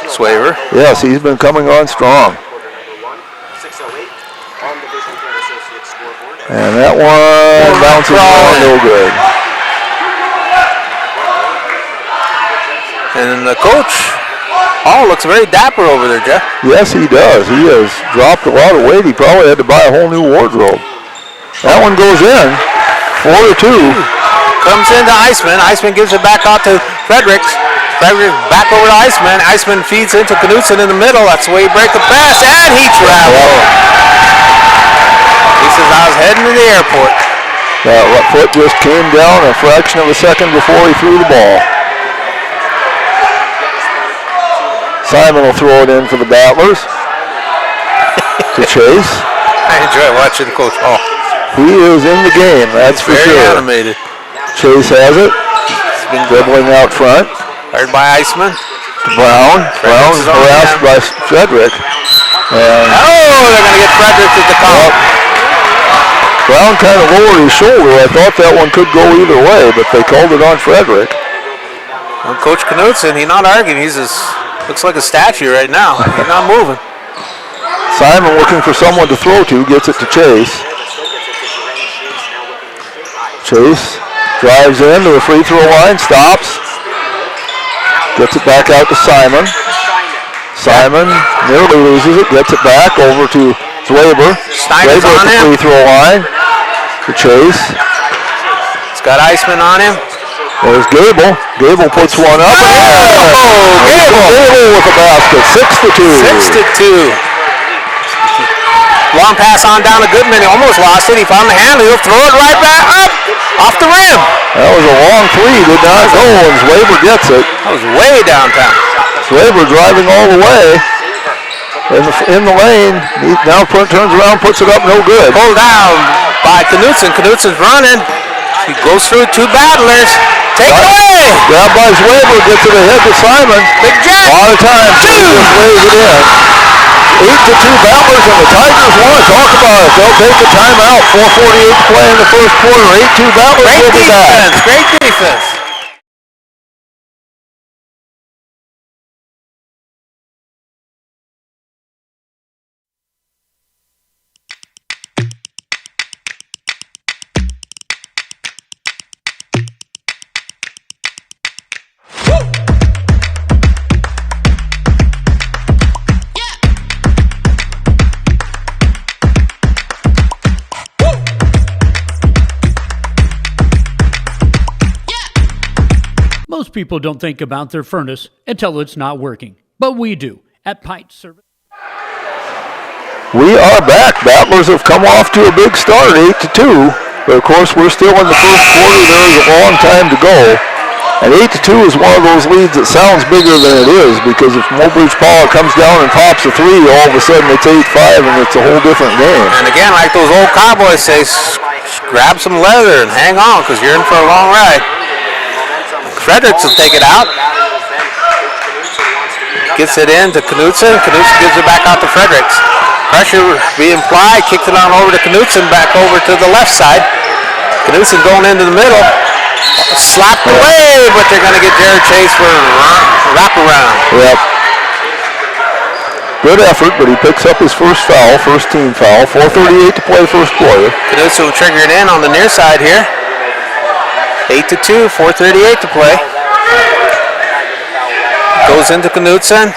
Swaver. Yes, he's been coming on strong. And that one bounces on, no good. And the coach, looks very dapper over there, Jeff. Yes, he does. He has dropped a lot of weight. He probably had to buy a whole new wardrobe. That one goes in, 4-2. Comes into Iceman. Iceman gives it back out to Fredericks. Fredericks back over to Iceman. Iceman feeds into Knutson in the middle. That's the way he breaks the pass, and he traveled. He says, I was heading to the airport. That foot just came down a fraction of a second before he threw the ball. Simon will throw it in for the Battlers. To Chase. I enjoy watching Coach Hall. He is in the game, that's for sure. Very animated. Chase has it. been dribbling out front. Guarded by Iceman. Brown. Brown's harassed by Frederick. And they're going to get Frederick at the call. Brown kind of lowered his shoulder. I thought that one could go either way, but they called it on Frederick. Well, Coach Knudsen, he's not arguing. Looks like a statue right now. He's not moving. Simon looking for someone to throw to, gets it to Chase. Chase drives in to the free throw line, stops. Gets it back out to Simon. Simon nearly loses it, gets it back over to Zwaber. Snyder's Zwaber on at the him. free throw line to Chase. It's got Iceman on him. There's Gable. Gable puts one up. Gable with the basket. 6-2. 6-2. Long pass on down to Goodman. He almost lost it. He found the handle. He'll throw it right back up off the rim. That was a long three. Did not go, and Zwaber gets it. That was way downtown. Zwaber driving all the way in the lane. He now turns around, puts it up, no good. Pulled down by Knudsen. Knudsen's running. He goes through two battlers. Take it away. Grabbed by Zwaber, gets it ahead to Simon. Big Jack. A lot of time. Just lays it in. 8-2 Battlers, and the Tigers want to talk about it. They'll take a timeout. 4:48 to play in the first quarter. 8-2 Battlers will be back. Great defense. Most people don't think about their furnace until it's not working, but we do at Pint Service. We are back. Battlers have come off to a big start, 8-2. But of course, we're still in the first quarter. There is a long time to go. And 8-2 is one of those leads that sounds bigger than it is, because if Mobridge Power comes down and pops a three, all of a sudden it's 8-5 and it's a whole different game. And again, like those old cowboys say, grab some leather and hang on, because you're in for a long ride. Fredericks will take it out. Gets it in to Knudsen. Knudsen gives it back out to Fredericks. Pressure being applied. Kicks it on over to Knudsen. Back over to the left side. Knudsen going into the middle. Slapped away, but they're going to get Jared Chase for a wraparound. Yep. Good effort, but he picks up his first foul, first team foul. 4:38 to play first quarter. Knudsen will trigger it in on the near side here. 8-2, 4:38 to play. Goes into Knudsen.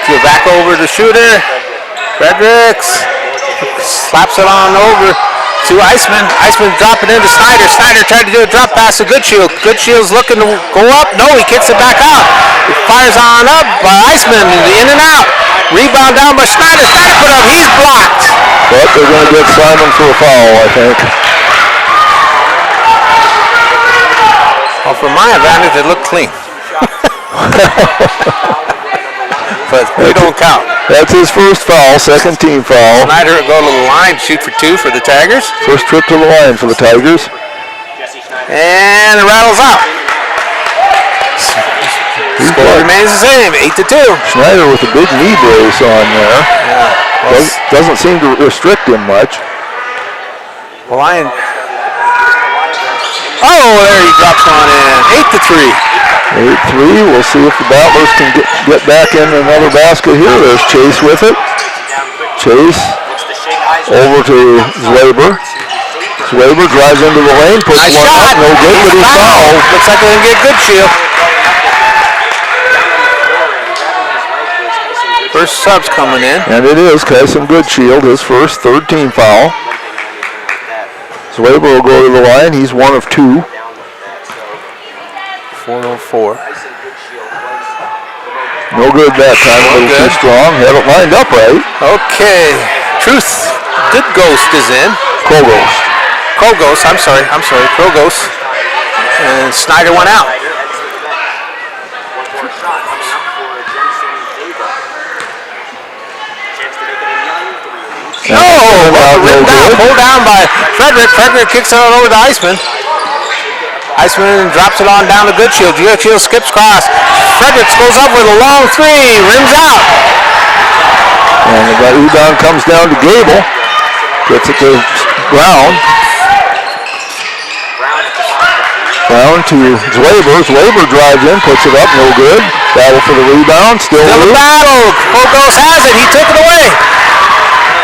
Go back over to shooter. Fredericks slaps it on over to Iceman. Iceman dropping into Snyder. Snyder tried to do a drop pass to Goodshield. Goodshield's looking to go up. No, he kicks it back out. It fires on up by Iceman. In and out. Rebound down by Snyder. Snyder put up. He's blocked. But they're going to get Simon for a foul, I think. Well, for my advantage, it looked clean. But we don't count. That's his first foul, second team foul. Snyder will go to the line, shoot for two for the Tigers. First trip to the line for the Tigers. And it rattles out. Score remains the same, 8-2. Snyder with a big knee brace on there. Yeah. Well, doesn't seem to restrict him much. Lion. Oh, there he drops one in. 8-3. 8-3. We'll see if the Battlers can get back in another basket here. There's Chase with it. Chase over to Zwaber. Zwaber drives into the lane, puts nice one shot. up, no good, but he's fouled. Looks like they're going to get Goodshield. First sub's coming in. And it is Kyson Goodshield, his first, third team foul. Zwaber will go to the line. He's one of two. 4:04. No good that time. A little too strong. Have it lined up right. Okay. Truth. Good Ghost is in. Krogos. I'm sorry. Krogos. And Snyder went out. Pulled down by Frederick. Frederick kicks it over to Iceman. Iceman drops it on down to Goodshield. Goodshield skips across. Fredericks goes up with a long three. Rims out. And the rebound comes down to Gable. Gets it to Brown. Brown to Zwaber. Zwaber drives in, puts it up, no good. Battle for the rebound, still a battle. Krogos has it. He took it away.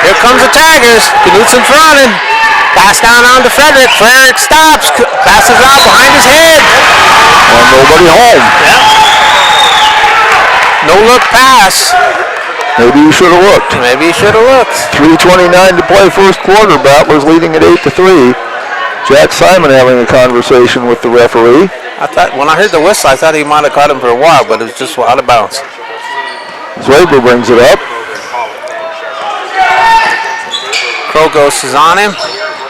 Here comes the Tigers. Knutson fronting. Pass down on to Frederick. Frederick stops. Passes out behind his head. And nobody home. Yep. No look pass. Maybe you should have looked. Maybe you should have looked. 3:29 to play first quarter. Battlers leading at 8-3. Jack Simon having a conversation with the referee. I thought when I heard the whistle, I thought he might have caught him for a while, but it was just out of bounds. Zwaber brings it up. Krogos is on him.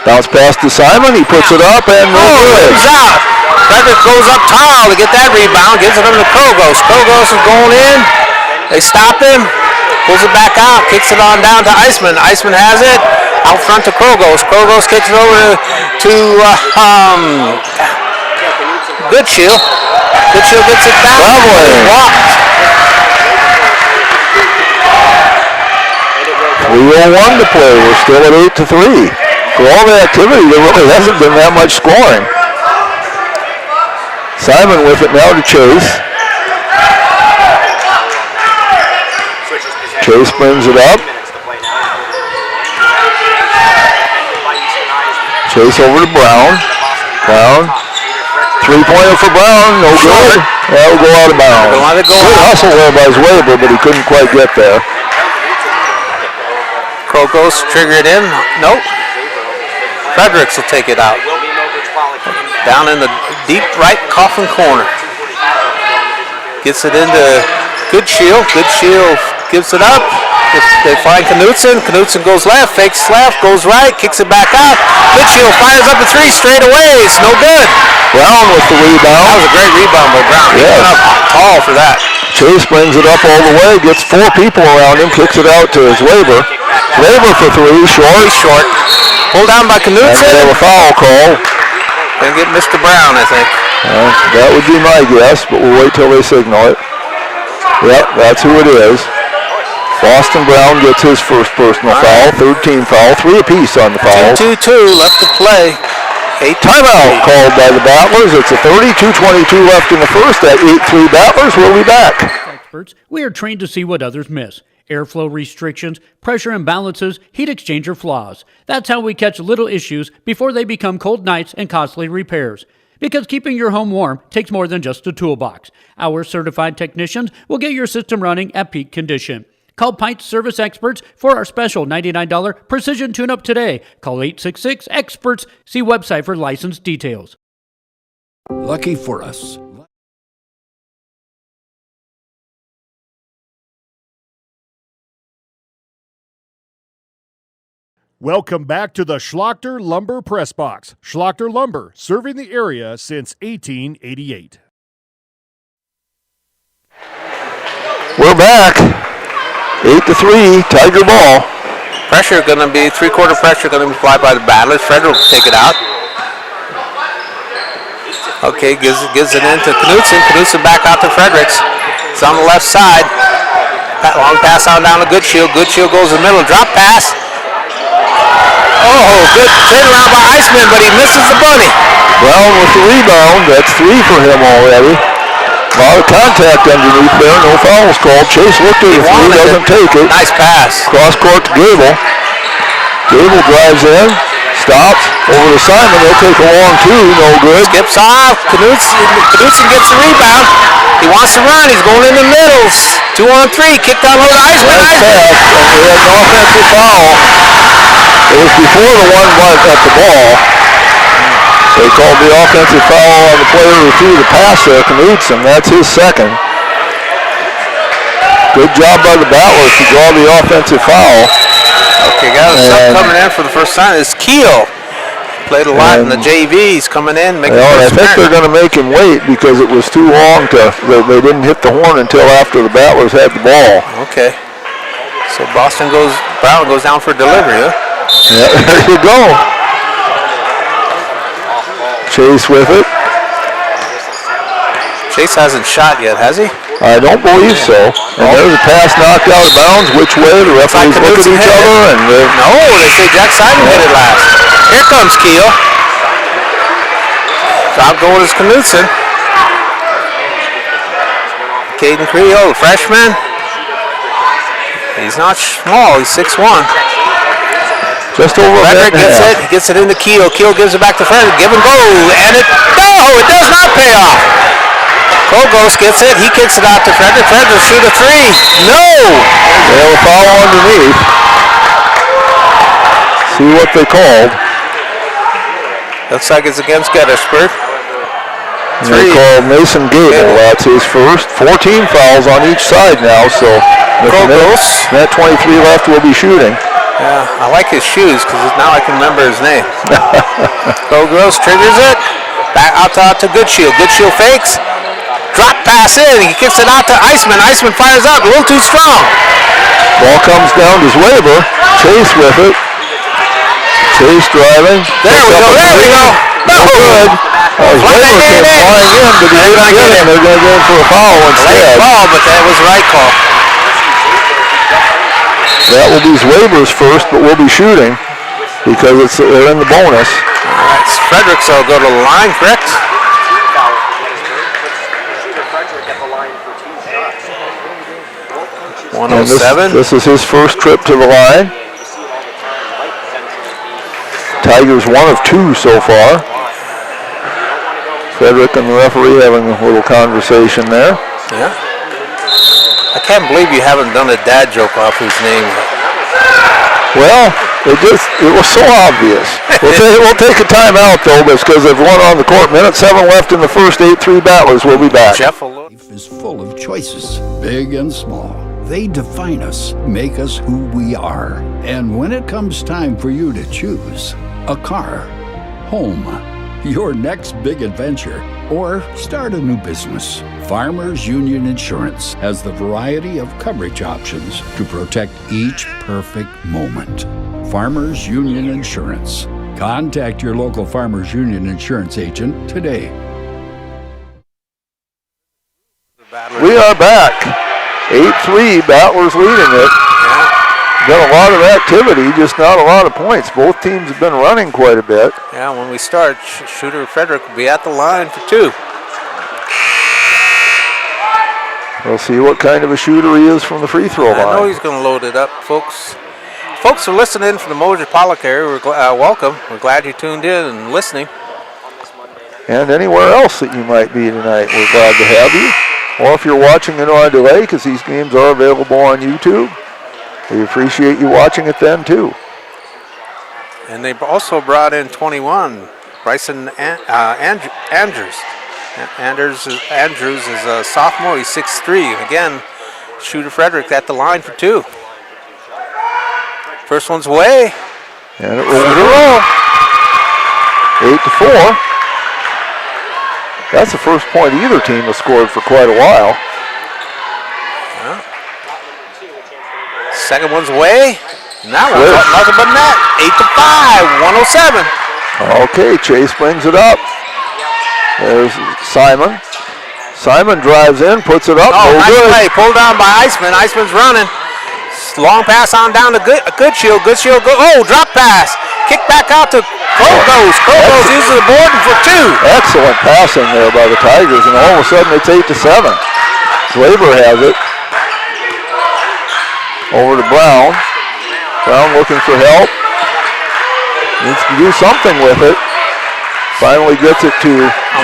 Bounce pass to Simon. He puts it up and no good. He's out. Frederick goes up tall to get that rebound. Gives it over to Krogos. Krogos is going in. They stop him. Pulls it back out. Kicks it on down to Iceman. Iceman has it. Out front to Krogos. Krogos kicks it over to Goodshield. Goodshield gets it back. Walked. 3:01 to play. We're still at 8-3. For all the activity, there really hasn't been that much scoring. Simon with it now to Chase. Chase brings it up. Chase over to Brown. Brown. Three-pointer for Brown. No good. That'll go out of bounds. Good hustle there by Zwaber, but he couldn't quite get there. Krogos triggered in. Nope. Fredericks will take it out. Down in the deep right coffin corner. Gets it into Goodshield. Goodshield gives it up. They find Knutson. Knutson goes left, fakes left, goes right, kicks it back out. Goodshield fires up a three straight away. It's no good. Brown with the rebound. That was a great rebound by Brown. He went up tall for that. Chase brings it up all the way, gets four people around him, kicks it out to Zwaber. Zwaber for three, short. Pulled down by Knutson. And they have a foul call. Gonna get Mr. Brown, I think. That would be my guess, but we'll wait till they signal it. Yep, that's who it is. Boston Brown gets his first personal foul, third team foul, 3 apiece on the fouls. 2-2 left to play. Timeout called by the Battlers. It's a 32-22 left in the first. At 8-3 Battlers, we'll be back. Experts, we are trained to see what others miss. Airflow restrictions, pressure imbalances, heat exchanger flaws. That's how we catch little issues before they become cold nights and costly repairs. Because keeping your home warm takes more than just a toolbox. Our certified technicians will get your system running at peak condition. Call Pint Service Experts for our special $99 precision tune-up today. Call 866-EXPERTS. See website for license details. Lucky for us. Welcome back to the Schlachter Lumber Press Box. Schlachter Lumber, serving the area since 1888. We're back. 8-3, Tiger ball. Pressure going to be, three-quarter pressure going to be applied by the Battlers. Frederick will take it out. Okay, gives it in to Knutson. Knutson back out to Fredericks. It's on the left side. Long pass on down to Goodshield. Goodshield goes in the middle. Drop pass. Oh, good turnaround by Iceman, but he misses the bunny. Brown with the rebound. That's 3 for him already. A lot of contact underneath there. No fouls called. Chase looked at it. He doesn't take it. Nice pass. Cross court to Gable. Gable drives in. Stops. Over to Simon. They'll take a long two. No good. Skips off. Knutson gets the rebound. He wants to run. He's going in the middle. 2-on-3. Kicked out over to Iceman. Nice pass. And we had an offensive foul. It was before the one at the ball. They called the offensive foul on the player who threw the pass there, Knutson. That's his second. Good job by the Battlers to draw the offensive foul. Okay, got some coming in for the first time. It's Keel. Played a lot in the JV. He's coming in. I think they're going to make him wait because it was too long they didn't hit the horn until after the Battlers had the ball. Okay. So Brown goes down for delivery, huh? Yeah, there you go. Chase with it. Chase hasn't shot yet, has he? I don't believe so. And there's a pass knocked out of bounds. Which way? The referees look at each other. And no, they say Jack Simon hit it last. Here comes Keel. Top goal is Knudsen. Caden Creel, freshman. He's not small. He's 6'1". Just over Frederick gets it. He gets it into Keel. Keel gives it back to Frederick. Give and go. And it does not pay off. Kogos gets it. He kicks it out to Frederick. Frederick shoot a three. No! They have a foul underneath. See what they called. Looks like it's against Gettysburg. They called Mason Gable. That's his first. 14 fouls on each side now. So that 23 left will be shooting. Yeah, I like his shoes because now I can remember his name. Kogos triggers it. Back out to Goodshield. Goodshield fakes. Drop pass in. He kicks it out to Iceman. Iceman fires up. A little too strong. Ball comes down to Zwaber. Chase with it. Chase driving. There we go. No good. Zwaber came flying in, but he didn't get him. They're going to go in for a foul instead. Late ball, but that was the right call. That will be Zwaber's first, but we'll be shooting because they're in the bonus. All right, Fredericks will go to the line, correct? 107. This is his first trip to the line. Tigers 1 of 2 so far. Frederick and the referee having a little conversation there. Yeah. I can't believe you haven't done a dad joke off his name. Well, it was so obvious. We'll take a timeout though, because they've won on the court. Minute 7 left in the first. 8-3 Battlers. We'll be back. Life is full of choices, big and small. They define us, make us who we are. And when it comes time for you to choose a car, home, your next big adventure, or start a new business, Farmers Union Insurance has the variety of coverage options to protect each perfect moment. Farmers Union Insurance. Contact your local Farmers Union Insurance agent today. We are back. 8-3, Battlers leading it. Been a lot of activity, just not a lot of points. Both teams have been running quite a bit. Yeah, when we start, shooter Frederick will be at the line for 2. We'll see what kind of a shooter he is from the free throw line. I know he's going to load it up, folks. Folks are listening from the Mosier Pollock area. Welcome. We're glad you tuned in and listening. And anywhere else that you might be tonight, we're glad to have you. Or if you're watching it on delay, because these games are available on YouTube, we appreciate you watching it then too. And they also brought in 21, Bryson Andrews. Andrews is a sophomore. He's 6'3". And again, shooter Frederick at the line for 2. First one's away. And it rolls. 8-4. That's the first point either team has scored for quite a while. Yeah. Second one's away. And that one's nothing but net. 8-5, 107. Okay, Chase brings it up. There's Simon. Simon drives in, puts it up. Oh, nice play. Pulled down by Iceman. Iceman's running. Long pass on down to Goodshield. Goodshield drop pass. Kick back out to Kogos. Kogos uses the board for 2. Excellent passing there by the Tigers, and all of a sudden it's 8-7. Zwaber has it. Over to Brown. Brown looking for help. Needs to do something with it. Finally gets it to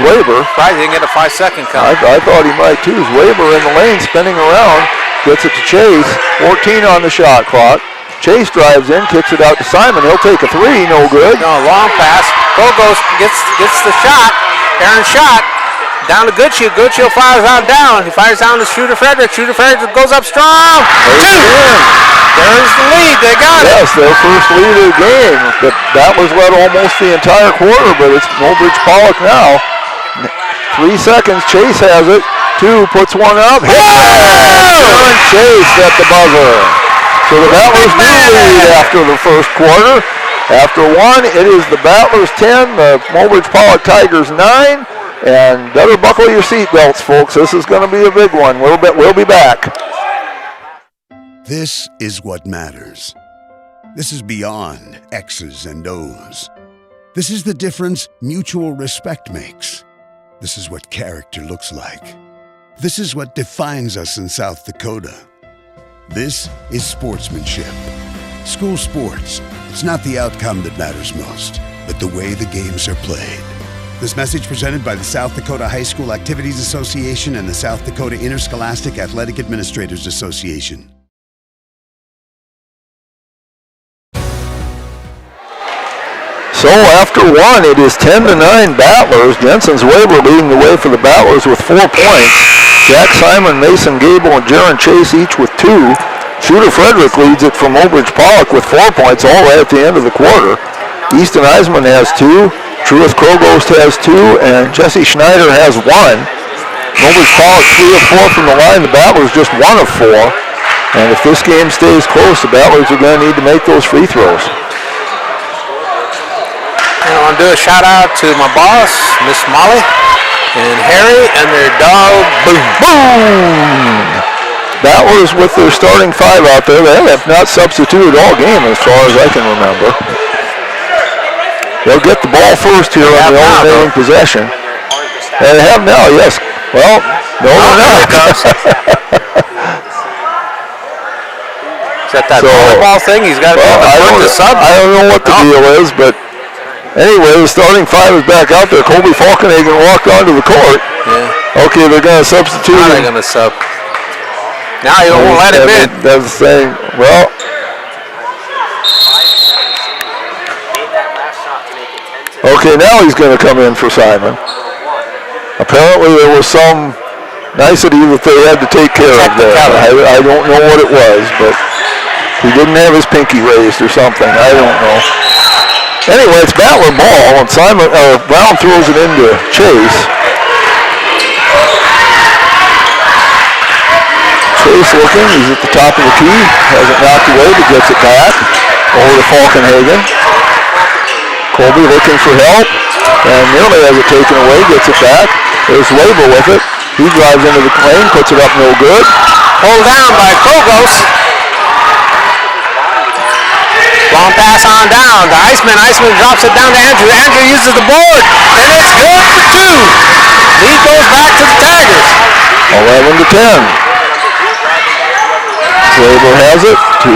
Zwaber. Probably didn't get a 5-second count. I thought he might too. Zwaber in the lane, spinning around. Gets it to Chase. 14 on the shot clock. Chase drives in, kicks it out to Simon. He'll take a 3, no good. No, long pass. Kogos gets the shot. Aaron shot. Down to Goodshield. Goodshield fires on down. He fires down to shooter Frederick. Shooter Frederick goes up strong. 2. There's the lead. They got it. Yes, their first lead of the game. That was led almost the entire quarter, but it's Mobridge Pollock now. 3 seconds. Chase has it. 2 puts one up. Aaron Chase at the buzzer. So the Battlers do lead after the first quarter. After 1, it is the Battlers 10, the Mobridge Pollock Tigers 9. And better buckle your seatbelts, folks. This is going to be a big one. We'll be back. This is what matters. This is beyond X's and O's. This is the difference mutual respect makes. This is what character looks like. This is what defines us in South Dakota. This is sportsmanship. School sports, it's not the outcome that matters most, but the way the games are played. This message presented by the South Dakota High School Activities Association and the South Dakota Interscholastic Athletic Administrators Association. So after one, it is 10-9 Battlers. Jensen's Weber leading the way for the Battlers with 4 points. Jack Simon, Mason Gable, and Jaron Chase each with 2. Shooter Frederick leads it from Old Bridge Pollock with 4 points, all right at the end of the quarter. Easton Eisman has 2. Truith Krogost has 2, and Jesse Schneider has 1. Old Bridge Pollock 3 of 4 from the line. The Battlers just 1 of 4. And if this game stays close, the Battlers are going to need to make those free throws. And I want to do a shout out to my boss, Miss Molly, and Harry, and their dog, Boom. Boom! Battlers with their starting 5 out there. They have not substituted all game as far as I can remember. They'll get the ball first here on the alternating possession. And they have now, yes. Well, no, they're not. Is that volleyball thing? He's got to put the sub. I don't know what the deal is, but anyway, the starting 5 is back out there. Colby Falkenhagen walked onto the court. Yeah. Okay, they're going to substitute. Now they're going to sub. Now you won't let him in. That's the thing. Well, okay, now he's going to come in for Simon. Apparently there was some nicety that they had to take care of there. I don't know what it was, but he didn't have his pinky raised or something. I don't know. Anyway, it's Battler ball, and Brown throws it into Chase. Chase looking, he's at the top of the key, has it knocked away, but gets it back. Over to Falkenhagen. Colby looking for help, and nearly has it taken away, gets it back. There's Weber with it. He drives into the lane, puts it up no good. Pulled down by Krogos. Long pass on down to Eisman. Eisman drops it down to Andrew. Andrew uses the board, and it's good for 2. Lead goes back to the Tigers. 11-10. Weber has it to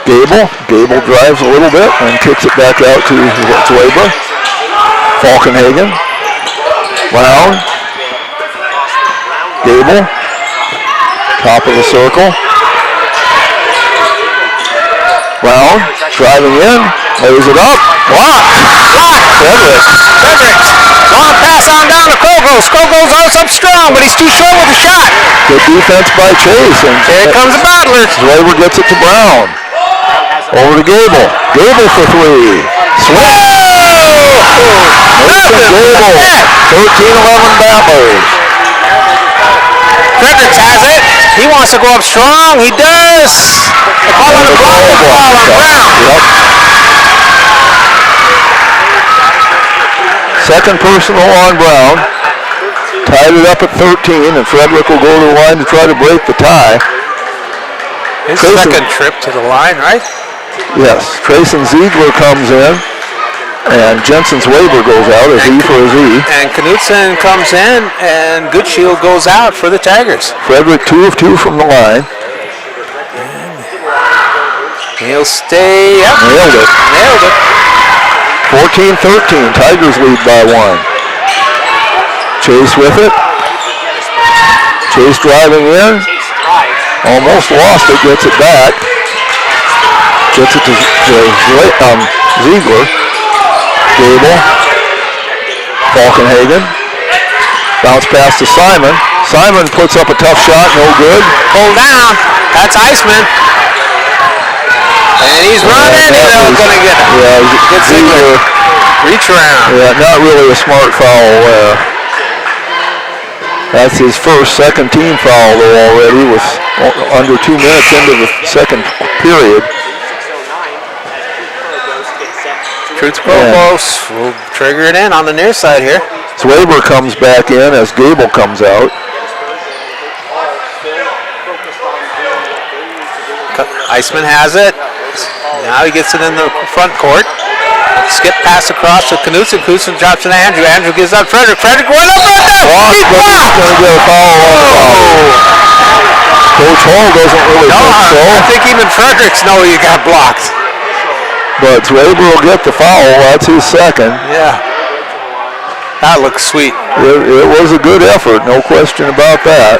Gable. Gable drives a little bit and kicks it back out to Weber. Falkenhagen. Brown. Gable. Top of the circle. Brown driving in. Lays it up. Blocked. Fredericks. Long pass on down to Krogos. Krogos goes up strong, but he's too short with the shot. Good defense by Chase. And here comes the Battlers. Weber gets it to Brown. Over to Gable. Gable for 3. Swing. Mason Gable. 13-11 Battlers. Fredericks has it. He wants to go up strong. He does. They call it a block foul on Brown. Yep. Second personal on Brown. Tied it up at 13, and Frederick will go to the line to try to break the tie. His second trip to the line, right? Yes. Trayson Ziegler comes in, and Jensen's Weber goes out, a Z for a Z. And Knutson comes in, and Goodshield goes out for the Tigers. Frederick 2 of 2 from the line. He'll stay up. Nailed it. 14-13, Tigers lead by 1. Chase with it. Chase driving in. Almost lost it, gets it back. Gets it to Ziegler. Gable. Falkenhagen. Bounce pass to Simon. Simon puts up a tough shot, no good. Pulled down. That's Eisman. And he's running, and they're going to get him. Yeah, good Ziegler. Reach around. Yeah, not really a smart foul there. That's his second team foul though already, with under 2 minutes into the second period. Truth Krogos will trigger it in on the near side here. Swaber comes back in as Gable comes out. Iceman has it. Now he gets it in the front court. Skip pass across to Knutson. Knutson drops it to Andrew. Andrew gives up Frederick. Frederick going up right there. He's blocked. Going to get a foul on the ball. Coach Hall doesn't really think so. I think even Fredericks know he got blocked. But Swaber will get the foul. That's his second. Yeah. That looks sweet. It was a good effort, no question about that.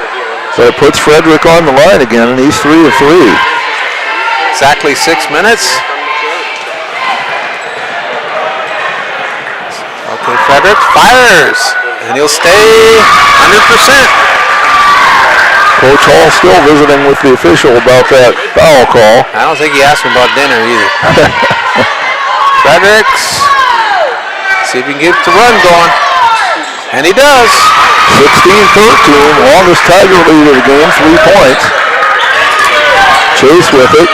But it puts Frederick on the line again, and he's 3 of 3. Exactly 6 minutes. Okay, Frederick fires, and he'll stay 100%. Coach Hall still visiting with the official about that foul call. I don't think he asked him about dinner either. Fredericks, see if he can get the run going. And he does. 16-13, longest Tiger lead of the game, 3 points. Chase with it.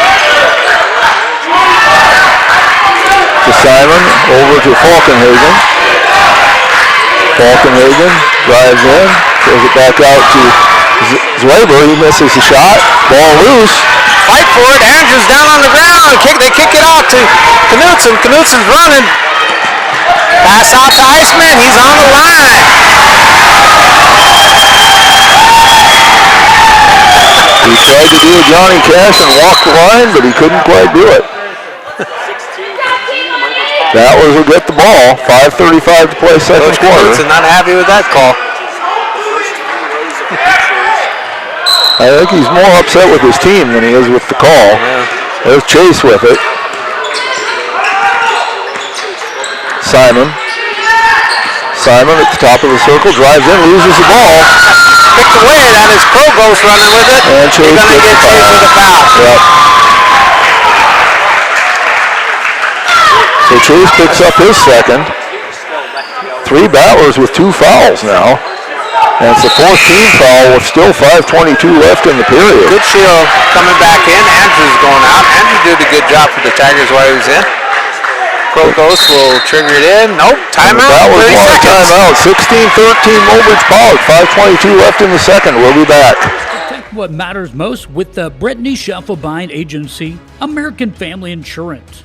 To Simon, over to Falkenhagen. Falkenhagen drives in, throws it back out to Swaber. He misses the shot. Ball loose. Fight for it. Andrews down on the ground. They kick it out to Knutson. Knutson's running. Pass out to Iceman. He's on the line. He tried to do a Johnny Cash and walk the line, but he couldn't quite do it. That was a get the ball. 5:35 to play second quarter. Knutson not happy with that call. I think he's more upset with his team than he is with the call. Yeah. There's Chase with it. Simon at the top of the circle, drives in, loses the ball. Picked away, that is Provost running with it. And Chase gets Chase with a foul. Yep. So Chase picks up his second. 3 battlers with 2 fouls now. And it's the 4th team foul with still 5:22 left in the period. Good shield coming back in. Andrew's going out. Andrew did a good job for the Tigers while he was in. Krokos will trigger it in. Nope, timeout. That was one timeout. 16-13 Mulbridge Pollard. 5:22 left in the second. We'll be back. Protect what matters most with the Brittany Scheffelbein Agency, American Family Insurance.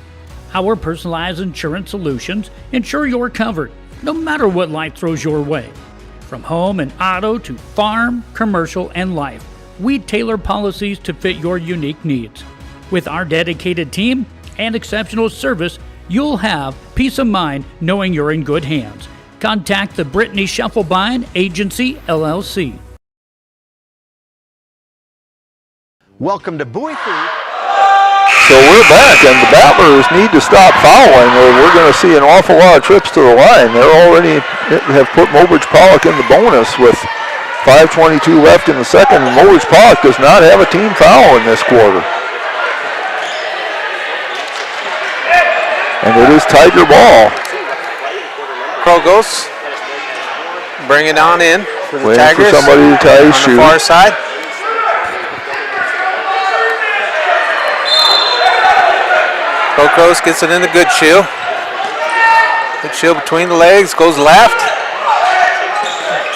Our personalized insurance solutions ensure you're covered, no matter what life throws your way. From home and auto to farm, commercial, and life, we tailor policies to fit your unique needs. With our dedicated team and exceptional service, you'll have peace of mind knowing you're in good hands. Contact the Brittany Scheffelbein Agency, LLC. Welcome to Bowie Food. So we're back, and the Battlers need to stop fouling, or we're going to see an awful lot of trips to the line. They already have put Mulbridge Pollock in the bonus with 5:22 left in the second, and Mulbridge Pollock does not have a team foul in this quarter. And it is Tiger ball. Krogos bring it on in for the Waiting Tigers. for somebody to tie his shoe. On the far side. Krogos gets it in the good shield. Good shield between the legs, goes left.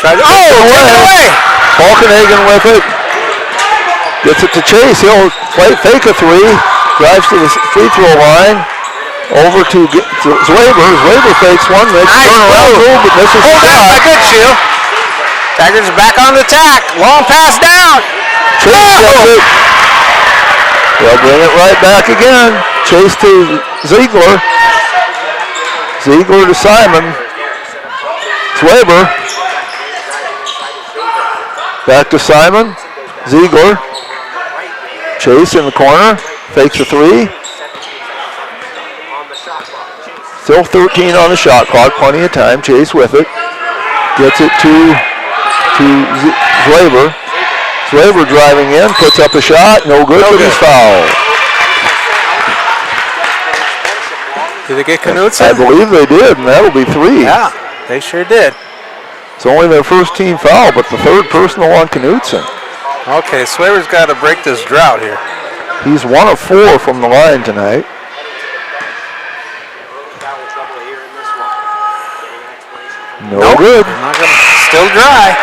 Tries to away. Falkenhagen with it. Gets it to Chase. He'll fake a 3. Drives to the free throw line. Over to Zwaber. Zwaber fakes one. Makes a turnaround move, but misses the shot. Good shield. Tigers are back on the attack. Long pass down. Chase gets it. They'll bring it right back again. Chase to Ziegler. Ziegler to Simon. Zwaber. Back to Simon. Ziegler. Chase in the corner. Fakes a 3. Still 13 on the shot clock. Plenty of time. Chase with it. Gets it to Zwaber. Zwaber driving in. Puts up a shot. No good, but he's fouled. Did they get Knutson? I believe they did, and that'll be 3. Yeah, they sure did. It's only their first team foul, but the 3rd personal on Knutson. Okay, Swaber's got to break this drought here. He's 1 of 4 from the line tonight. No good. Still dry.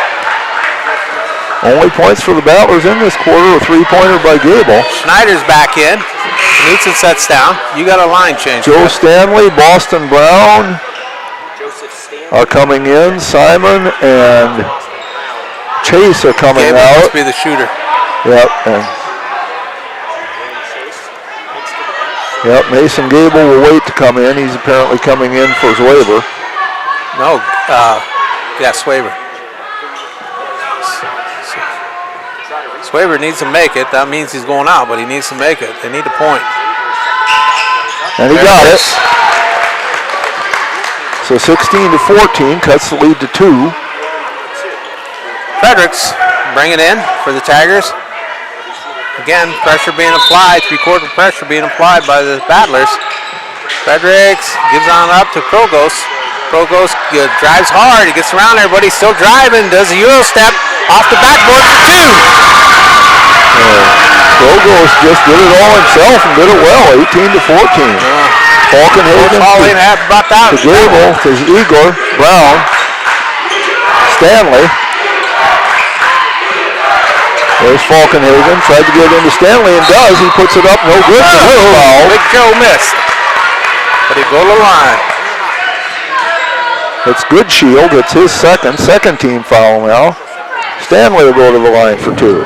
Only points for the Battlers in this quarter, a three-pointer by Gable. Schneider's back in. Knutson sets down. You got a line change. Joe Stanley, Boston Brown are coming in. Simon and Chase are coming Gable out. must be the shooter. Yep, Mason Gable will wait to come in. He's apparently coming in for Swaber. No, Swaber. Swaber needs to make it. That means he's going out, but he needs to make it. They need a point. And he got it. So 16-14 cuts the lead to 2. Fredericks bring it in for the Tigers. Again, pressure being applied, three-quarter pressure being applied by the Battlers. Fredericks gives on up to Krogos. Krogos drives hard. He gets around everybody, still driving, does a Euro step off the backboard for 2. Krogos just did it all himself and did it well, 18-14. Falkenhagen to Gable, to Igor, Brown, Stanley. There's Falkenhagen, tried to get into Stanley and does. He puts it up, no good. Big Joe missed, but he go to the line. It's Goodshield, it's his second team foul now. Stanley will go to the line for 2.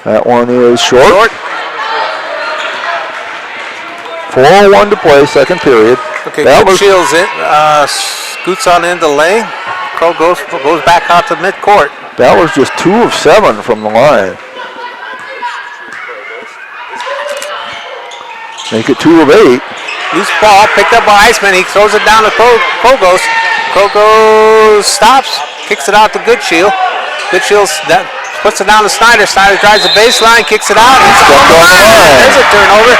That one is short. 4:01 to play, second period. Okay, Goodshield's in. Scoots on into lane. Crow goes back out to midcourt. Ballard's just 2 of 7 from the line. Make it 2 of 8. Loose ball picked up by Iceman. He throws it down to Krogos. Krogos stops, kicks it out to Goodshield. Goodshield puts it down to Snyder. Snyder drives the baseline, kicks it out. There's a turnover.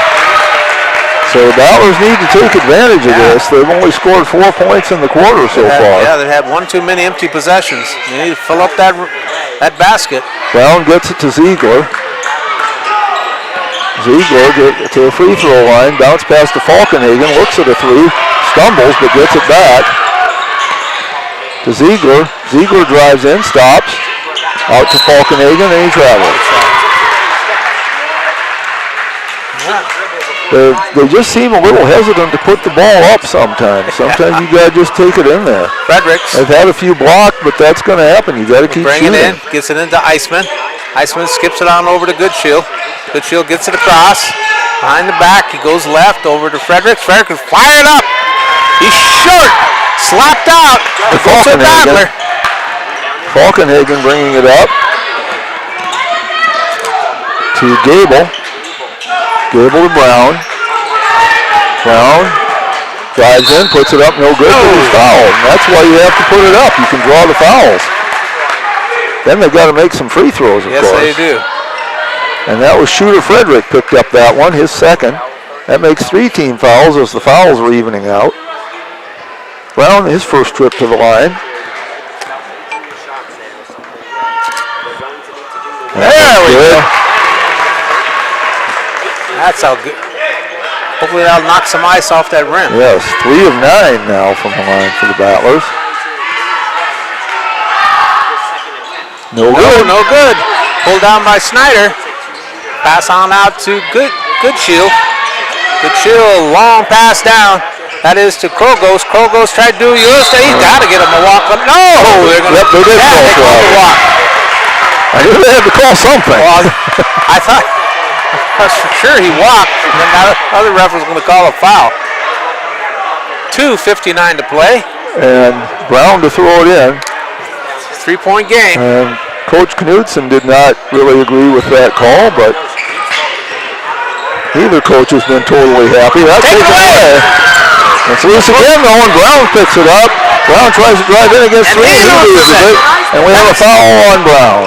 So the Battlers need to take advantage of this. They've only scored 4 points in the quarter so far. Yeah, they had one too many empty possessions. They need to fill up that basket. Brown gets it to Ziegler. Ziegler gets to the free throw line, bounce pass to Falkenhagen, looks at a 3, stumbles but gets it back to Ziegler. Ziegler drives in, stops, out to Falkenhagen, and he travels. They just seem a little hesitant to put the ball up sometimes. Sometimes you got to just take it in there. Fredericks. They've had a few blocked, but that's going to happen. You got to keep shooting. Bring it in, gets it into Iceman. Iceman skips it on over to Goodshield. Goodshield gets it across. Behind the back, he goes left over to Fredericks. Fredericks fired up. He's short. Slapped out. Falkenhagen. Falkenhagen bringing it up to Gable. Gable to Brown. Brown drives in, puts it up, no good, but he's fouled. And that's why you have to put it up. You can draw the fouls. Then they've got to make some free throws, of course. Yes, they do. And that was shooter Frederick picked up that one, his second. That makes 3 team fouls as the fouls are evening out. Brown, his first trip to the line. There we go. That's how good. Hopefully that'll knock some ice off that rim. Yes, 3 of 9 now from the line for the Battlers. No good. Pulled down by Snyder. Pass on out to Goodshield. Goodshield, long pass down. That is to Krogos. Krogos tried to do Eurostep. He's got to get him a walk. No! They did call a walk. I knew they had to call something. Well, I thought for sure he walked, and then the other ref was going to call a foul. 2:59 to play. And Brown to throw it in. 3-point game. And Coach Knutson did not really agree with that call, but neither coach has been totally happy. That's taken away. It's loose again though, and Brown picks it up. Brown tries to drive in against 3, and he loses it. And we have a foul on Brown.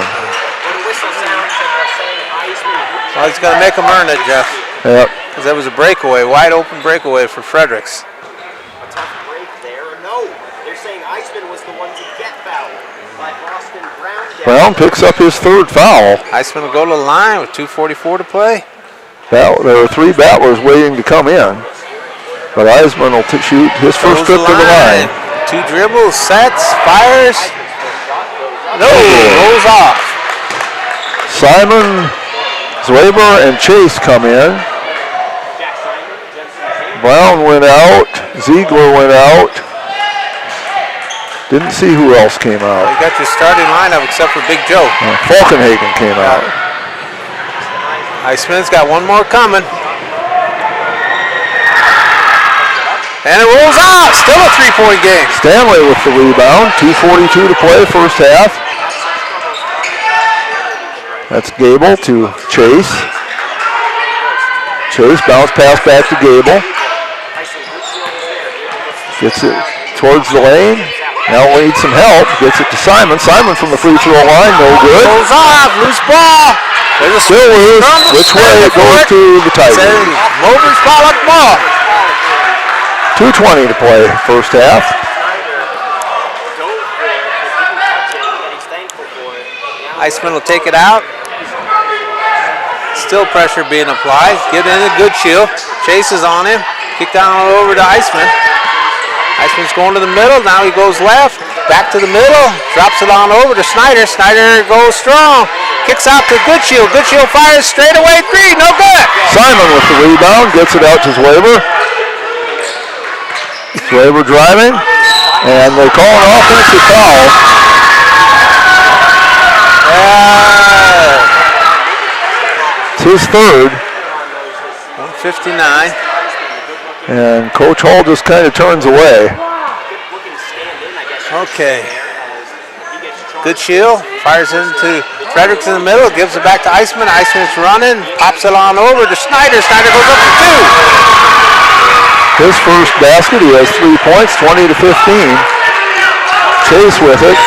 Well, he's going to make him earn it, Jeff. Yep. Because that was a breakaway, wide open breakaway for Fredericks. A tough break there. No, they're saying Iceman was the one to get fouled by Boston. Brown Brown picks up his third foul. Iceman will go to the line with 2:44 to play. There are 3 battlers waiting to come in. But Eisman will shoot his first trip to the line. 2 dribbles, sets, fires. No, rolls off. Simon, Zwaber, and Chase come in. Brown went out. Ziegler went out. Didn't see who else came out. You got your starting lineup except for Big Joe. Falkenhagen came out. Iceman's got one more coming. And it rolls out. Still a 3-point game. Stanley with the rebound. 2:42 to play, first half. That's Gable to Chase. Chase bounce pass back to Gable. Gets it towards the lane. Now needs some help. Gets it to Simon. Simon from the free throw line. No good. Rolls off. Loose ball. Still loose. Which way it goes to the Tigers. Mobley's ball up ball. 2:20 to play, first half. Iceman will take it out. Still pressure being applied. Get in a good shield. Chase is on him. Kick down over to Iceman. Iceman's going to the middle. Now he goes left. Back to the middle. Drops it on over to Snyder. Snyder goes strong. Kicks out to Goodshield. Goodshield fires straight away 3. No good. Simon with the rebound. Gets it out to Zwaber. Zwaber driving. And they call an offensive foul. It's his third. 1:59. And Coach Hall just kind of turns away. Okay. Goodshield fires into Fredericks in the middle, gives it back to Iceman. Iceman's running, pops it on over to Snyder. Snyder goes up to 2. His first basket, he has 3 points, 20-15. Chase with it.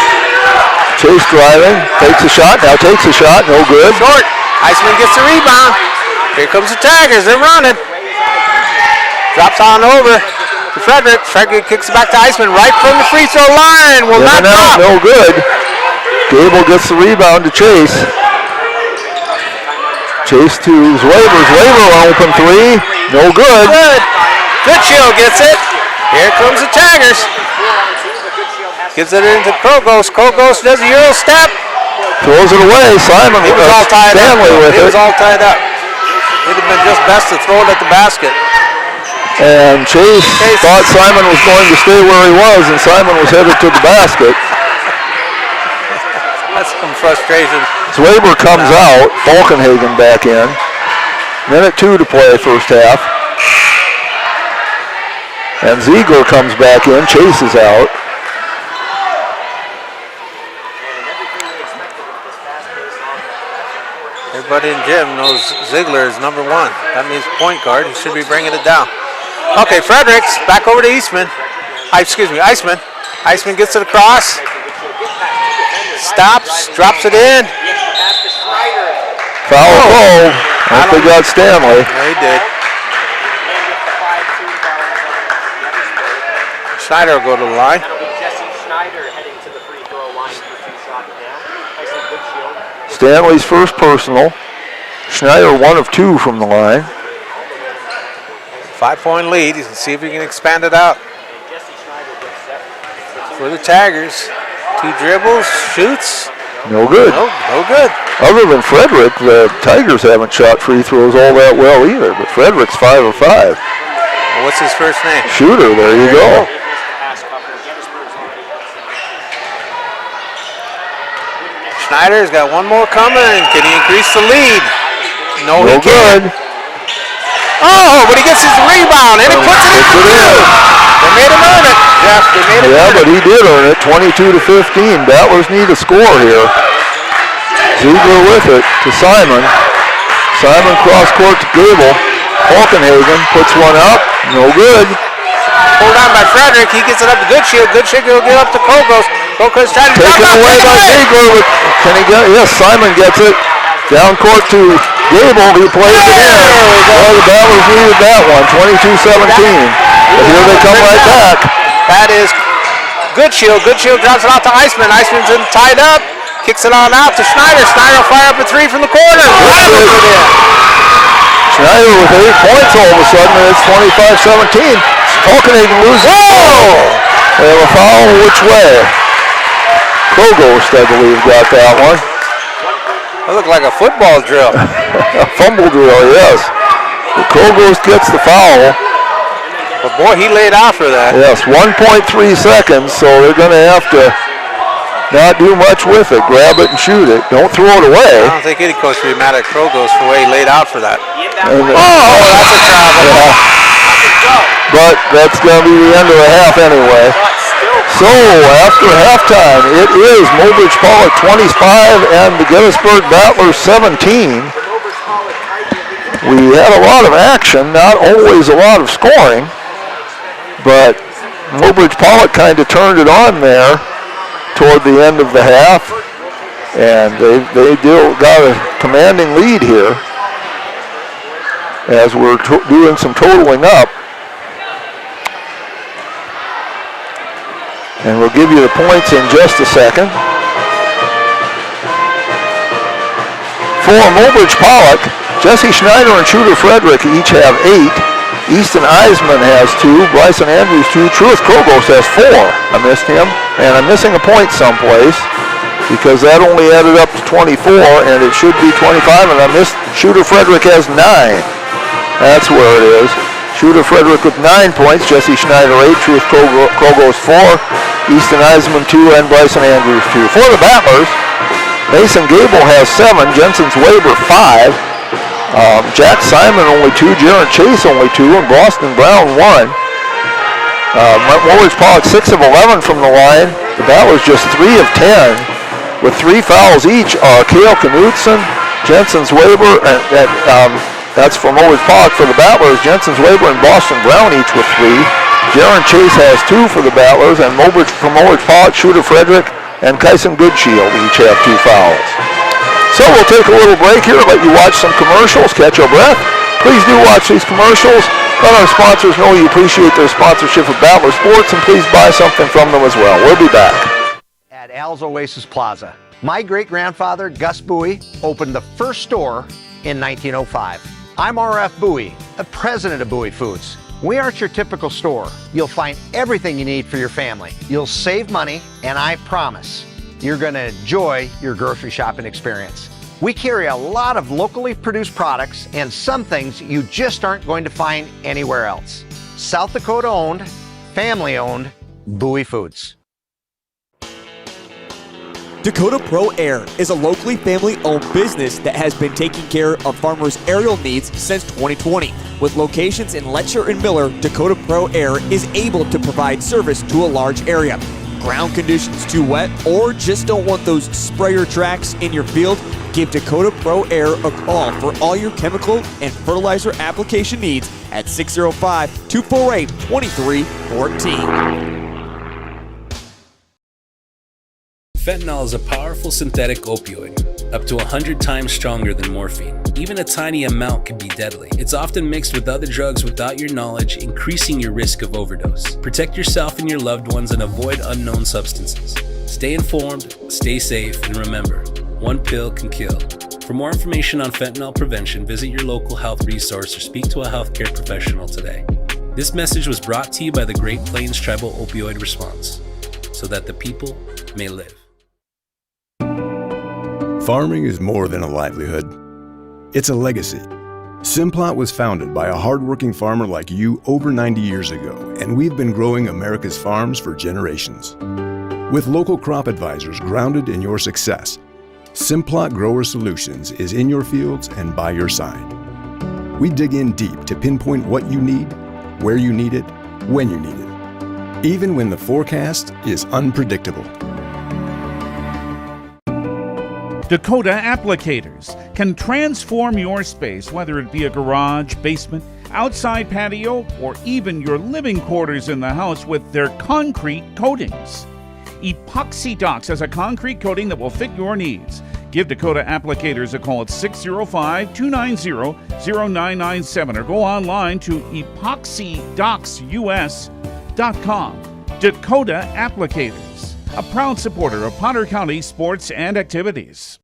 Chase driving, takes a shot, now takes a shot, no good. Short. Iceman gets the rebound. Here comes the Tigers, they're running. Drops on over to Frederick. Frederick kicks it back to Iceman right from the free throw line. Will not drop. No good. Gable gets the rebound to Chase. Chase to Zwaber. Zwaber open 3. No good. Goodshield gets it. Here comes the Tigers. Gives it into Krogos. Krogos does a Euro step. Throws it away. Simon He was all tied Stanley up. with He was it. all tied up. It'd have been just best to throw it at the basket. And Chase thought Simon was going to stay where he was, and Simon was headed to the basket. That's some frustration. Zwaber comes out. Falkenhagen back in. Minute 2 to play, first half. And Ziegler comes back in. Chase is out. Everybody in gym knows Ziegler is number 1. That means point guard. He should be bringing it down. Okay, Fredericks back over to Iceman. Iceman gets it across. Stops, drops it in. Foul called. I think they got Stanley. Yeah, he did. Schneider will go to the line. Stanley's first personal. Schneider 1 of 2 from the line. 5-point lead. Let's see if he can expand it out. For the Tigers. 2 dribbles, shoots. No good. No good. Other than Frederick, the Tigers haven't shot free throws all that well either, but Frederick's 5 of 5. Well, what's his first name? Shooter, there you go. Schneider's got one more coming. Can he increase the lead? No, he good. can't. Oh, but he gets his rebound and he puts it in for 2. They made him earn it, Jeff. They made him earn but he did earn it, 22-15. Battlers need a score here. Ziegler with it to Simon. Simon cross court to Gable. Falkenhagen puts one up. No good. Pulled on by Frederick. He gets it up to Goodshield. Goodshield will get up to Krogos. Krogos trying to Taken away by Ziegler. Can he get it? Yes, Simon gets it. Down court to Gable. He plays it in. Well, the Battlers needed that one. 22-17. But here they come right back. That is Goodshield. Goodshield drops it out to Iceman. Iceman's in tied up. Kicks it on out to Schneider. Schneider will fire up a three from the corner. Schneider with 8 points all of a sudden, and it's 25-17. Falkenhagen loses. Whoa! They have a foul which way? Progost, I believe, got that one. That looked like a football drill. A fumble drill, yes. The Progost gets the foul. But boy, he laid out for that. Yes, 1.3 seconds, so they're going to have to not do much with it. Grab it and shoot it. Don't throw it away. I don't think any coach would be mad at Progost for the way he laid out for that. And, that's a travel. Yeah. But that's going to be the end of the half anyway. So after halftime, it is Mobridge Pollock 25 and the Gettysburg Battlers 17. We had a lot of action, not always a lot of scoring, but Mobridge Pollock kind of turned it on there toward the end of the half, and they got a commanding lead here as we're doing some totaling up. And we'll give you the points in just a second. For Mobridge Pollock, Jesse Schneider and Shooter Frederick each have 8. Easton Eisman has 2. Bryson Andrews 2. Truth Krogos has 4. I missed him. And I'm missing a point someplace because that only added up to 24, and it should be 25, and I missed Shooter Frederick has 9. That's where it is. Shooter Frederick with 9 points. Jesse Schneider 8. Truth Krogos 4. Easton Eisman 2 and Bryson Andrews 2. For the Battlers, Mason Gable has 7, Jensen's Weber 5, Jack Simon only 2, Jaron Chase only 2, and Boston Brown 1. Mobridge Pollock 6 of 11 from the line. The Battlers just 3 of 10 with 3 fouls each are Cale Knudsen, Jensen's Weber, and that's for Mobridge Pollock. For the Battlers, Jensen's Weber and Boston Brown each with 3. Jaron Chase has 2 for the Battlers, and for Mobridge Pollock, Shooter Frederick and Kyson Goodshield each have 2 fouls. So we'll take a little break here, let you watch some commercials, catch your breath. Please do watch these commercials. Let our sponsors know you appreciate their sponsorship of Battler Sports, and please buy something from them as well. We'll be back. At Al's Oasis Plaza, my great-grandfather, Gus Bowie, opened the first store in 1905. I'm R.F. Bowie, the president of Bowie Foods. We aren't your typical store. You'll find everything you need for your family. You'll save money, and I promise you're going to enjoy your grocery shopping experience. We carry a lot of locally produced products and some things you just aren't going to find anywhere else. South Dakota owned, family owned, Bowie Foods. Dakota Pro Air is a locally family-owned business that has been taking care of farmers' aerial needs since 2020. With locations in Letcher and Miller, Dakota Pro Air is able to provide service to a large area. Ground conditions too wet, or just don't want those sprayer tracks in your field? Give Dakota Pro Air a call for all your chemical and fertilizer application needs at 605-248-2314. Fentanyl is a powerful synthetic opioid, up to 100 times stronger than morphine. Even a tiny amount can be deadly. It's often mixed with other drugs without your knowledge, increasing your risk of overdose. Protect yourself and your loved ones and avoid unknown substances. Stay informed, stay safe, and remember, one pill can kill. For more information on fentanyl prevention, visit your local health resource or speak to a healthcare professional today. This message was brought to you by the Great Plains Tribal Opioid Response, so that the people may live. Farming is more than a livelihood. It's a legacy. Simplot was founded by a hardworking farmer like you over 90 years ago, and we've been growing America's farms for generations. With local crop advisors grounded in your success, Simplot Grower Solutions is in your fields and by your side. We dig in deep to pinpoint what you need, where you need it, when you need it, even when the forecast is unpredictable. Dakota Applicators can transform your space, whether it be a garage, basement, outside patio, or even your living quarters in the house with their concrete coatings. Epoxy Docs has a concrete coating that will fit your needs. Give Dakota Applicators a call at 605-290-0997 or go online to epoxydocsus.com. Dakota Applicators. a proud supporter of Potter County sports and activities.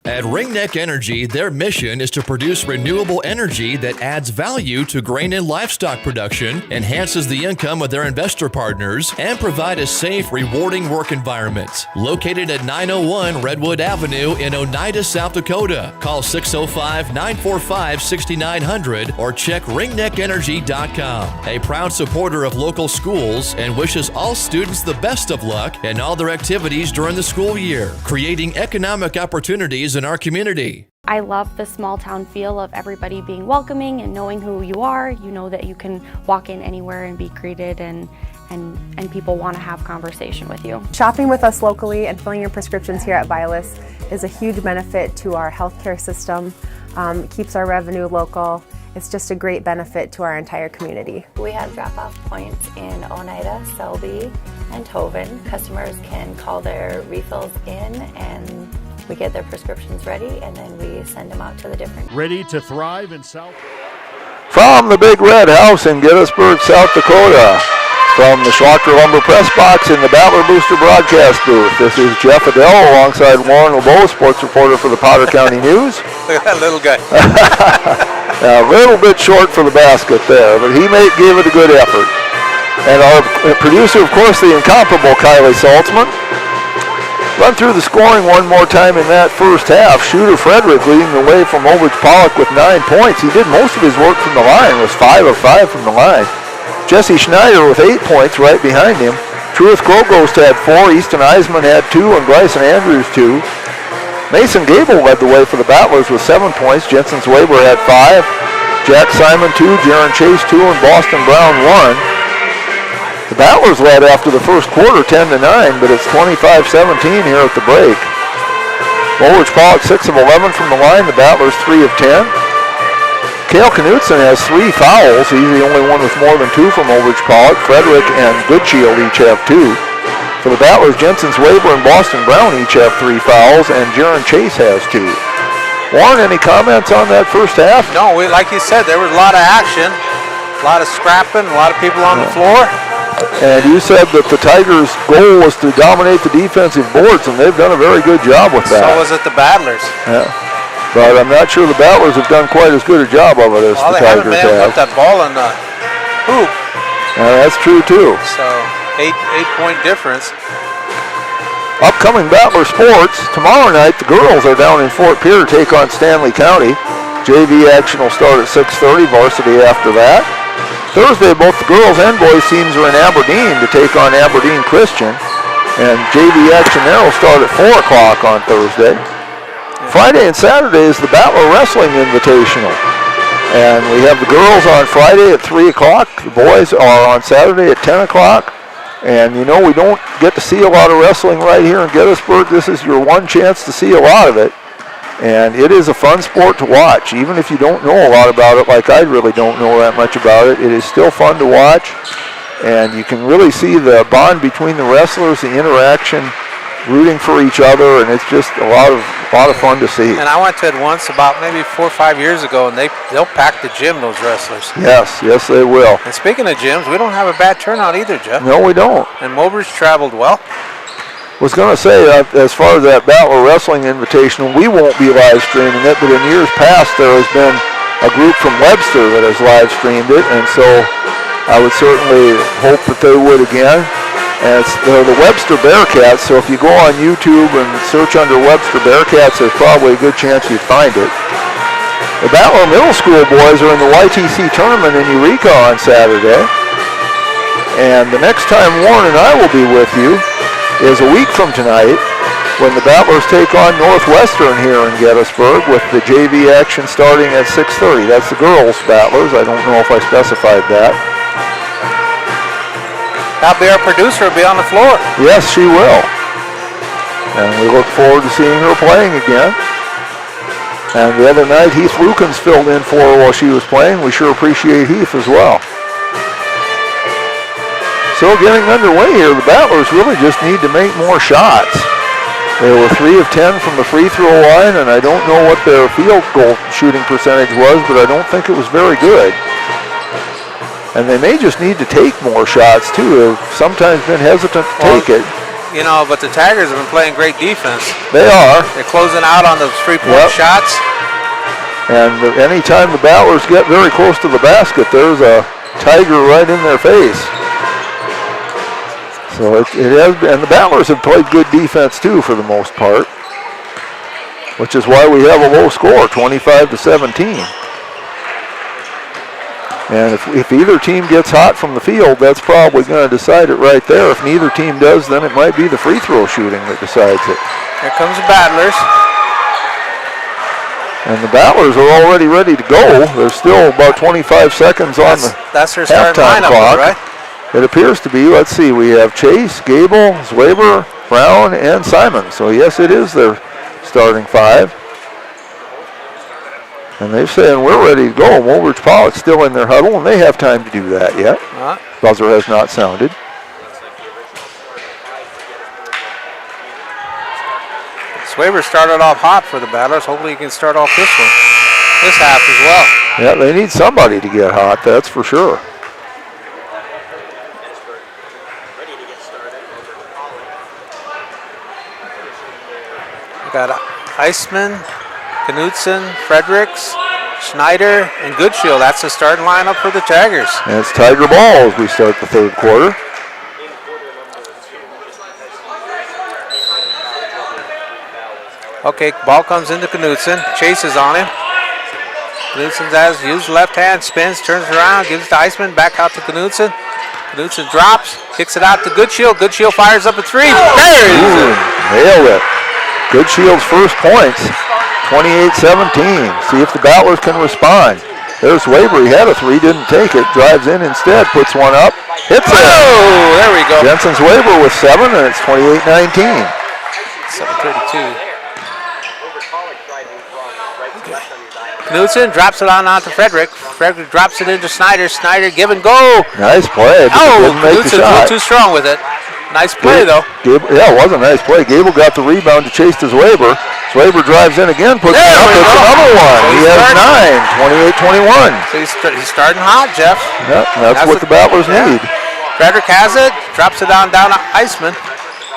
At Ringneck Energy, their mission is to produce renewable energy that adds value to grain and livestock production, enhances the income of their investor partners, and provide a safe, rewarding work environment. Located at 901 Redwood Avenue in Oneida, South Dakota. Call 605-945-6900 or check ringneckenergy.com. A proud supporter of local schools and wishes all students the best of luck in all their activities during the school year, creating economic opportunities in our community. I love the small town feel of everybody being welcoming and knowing who you are. You know that you can walk in anywhere and be greeted, and people want to have conversation with you. Shopping with us locally and filling your prescriptions here at Vilas is a huge benefit to our healthcare system. It keeps our revenue local. It's just a great benefit to our entire community. We have drop-off points in Oneida, Selby, and Hoven. Customers can call their refills in and we get their prescriptions ready, and then we send them out to the different. Ready to thrive in South. From the Big Red House in Gettysburg, South Dakota, from the Schlachter Lumber Press Box in the Battler Booster broadcast booth, this is Jeff Adele alongside Warren LeBeau, sports reporter for the Potter County News. Look at that little guy. A little bit short for the basket there, but he gave it a good effort. And our producer, of course, the incomparable Kylie Saltzman. Run through the scoring one more time in that first half. Shooter Frederick leading the way from Overage Pollock with 9 points. He did most of his work from the line, was 5 of 5 from the line. Jesse Schneider with 8 points right behind him. Truth Krogost had 4, Easton Eisman had 2, and Bryson Andrews 2. Mason Gable led the way for the Battlers with 7 points. Jensen Swaber had 5. Jack Simon 2, Jaron Chase 2, and Boston Brown 1. The Battlers led after the first quarter 10-9, but it's 25-17 here at the break. Overage Pollock 6 of 11 from the line. The Battlers 3 of 10. Cale Knutson has 3 fouls. He's the only one with more than 2 from Overage Pollock. Frederick and Goodshield each have 2. For the Battlers, Jensen Swaber and Boston Brown each have 3 fouls, and Jaron Chase has 2. Warren, any comments on that first half? No, like you said, there was a lot of action, a lot of scrapping, a lot of people on the floor. And you said that the Tigers' goal was to dominate the defensive boards, and they've done a very good job with that. So was it the Battlers. Yeah. But I'm not sure the Battlers have done quite as good a job of it as the Tigers have. Well, they haven't been able to put that ball in the hoop. That's true, too. So, 8-point difference. Upcoming Battler sports. Tomorrow night, the girls are down in Fort Pierre to take on Stanley County. JV action will start at 6:30, varsity after that. Thursday, both the girls and boys teams are in Aberdeen to take on Aberdeen Christian. And JV action there will start at 4 o'clock on Thursday. Friday and Saturday is the Battler Wrestling Invitational. And we have the girls on Friday at 3 o'clock. The boys are on Saturday at 10 o'clock. And you know, we don't get to see a lot of wrestling right here in Gettysburg. This is your one chance to see a lot of it. And it is a fun sport to watch. Even if you don't know a lot about it, like I really don't know that much about it, it is still fun to watch. And you can really see the bond between the wrestlers, the interaction, rooting for each other, and it's just a lot of fun to see. And I went to it once about maybe 4 or 5 years ago, and they'll pack the gym, those wrestlers. Yes, they will. And speaking of gyms, we don't have a bad turnout either, Jeff. No, we don't. And Mobridge traveled well. Was going to say, as far as that Battler Wrestling Invitational, we won't be live streaming it, but in years past there has been a group from Webster that has live streamed it, and so I would certainly hope that they would again. And they're the Webster Bearcats, so if you go on YouTube and search under Webster Bearcats, there's probably a good chance you'd find it. The Battler Middle School boys are in the YTC tournament in Eureka on Saturday. And the next time Warren and I will be with you is a week from tonight when the Battlers take on Northwestern here in Gettysburg with the JV action starting at 6:30. That's the girls' Battlers. I don't know if I specified that. That'll be our producer, will be on the floor. Yes, she will. And we look forward to seeing her playing again. And the other night, Heath Lukens filled in for her while she was playing. We sure appreciate Heath as well. So getting underway here, the Battlers really just need to make more shots. They were 3 of 10 from the free throw line, and I don't know what their field goal shooting percentage was, but I don't think it was very good. And they may just need to take more shots, too. They've sometimes been hesitant to take it. but the Tigers have been playing great defense. They are. They're closing out on those three-point shots. And anytime the Battlers get very close to the basket, there's a Tiger right in their face. So it has been, and the Battlers have played good defense too for the most part, which is why we have a low score, 25-17. And if either team gets hot from the field, that's probably going to decide it right there. If neither team does, then it might be the free throw shooting that decides it. Here comes the Battlers. And the Battlers are already ready to go. There's still about 25 seconds on that's their halftime clock. Right? It appears to be. Let's see. We have Chase, Gable, Zwaber, Brown, and Simon. So yes, it is their starting five. And they're saying we're ready to go. Woolridge Pollock's still in their huddle, and they have time to do that yet. Buzzer has not sounded. Zwaber started off hot for the Battlers. Hopefully he can start off this half as well. Yeah, they need somebody to get hot, that's for sure. We got Eisman, Knudsen, Fredericks, Schneider, and Goodshield. That's the starting lineup for the Tigers. And it's Tiger ball as we start the third quarter. Okay, ball comes into Knudsen. Chase is on him. Knudsen has used left hand, spins, turns around, gives it to Eisman, back out to Knudsen. Knudsen drops, kicks it out to Goodshield. Goodshield fires up a three. There it is. Nailed it. Goodshield's first points, 28-17. See if the Battlers can respond. There's Zwaber. He had a three, didn't take it. Drives in instead, puts one up, hits it. Oh, there we go. Jensen Zwaber with 7, and it's 28-19. 7:32. Knudsen drops it onto Frederick. Frederick drops it into Schneider. Schneider give and go. Nice play. Knudsen's a little too strong with it. Nice play, though. Yeah, it was a nice play. Gable got the rebound to chase to Zwaber. Zwaber drives in again, puts it up. It's another one. So he has 9, 28-21. So he's starting hot, Jeff. Yep, that's what the Battlers need. Frederick has it, drops it down to Eisman.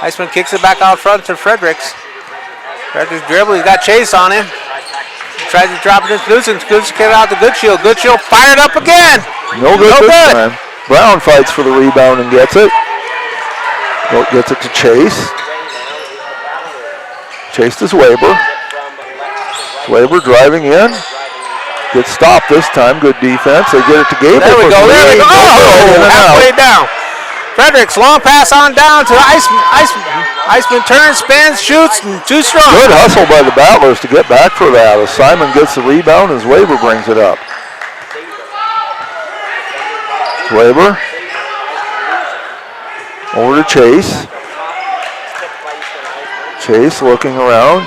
Eisman kicks it back out front to Fredericks. Fredericks dribble, he's got Chase on him. Tries to drop it to Knudsen. Knudsen kicked it out to Goodshield. Goodshield fired up again. No good this time. Brown fights for the rebound and gets it. Gets it to Chase. Chase to Zwaber. Zwaber driving in. Gets stopped this time. Good defense. They get it to Gable. There we go. There we go. Oh, halfway down. Fredericks, long pass on down to Eisman. Eisman turns, spins, shoots, and too strong. Good hustle by the Battlers to get back for that as Simon gets the rebound and Zwaber brings it up. Zwaber. Over to Chase. Chase looking around.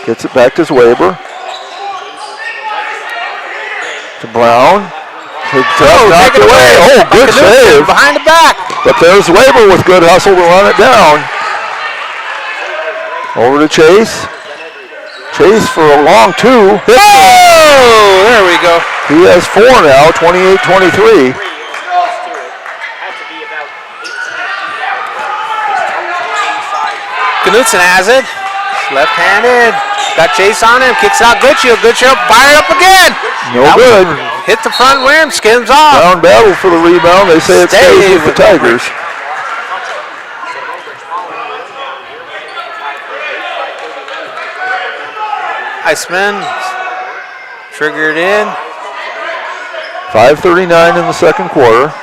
Gets it back to Zwaber. To Brown. Knocked away. Oh, good save. Behind the back. But there's Zwaber with good hustle to run it down. Over to Chase. Chase for a long two. Oh, there we go. He has 4 now, 28-23. Knudsen has it. Left-handed. Got Chase on him. Kicks out Goodshield. Goodshield fired up again. No good. Hit the front rim. Skims off. Brown battle for the rebound. They say it stays with the Tigers. Eisman triggered in. 5:39 in the second quarter.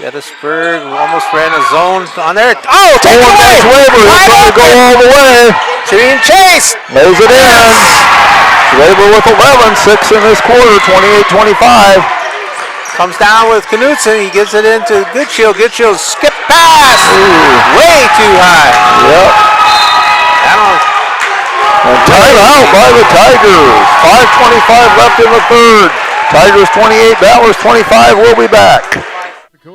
Gettysburg almost ran a zone on there. Oh, take it away! Zwaber is trying to go all the way. Shooting Chase. Lays it in. Zwaber with 11, 6 in this quarter, 28-25. Comes down with Knudsen. He gives it into Goodshield. Goodshield skip pass. Ooh. Way too high. Yep. And tied out by the Tigers. 5:25 left in the third. Tigers 28, Battlers 25. We'll be back.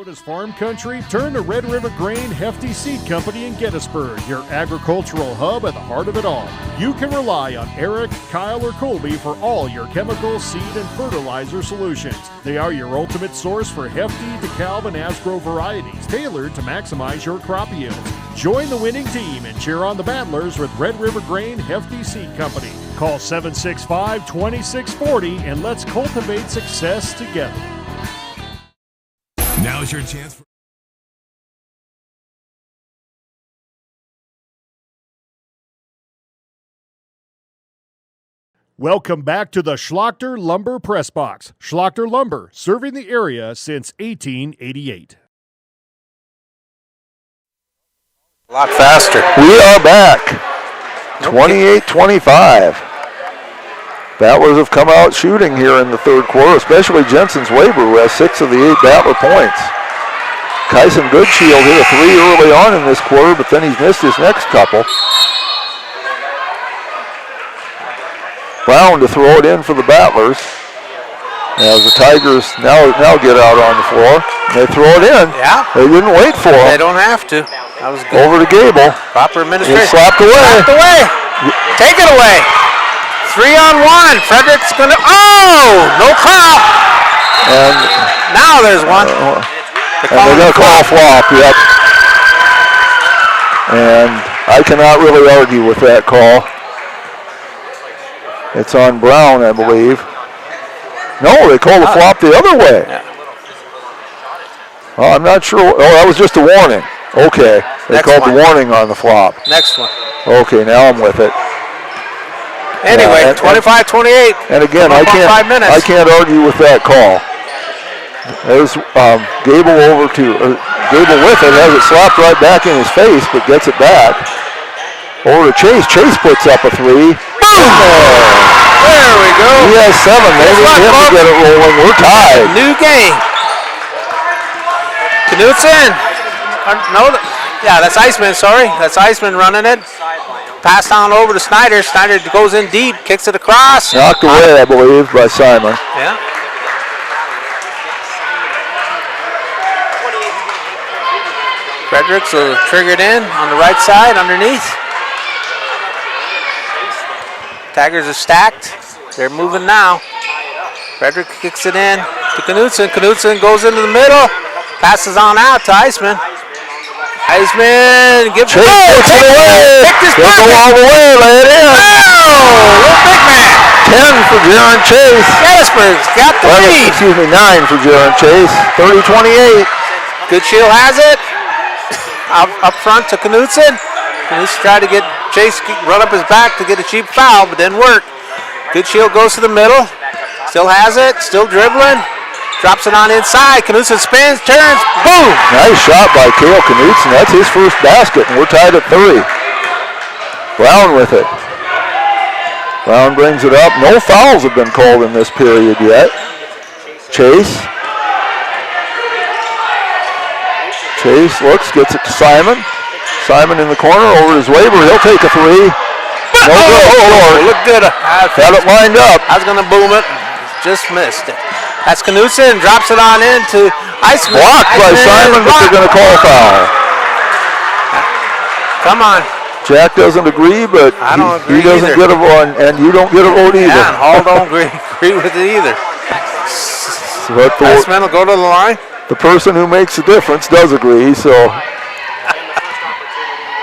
Dakota's farm country, turn to Red River Grain Hefty Seed Company in Gettysburg, your agricultural hub at the heart of it all. You can rely on Eric, Kyle, or Colby for all your chemical, seed, and fertilizer solutions. They are your ultimate source for Hefty, DeKalb, and Asgrow varieties, tailored to maximize your crop yields. Join the winning team and cheer on the battlers with Red River Grain Hefty Seed Company. Call 765-2640 and let's cultivate success together. Now's your chance for Welcome back to the Schlachter Lumber Press Box. Schlachter Lumber, serving the area since 1888. A lot faster. We are back. 28-25. Battlers have come out shooting here in the third quarter, especially Jensen's Weber, who has 6 of the 8 Battler points. Kyson Goodshield hit a 3 early on in this quarter, but then he's missed his next couple. Brown to throw it in for the Battlers. As the Tigers now get out on the floor. They throw it in. Yeah. They didn't wait for it. They don't have to. That was good. Over to Gable. Proper administration. It's slapped away. Slapped away. Take it away. 3-on-1. Frederick's going to, no call. And now there's one. And they're going to call a flop, yep. And I cannot really argue with that call. It's on Brown, I believe. No, they called a flop the other way. Yeah. Oh, I'm not sure. Oh, that was just a warning. Okay. They called the warning on the flop. Next one. Okay, now I'm with it. Anyway, 25-28. And again, I can't argue with that call. There's Gable over to Gable with it, has it slapped right back in his face, but gets it back. Over to Chase. Chase puts up a 3. Boom! There we go. He has 7. They need him to get it rolling. We're tied. New game. Knutson. That's Iceman, sorry. That's Iceman running it. Pass down over to Snyder. Snyder goes in deep, kicks it across. Knocked away, I believe, by Simon. Yeah. Fredericks will trigger it in on the right side underneath. Tigers are stacked. They're moving now. Frederick kicks it in to Knutson. Knutson goes into the middle. Passes on out to Iceman. Iceman gives it away. Picked his pocket. Go all the way. Lay it in. Little big man. 10 for Jaron Chase. Gettysburg's got the lead. 9 for Jaron Chase. 30-28. Goodshield has it. Up front to Knutson. Knutson tried to get Chase run up his back to get a cheap foul, but didn't work. Goodshield goes to the middle. Still has it. Still dribbling. Drops it on inside. Knutson spins, turns, boom! Nice shot by Cale Knutson. That's his first basket, and we're tied at 3. Brown with it. Brown brings it up. No fouls have been called in this period yet. Chase. Chase looks, gets it to Simon. Simon in the corner, over to his Weber. He'll take a 3. No good. Look good. Had it lined up. I was going to boom it. Just missed it. That's Knutson. Drops it on into Iceman. Blocked by Simon, but they're going to call a foul. Come on. Jack doesn't agree, but he doesn't get a vote, and you don't get a vote either. Yeah, and Hall don't agree with it either. Iceman will go to the line. The person who makes the difference does agree, so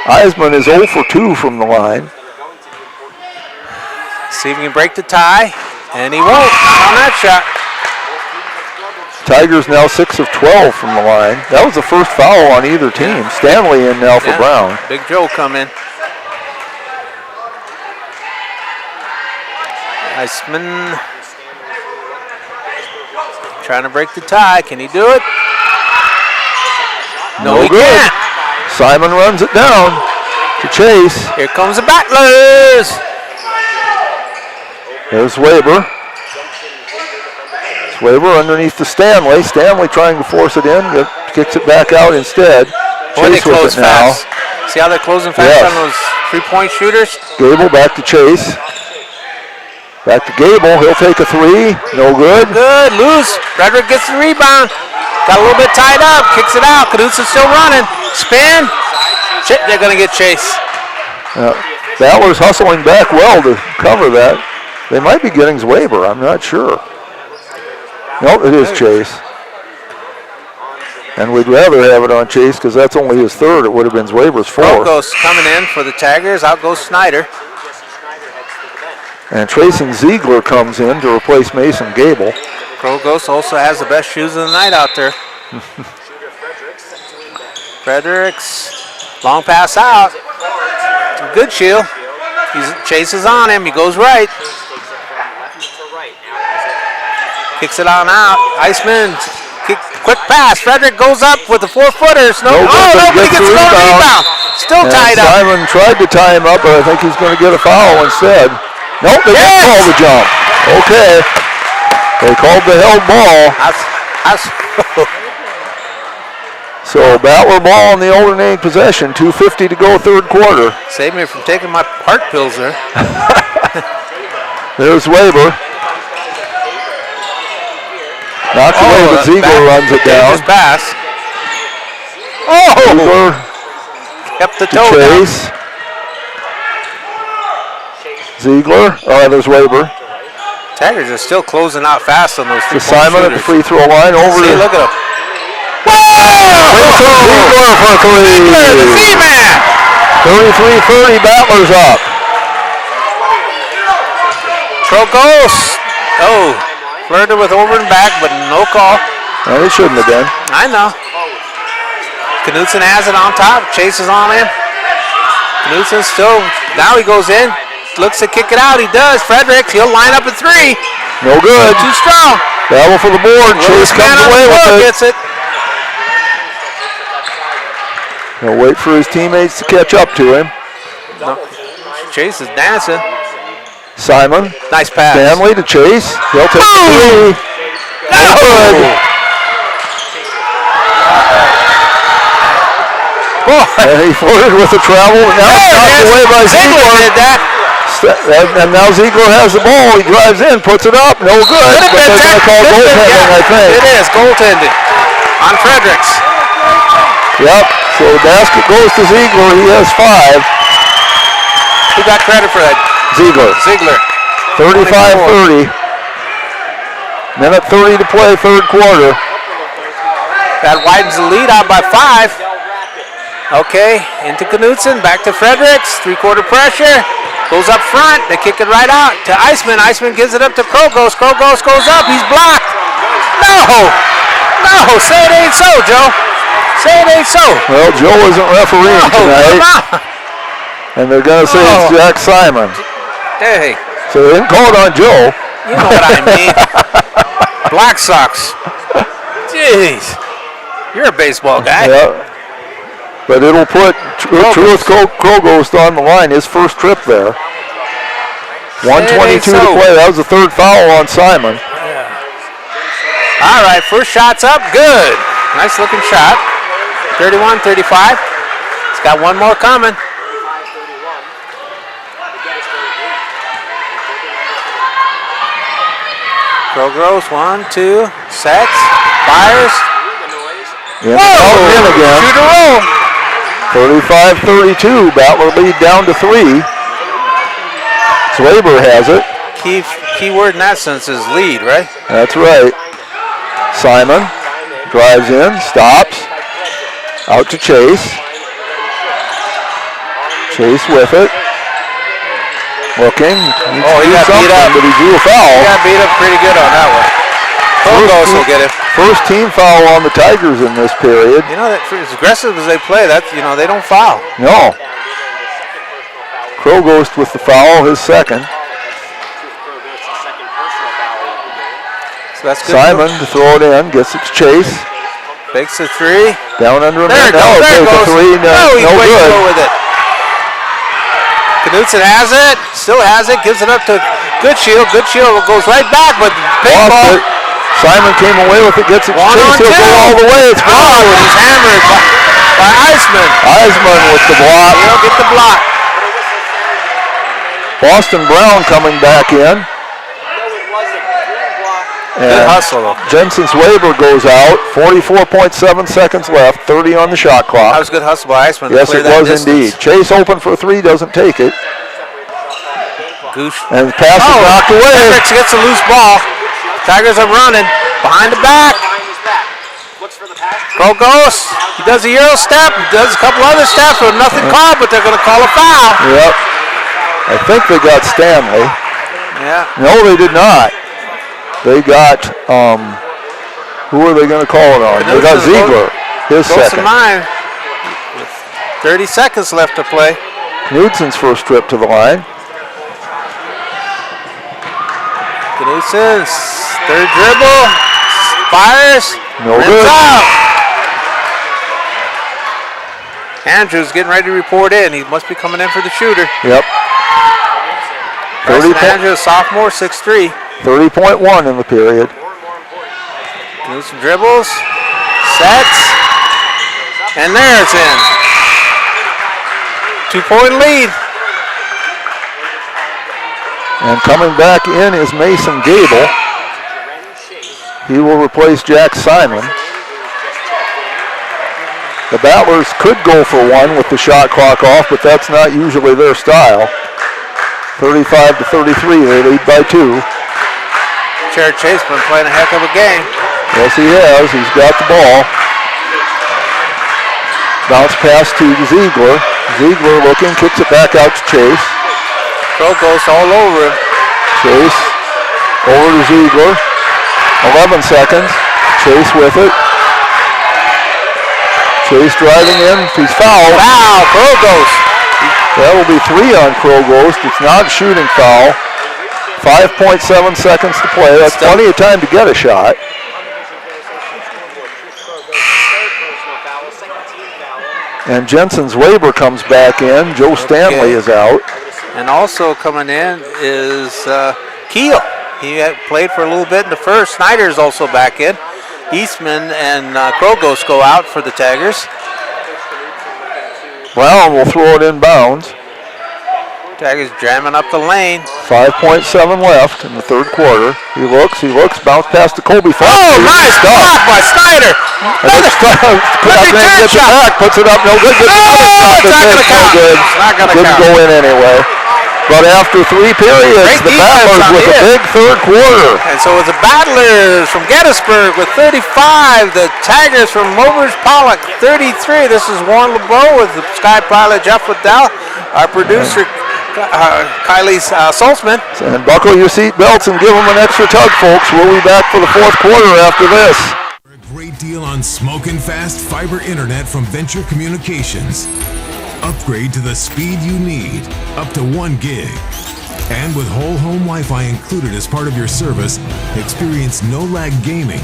Eisman is 0 for 2 from the line. See if he can break the tie, and he won't on that shot. Tigers now 6 of 12 from the line. That was the first foul on either team. Stanley in now for Brown. Big Joe come in. Iceman trying to break the tie. Can he do it? No, he can't. Simon runs it down to Chase. Here comes the Battlers. There's Weber. Weber underneath the Stanley. Stanley trying to force it in. Kicks it back out instead. Boy, they Chase with close it now. fast. See how they're closing fast on those three-point shooters? Gable back to Chase. Back to Gable. He'll take a 3. No good. Good. Loose. Frederick gets the rebound. Got a little bit tied up. Kicks it out. Knudsen's still running. Spin. They're going to get Chase. Battler's hustling back well to cover that. They might be getting Zwaber. I'm not sure. Nope, it is Chase. And we'd rather have it on Chase because that's only his third. It would have been Zwaber's fourth. Krogos coming in for the Tigers. Out goes Snyder. And Trayson Ziegler comes in to replace Mason Gable. Krogos also has the best shoes of the night out there. Fredericks, long pass out. Good shield. Chase is on him. He goes right. Kicks it on out. Iceman, quick pass. Frederick goes up with the 4-footers. Nobody gets a rebound. Still tied up. Simon tried to tie him up, but I think he's going to get a foul instead. Nope, they didn't call the jump. Okay. They called the held ball. So Battler ball in the alternating possession. 2:50 to go, third quarter. Save me from taking my heart pills there. There's Weber. Knocks away, but Ziegler runs it down. Pass. Ziegler kept the toe Chase. down. Ziegler. There's Weber. Tigers are still closing out fast on those to Simon at the free throw line. Over to look at him. Ziegler for three. The Z-Man. 33-30. Battler's up. Krogos. Flirted with over and back, but no call. No, it shouldn't have been. I know. Knudsen has it on top. Chase is on him. Knudsen still. Now he goes in. Looks to kick it out. He does. Fredericks, he'll line up at three. No good. Too strong. Battle for the board. Chase comes away with it. Gets it. He'll wait for his teammates to catch up to him. No. Chase is dancing. Simon. Nice pass. Stanley to Chase. He'll take the three. No good. And he flirted with the travel. Now it's knocked away by Ziegler. Did that. And now Ziegler has the ball. He drives in, puts it up. No good. But they're going to call goaltending, I think. It is goaltending on Fredericks. Yep. So the basket goes to Ziegler. He has 5. Who got credit for that? Ziegler. 35-30. Minute 30 to play, third quarter. That widens the lead out by 5. Okay, into Knudsen, back to Fredericks. Three-quarter pressure. Goes up front. They kick it right out to Iceman. Iceman gives it up to Krogos. Krogos goes up. He's blocked. No. Say it ain't so, Joe. Say it ain't so. Well, Joe isn't refereeing tonight. And they're going to say it's Jack Simon. Hey. So they didn't call it on Joe. You know what I mean. Black Sox. Jeez. You're a baseball guy. Yeah. But it'll put Truth Krogos on the line, his first trip there. 1:22 to play. That was the third foul on Simon. Yeah. All right, first shot's up. Good. Nice looking shot. 31-35. It's got one more coming. Krogos, 1, 2, sets, fires. Yeah, in again. Shoot a roll. 35-32. Battler lead down to 3. Zwaber has it. Key word in that sense is lead, right? That's right. Simon drives in, stops. Out to Chase. Chase with it. Looking. He got beat up. But he drew a foul. He got beat up pretty good on that one. Krogos will get it. First team foul on the Tigers in this period. You know, that as aggressive as they play, they don't foul. No. Krogos with the foul, his second. So that's good. Simon to throw it in, gets it to Chase. Fakes the three. Down under him. There it goes. There it goes. Three. No good. With it. Knudsen has it. Still has it. Gives it up to Goodshield. Goodshield goes right back, but baseball. Simon came away with it, gets it to Chase. He'll go all the way. It's blocked. He's hammered by Iceman. Iceman with the block. He'll get the block. Boston Brown coming back in. Good hustle, though. Jensen's waiver goes out. 44.7 seconds left. 30 on the shot clock. That was good hustle by Iceman. Yes, it was indeed. Chase open for 3, doesn't take it. Goosh. And the pass is knocked away. Hendricks gets a loose ball. Tigers are running. Behind the back. Crow goes. He does a Euro step. He does a couple other steps with nothing called, but they're going to call a foul. Yep. I think they got Stanley. Yeah. No, they did not. They got, who are they going to call it on? They got Ziegler, his second. Mine with 30 seconds left to play. Knudsen's first trip to the line. Knudsen's third dribble. Fires. No good. Out. Andrews getting ready to report in. He must be coming in for the shooter. Yep. 30 Andrews, sophomore, 6'3". 30.1 in the period. Knudsen dribbles, sets, and there it's in. 2-point lead. And coming back in is Mason Gable. He will replace Jack Simon. The Battlers could go for one with the shot clock off, but that's not usually their style. 35-33, they lead by 2. Jared Chase been playing a heck of a game. Yes, he has. He's got the ball. Bounce pass to Ziegler. Ziegler looking, kicks it back out to Chase. Crow goes all over him. Chase over to Ziegler. 11 seconds. Chase with it. Chase driving in. He's fouled. Foul. Crow Ghost. That will be 3 on Crow Ghost. It's not a shooting foul. 5.7 seconds to play. That's plenty of time to get a shot. And Jensen's waiver comes back in. Joe Stanley is out. And also coming in is Keel. He had played for a little bit in the first. Snyder's also back in. Eastman and Crow Ghost go out for the Tigers. Brown will throw it in bounds. Tigers jamming up the lane. 5.7 left in the third quarter. He looks, bounce pass to Colby. Oh, nice block by Snyder. Puts it up, no good. It's not going to count. Didn't go in anyway. But after 3 periods, the Battlers with a big third quarter. And so it's the Battlers from Gettysburg with 35. The Tigers from Mowbridge Pollock, 33. This is Warren LeBeau with the Sky Pilot Jeff Liddell, our producer Kylie Saltzman. And buckle your seat belts and give them an extra tug, folks. We'll be back for the fourth quarter after this. A great deal on smoking fast fiber internet from Venture Communications. Upgrade to the speed you need, up to 1 gig. And with whole home Wi-Fi included as part of your service, experience no-lag gaming,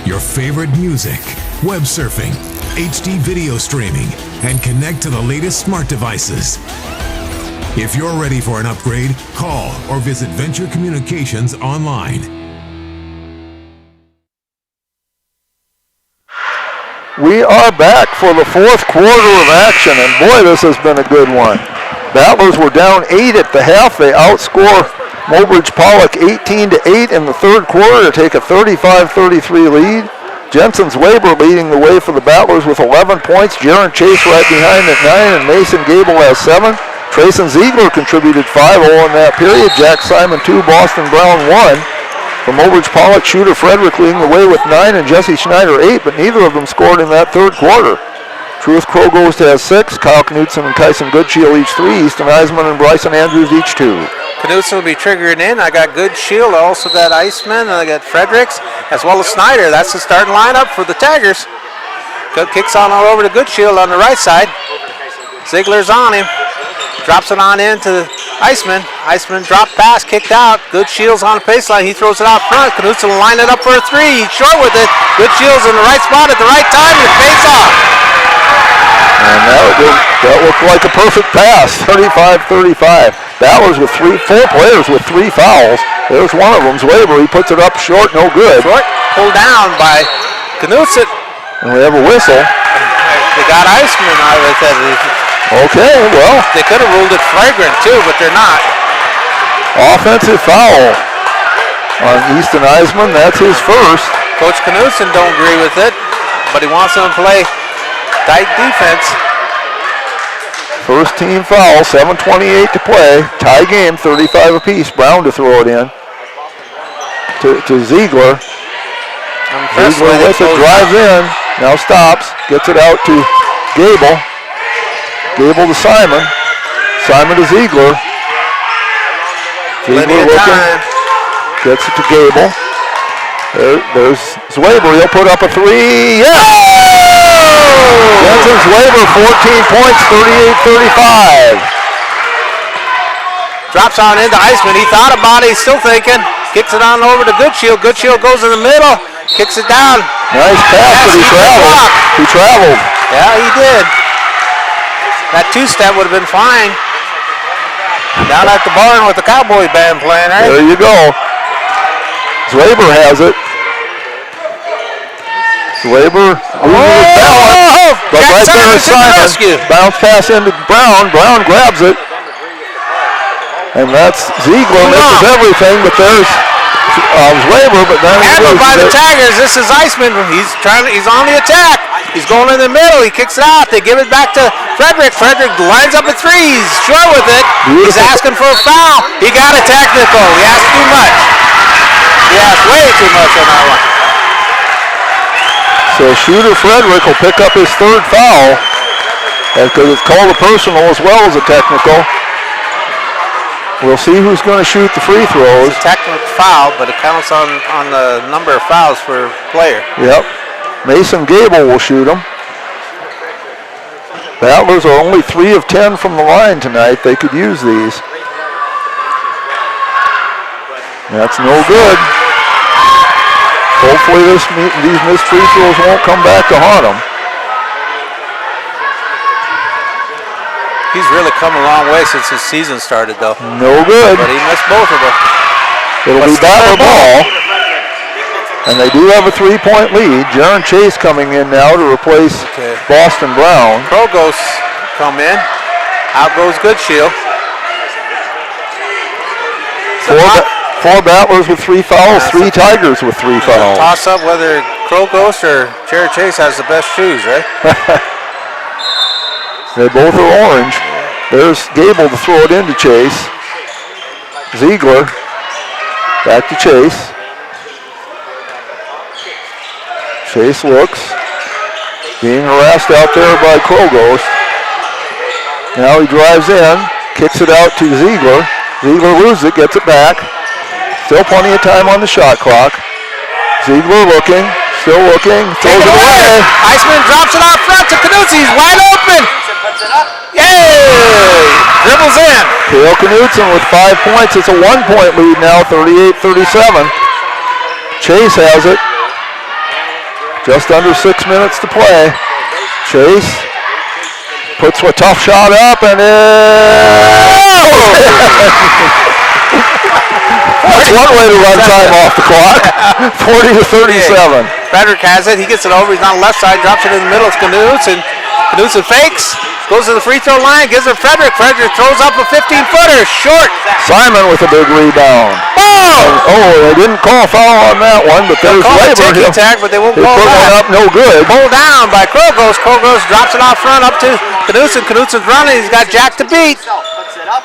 your favorite music, web surfing, HD video streaming, and connect to the latest smart devices. If you're ready for an upgrade, call or visit Venture Communications online. We are back for the fourth quarter of action, and boy, this has been a good one. Battlers were down 8 at the half. They outscore Mowbridge Pollock 18-8 in the third quarter to take a 35-33 lead. Jensen's Weber leading the way for the Battlers with 11 points. Jaron Chase right behind at 9, and Mason Gable has 7. Trayson Ziegler contributed 5 all in that period. Jack Simon 2, Boston Brown 1. For Mowbridge Pollock, shooter Frederick leading the way with 9 and Jesse Schneider 8, but neither of them scored in that third quarter. Truth Crow Ghost has 6, Kyle Knudsen and Kyson Goodshield each 3, Easton Eisman and Bryson Andrews each 2. Knudsen will be triggering in. I got Goodshield, I also got Iceman, and I got Fredericks, as well as Snyder. That's the starting lineup for the Tigers. Good kicks on all over to Goodshield on the right side. Ziegler's on him. Drops it on into Iceman. Iceman drop pass, kicked out. Goodshield's on the baseline. He throws it out front. Knudsen will line it up for a 3. He's short with it. Goodshield's in the right spot at the right time. It pays off. And that looked like a perfect pass. 35-35. Battlers with 4 players with 3 fouls. There's one of them, Weber. He puts it up short, no good. Short, pulled down by Knudsen. And we have a whistle. They got Iceman out of it. Okay, well. They could have ruled it flagrant too, but they're not. Offensive foul. on Easton Eisman. That's his first. Coach Knudsen don't agree with it, but he wants them to play tight defense. First team foul, 7:28 to play. Tie game, 35 apiece. Brown to throw it in to Ziegler. Ziegler with it, drives in, now stops, gets it out to Gable. Gable to Simon. Simon to Ziegler. Ziegler looking, gets it to Gable. There's Zwaber, he'll put up a three, yes! Jensen Zwaber, 14 points, 38-35. Drops on into Eisman, he thought about it, he's still thinking. Kicks it on over to Goodshield, Goodshield goes in the middle, kicks it down. Nice pass, but he traveled. He traveled. Yeah, he did. That two-step would have been fine. Down at the barn with the Cowboy band playing, right? There you go. Zwaber has it. Zwaber loses his balance, but right there is Simon. Bounce pass into Brown. Brown grabs it. And that's Ziegler misses everything, but there's Zwaber, but then handled by the Tigers. This is Eisman. He's on the attack. He's going in the middle. He kicks it out. They give it back to Frederick. Frederick lines up a three. He's short with it. He's asking for a foul. He got a technical. He asked too much. He asked way too much on that one. So shooter Frederick will pick up his third foul because it's called a personal as well as a technical. We'll see who's going to shoot the free throws. It's a technical foul, but it counts on the number of fouls per player. Yep. Mason Gable will shoot them. Battlers are only 3 of 10 from the line tonight. They could use these. That's no good. Hopefully these missed free throws won't come back to haunt them. He's really come a long way since his season started, though. No good. But he missed both of them. It'll be Battler ball. And they do have a 3-point lead. Jaron Chase coming in now to replace Boston Brown. Krogos come in. Out goes Goodshield. Four Battlers with 3 fouls, 3 Tigers with 3 fouls. Toss up whether Krogos or Jaron Chase has the best shoes, right? They both are orange. There's Gable to throw it into Chase. Ziegler. Back to Chase. Chase looks. Being harassed out there by Krogos. Now he drives in. Kicks it out to Ziegler. Ziegler loses it, gets it back. Still plenty of time on the shot clock. Ziegler looking. Still looking. Throws it away. Eisman drops it out front to Knudsen. He's wide open. Yay! Dribbles in. Kale Knudsen with 5 points. It's a 1-point lead now, 38-37. Chase has it. Just under 6 minutes to play. Chase puts a tough shot up and that's one way to run time off the clock. 40-37. Frederick has it. He gets it over. He's on the left side. Drops it in the middle. It's Knudsen. Knudsen fakes. Goes to the free throw line. Gives it Frederick. Frederick throws up a 15-footer. Short. Simon with a big rebound. They didn't call a foul on that one, but there's Labor. He'll tag, but they won't call that. Up no good. Pulled down by Krogos. Krogos drops it out front up to Knudsen. Knudsen's running. He's got Jack to beat.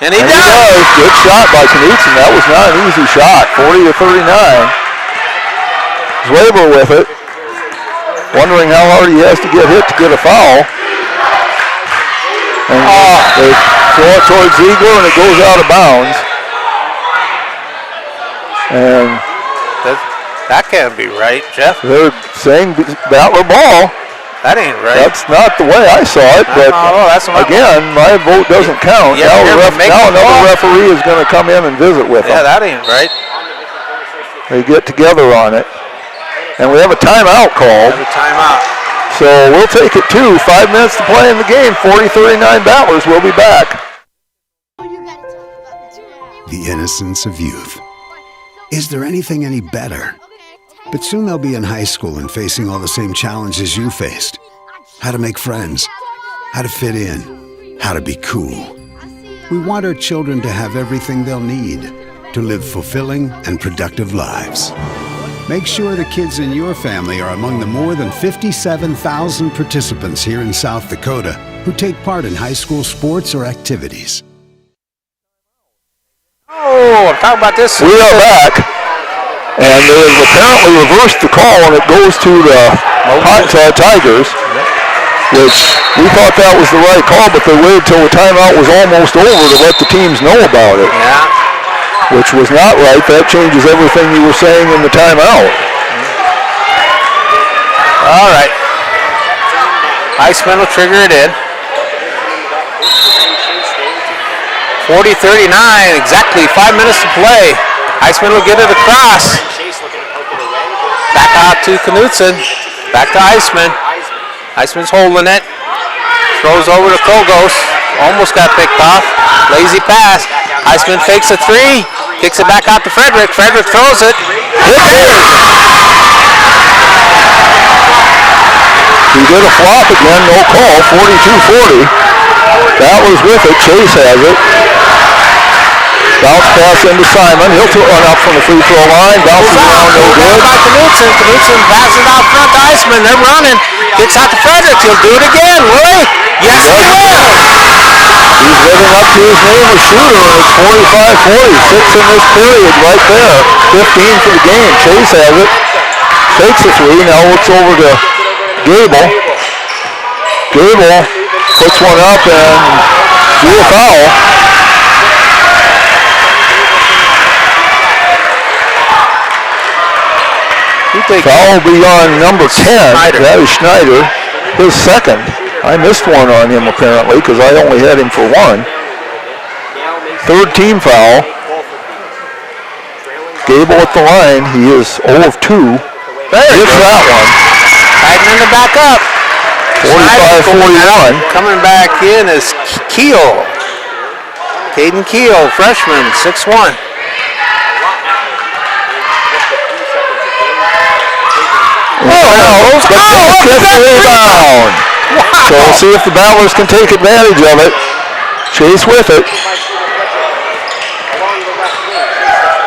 And he does. Good shot by Knudsen. That was not an easy shot. 40-39. Zwaber with it. Wondering how hard he has to get hit to get a foul. And they throw it towards Ziegler and it goes out of bounds. And that can't be right, Jeff. They're saying Battler ball. That ain't right. That's not the way I saw it, but again, my vote doesn't count. Now another referee is going to come in and visit with them. Yeah, that ain't right. They get together on it. And we have a timeout called. So we'll take it 5 minutes to play in the game. 40-39 Battlers. We'll be back. The innocence of youth. Is there anything any better? But soon they'll be in high school and facing all the same challenges you faced. How to make friends, how to fit in, how to be cool. We want our children to have everything they'll need. to live fulfilling and productive lives. Make sure the kids in your family are among the more than 57,000 participants here in South Dakota who take part in high school sports or activities. Oh, I'm talking about this. We are back, and they have apparently reversed the call, and it goes to the Tigers, which we thought that was the right call, but they waited till the timeout was almost over to let the teams know about it. Yeah. Which was not right. That changes everything you were saying in the timeout. All right. Iceman will trigger it in. 40-39, exactly 5 minutes to play. Iceman will get it across. Back out to Knutson. Back to Iceman. Iceman's holding it. Throws over to Kogos. Almost got picked off. Lazy pass. Iceman fakes a three. Kicks it back out to Frederick. Frederick throws it. He did a flop again, no call, 42-40. That was with it. Chase has it. Bounce pass into Simon. He'll run up from the free throw line. Bounces around, no good. By Knutson. Knutson passes out front to Iceman. They're running. Kicks out to Frederick. He'll do it again, will he? Yes, he will. He's living up to his name of shooter, and it's 45-40. 6 in this period right there. 15 for the game. Chase has it. Takes a three. Now looks over to Gable. Gable puts one up and drew a foul. Foul will be on number 10. That is Schneider. His second. I missed one on him apparently because I only had him for one. Third team foul. Gable at the line. He is 0 of 2. Gets that one. Tighten the back up. 45-41. Coming back in is Keel. Caden Keel, freshman, 6'1". Gets the rebound. So we'll see if the Battlers can take advantage of it. Chase with it.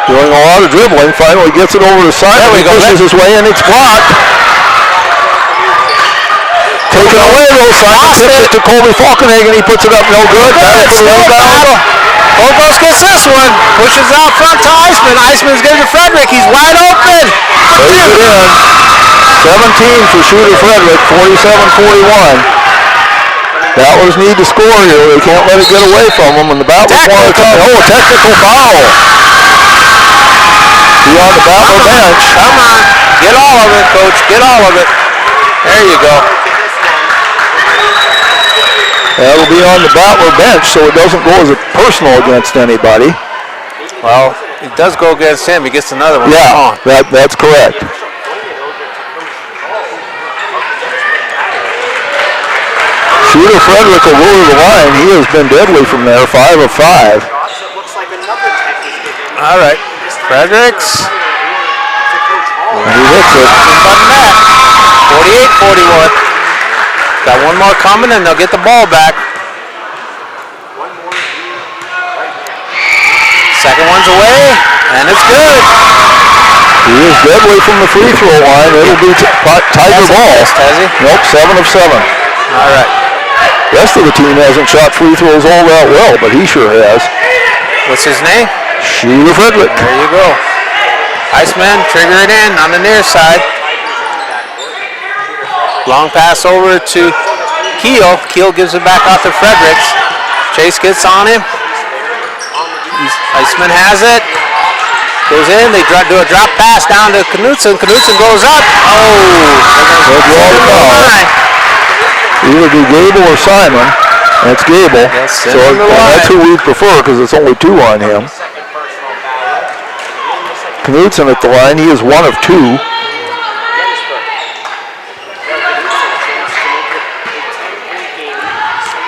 Doing a lot of dribbling. Finally gets it over to Simon. He pushes his way in. It's blocked. Taken away though. Simon tips it to Colby Falkenhagen. He puts it up no good. Kogos gets this one. Pushes out front to Iceman. Iceman's getting to Frederick. He's wide open. Plays it in. 17 for shooter Frederick. 47-41. Battlers need to score here. They can't let it get away from them. And the Battlers want to come. Oh, a technical foul. Be on the Battler bench. Come on. Get all of it, Coach. Get all of it. There you go. That'll be on the Battler bench, so it doesn't go as a personal against anybody. Well, it does go against him. He gets another one. Yeah, that's correct. Shooter Frederick will go to the line. He has been deadly from there, 5 of 5. All right, Fredericks. And he hits it. 48-41. Got one more coming, and they'll get the ball back. Second one's away, and it's good. He is deadly from the free throw line. It'll be Tiger ball. Has he? Nope, 7 of 7. All right. The rest of the team hasn't shot free throws all that well, but he sure has. What's his name? Shooter Frederick. There you go. Iceman, trigger it in on the near side. Long pass over to Keel. Keel gives it back out to Fredericks. Chase gets on him. Iceman has it. Goes in. They do a drop pass down to Knutson. Knutson goes up. Either be Gable or Simon. That's Gable. So that's who we prefer because it's only 2 on him. Knutson at the line. He is 1 of 2.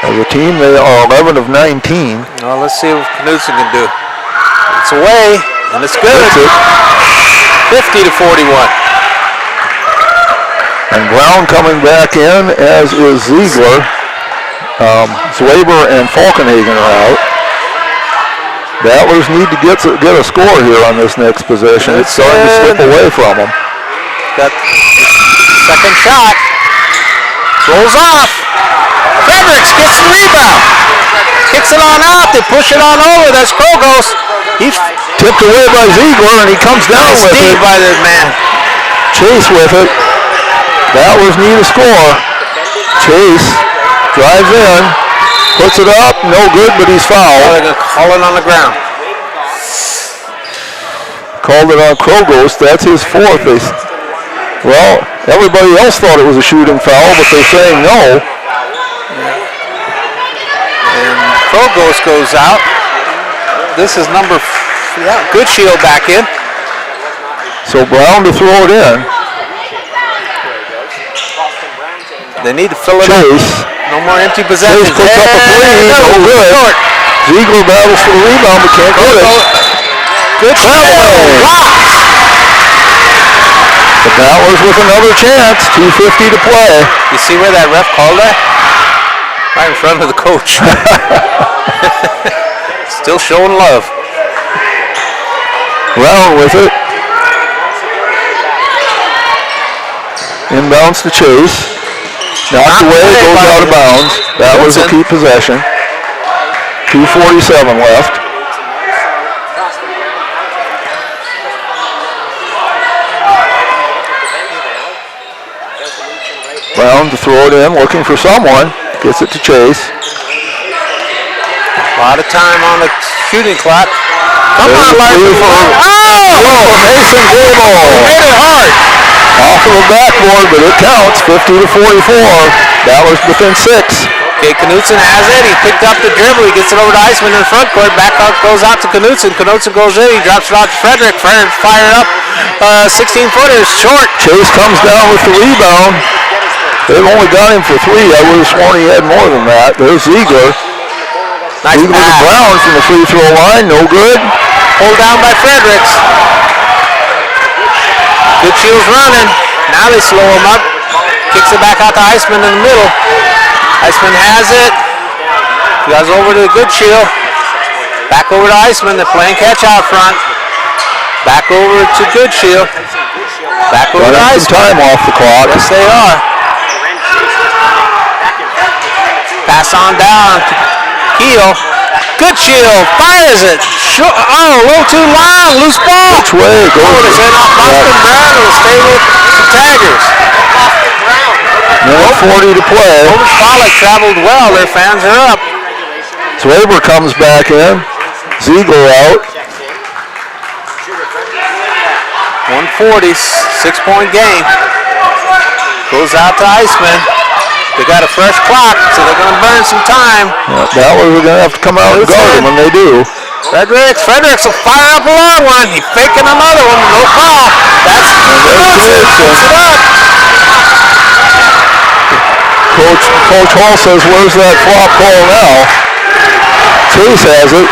As a team, they are 11 of 19. Well, let's see what Knutson can do. It's away, and it's good. 50-41. And Brown coming back in, as is Ziegler. Zwaber and Falkenhagen are out. Battlers need to get a score here on this next possession. It's starting to slip away from them. Got second shot. Rolls off. Fredericks gets the rebound. Kicks it on out. They push it on over. That's Krogos. He's tipped away by Ziegler, and he comes down with it. By the man. Chase with it. Battlers need a score. Chase drives in, puts it up, no good, but he's fouled. They're going to call it on the ground. Called it on Krogos. That's his fourth. Well, everybody else thought it was a shooting foul, but they're saying no. And Krogos goes out. This is number, Goodshield back in. So Brown to throw it in. They need to fill it Chase. up. No more empty possessions. Chase puts up a three, no good. Ziegler battles for the rebound, but can't get it. Good shot. The Battlers with another chance. 2:50 to play. You see where that ref called that? Right in front of the coach. Still showing love. Brown with it. Inbounds to Chase. Knocked away, goes out of bounds. Battlers will keep possession. 2:47 left. Brown to throw it in, looking for someone. Gets it to Chase. A lot of time on the shooting clock. Come on, Larson. Mason Gable. Made it hard. Off of the backboard, but it counts. 50-44. Battlers within 6. Okay, Knutson has it. He picked up the dribble. He gets it over to Iceman in the front court. Back out goes out to Knutson. Knutson goes in. He drops it out to Frederick. Frederick fired up. 16-footers short. Chase comes down with the rebound. They've only got him for 3. I would have sworn he had more than that. There's Ziegler. Nice Ziegler to Brown from the free throw line. No good. Pulled down by Fredericks. Goodshield's running. Now they slow him up. Kicks it back out to Iceman in the middle. Iceman has it. He goes over to Goodshield. Back over to Iceman. They're playing catch out front. Back over to Goodshield. Back over to Iceman. Some time off the clock. Yes, they are. Pass on down to Keel. Goodshield fires it. A little too long. Loose ball. Which way? Go to say not Boston Brown. It will stay with some Tigers. 1:40 to play. Pollock traveled well. Their fans are up. Swaber comes back in. Ziegler out. 140, 6-point game. Goes out to Iceman. They got a fresh clock, so they're going to burn some time. Battlers are going to have to come out and guard them when they do. Fredericks will fire up a long one. He's faking another one. No call. That's Knutson. Puts it up. Coach Hall says, where's that flop call now? Chase has it.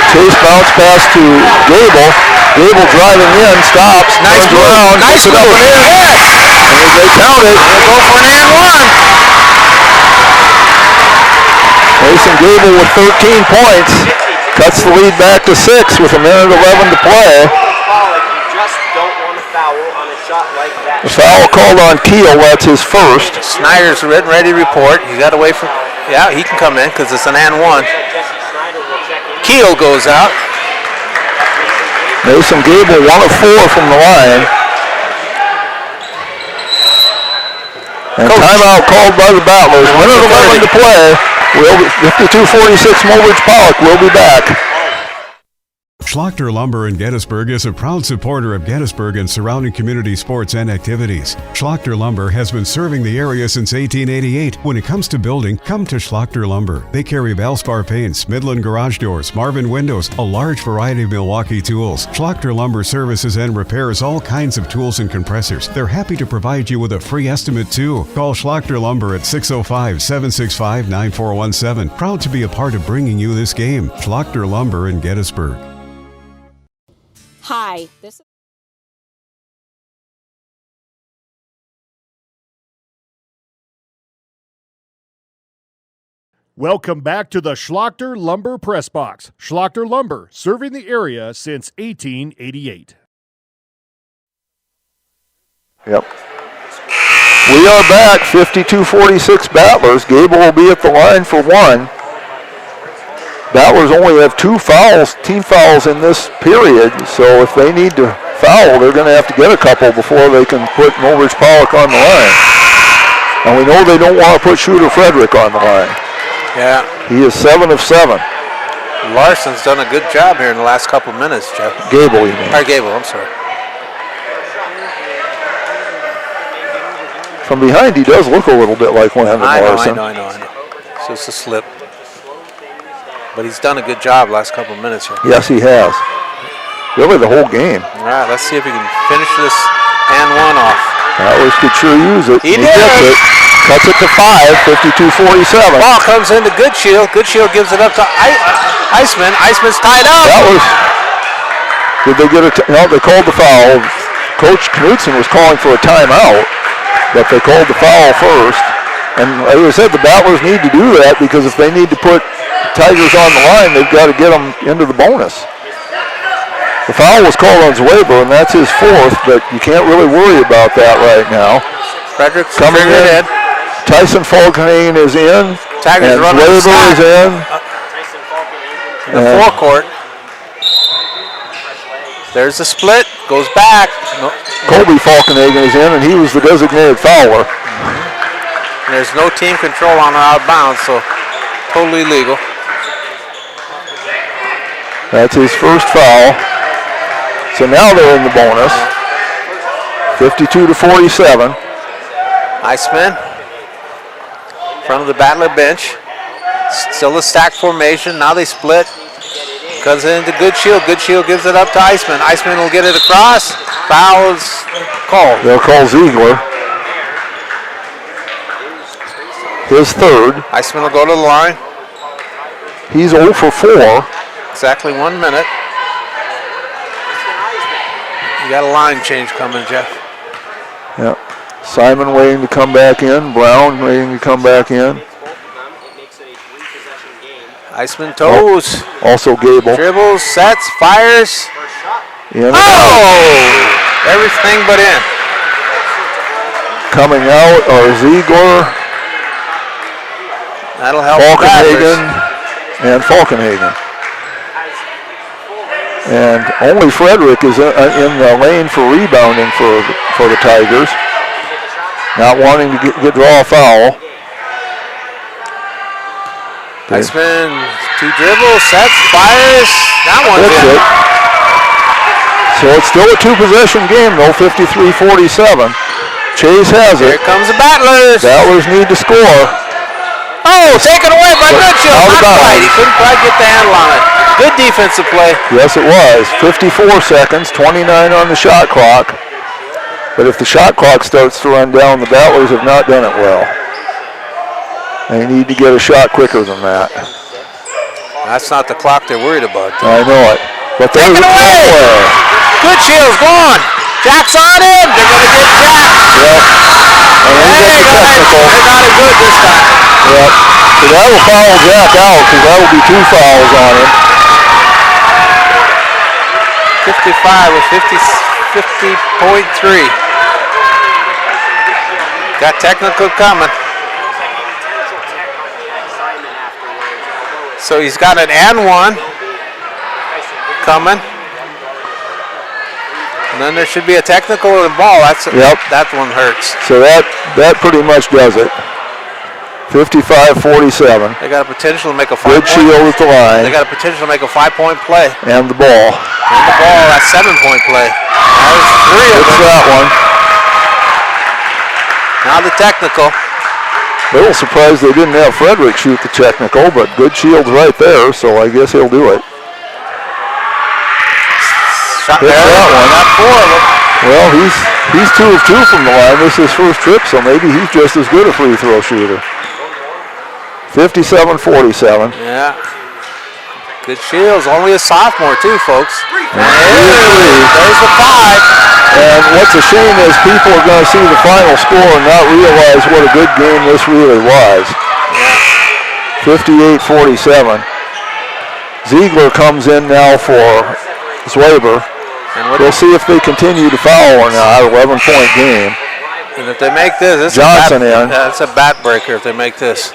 Chase bounce pass to Gable. Gable driving in, stops, nice turns around, nice puts it up and in. And they count it. They'll go for an and one. Mason Gable with 13 points. Cuts the lead back to 6 with 1:11 to play. The foul called on Keel, that's his first. Snyder's ready to report. He got away from, yeah, he can come in because it's an and one. Keel goes out. Mason Gable 1 of 4 from the line. And timeout called by the Battlers. 1:11 to play. 52-46 Mulridge Pollock will be back. Schlachter Lumber in Gettysburg is a proud supporter of Gettysburg and surrounding community sports and activities. Schlachter Lumber has been serving the area since 1888. When it comes to building, come to Schlachter Lumber. They carry Valspar paints, Midland garage doors, Marvin windows, a large variety of Milwaukee tools. Schlachter Lumber services and repairs all kinds of tools and compressors. They're happy to provide you with a free estimate too. Call Schlachter Lumber at 605-765-9417. Proud to be a part of bringing you this game. Schlachter Lumber in Gettysburg. Hi, this is Welcome back to the Schlachter Lumber Press Box. Schlachter Lumber, serving the area since 1888. Yep. We are back, 52-46 Battlers. Gable will be at the line for one. Battlers only have 2 fouls, team fouls in this period, so if they need to foul, they're going to have to get a couple before they can put Mulridge Pollock on the line. And we know they don't want to put Shooter Frederick on the line. Yeah. He is 7 of 7. Larson's done a good job here in the last couple minutes, Jeff. Gable, you mean? Or Gable, I'm sorry. From behind, he does look a little bit like Landon Larson. I know. It's just a slip. But he's done a good job last couple of minutes here. Yes, he has. Really, the whole game. All right, let's see if he can finish this and one off. Battlers could sure use it. He did. Gets it. Cuts it to 5, 52-47. Ball comes into Goodshield. Goodshield gives it up to Iceman. Iceman's tied up. Did they get no, they called the foul. Coach Knudsen was calling for a timeout, but they called the foul first. And like I said, the Battlers need to do that because if they need to put Tigers on the line, they've got to get them into the bonus. The foul was called on Zweber, and that's his 4th, but you can't really worry about that right now. Frederick's coming in. Tyson Falkenhagen is in. Tigers and running Zweber is in. In the forecourt. There's the split. Goes back. Colby Falkenhagen is in, and he was the designated fouler. And there's no team control on our out of bounds, so totally legal. That's his first foul. So now they're in the bonus. 52-47. Iceman. Front of the Battler bench. Still a stack formation. Now they split. Comes into Goodshield. Goodshield gives it up to Iceman. Iceman will get it across. Foul is called. They'll call Ziegler. His 3rd. Iceman will go to the line. He's 0 for 4. Exactly 1 minute. You got a line change coming, Jeff. Yep. Simon waiting to come back in. Brown waiting to come back in. Iceman toes. Also Gable. Dribbles, sets, fires. In everything but in. Coming out are Ziegler. That'll help. Falkenhagen and Falkenhagen. And only Frederick is in the lane for rebounding for the Tigers. Not wanting to draw a foul. Iceman, 2 dribbles, sets, fires. That one's in. It. So it's still a 2-possession game though, 53-47. Chase has it. Here comes the Battlers. Battlers need to score. Oh, taken away by Goodshield. Not quite. He couldn't quite get the handle on it. Good defensive play. Yes, it was. 54 seconds, 29 on the shot clock. But if the shot clock starts to run down, the Battlers have not done it well. They need to get a shot quicker than that. That's not the clock they're worried about. I know it. But there's taken away. Goodshield's gone. Jack's on him. They're going to get Jack. Yep. They got it good this time. Yep. So that will foul Jack out because that will be 2 fouls on him. 55 with 50.3. Got technical coming. So he's got an and 1 coming. And then there should be a technical on the ball. That one hurts. So that pretty much does it. 55-47. They got a potential to make a 5-point. Goodshield at the line. They got a potential to make a 5-point play. And the ball. And the ball, that 7-point play. There's 3 of them. It's that one. Now the technical. A little surprised they didn't have Frederick shoot the technical, but Goodshield's right there, so I guess he'll do it. Shot there. Got 4 of them. Well, he's 2 of 2 from the line. This is his first trip, so maybe he's just as good a free throw shooter. 57-47. Yeah. Goodshield's only a sophomore too, folks. There's the 5. And what's a shame is people are going to see the final score and not realize what a good game this really was. 58-47. 58-47. Ziegler comes in now for Zwaber. We'll see if they continue to foul or not. 11-point game. And if they make this, Johnson in. It's a bat breaker if they make this.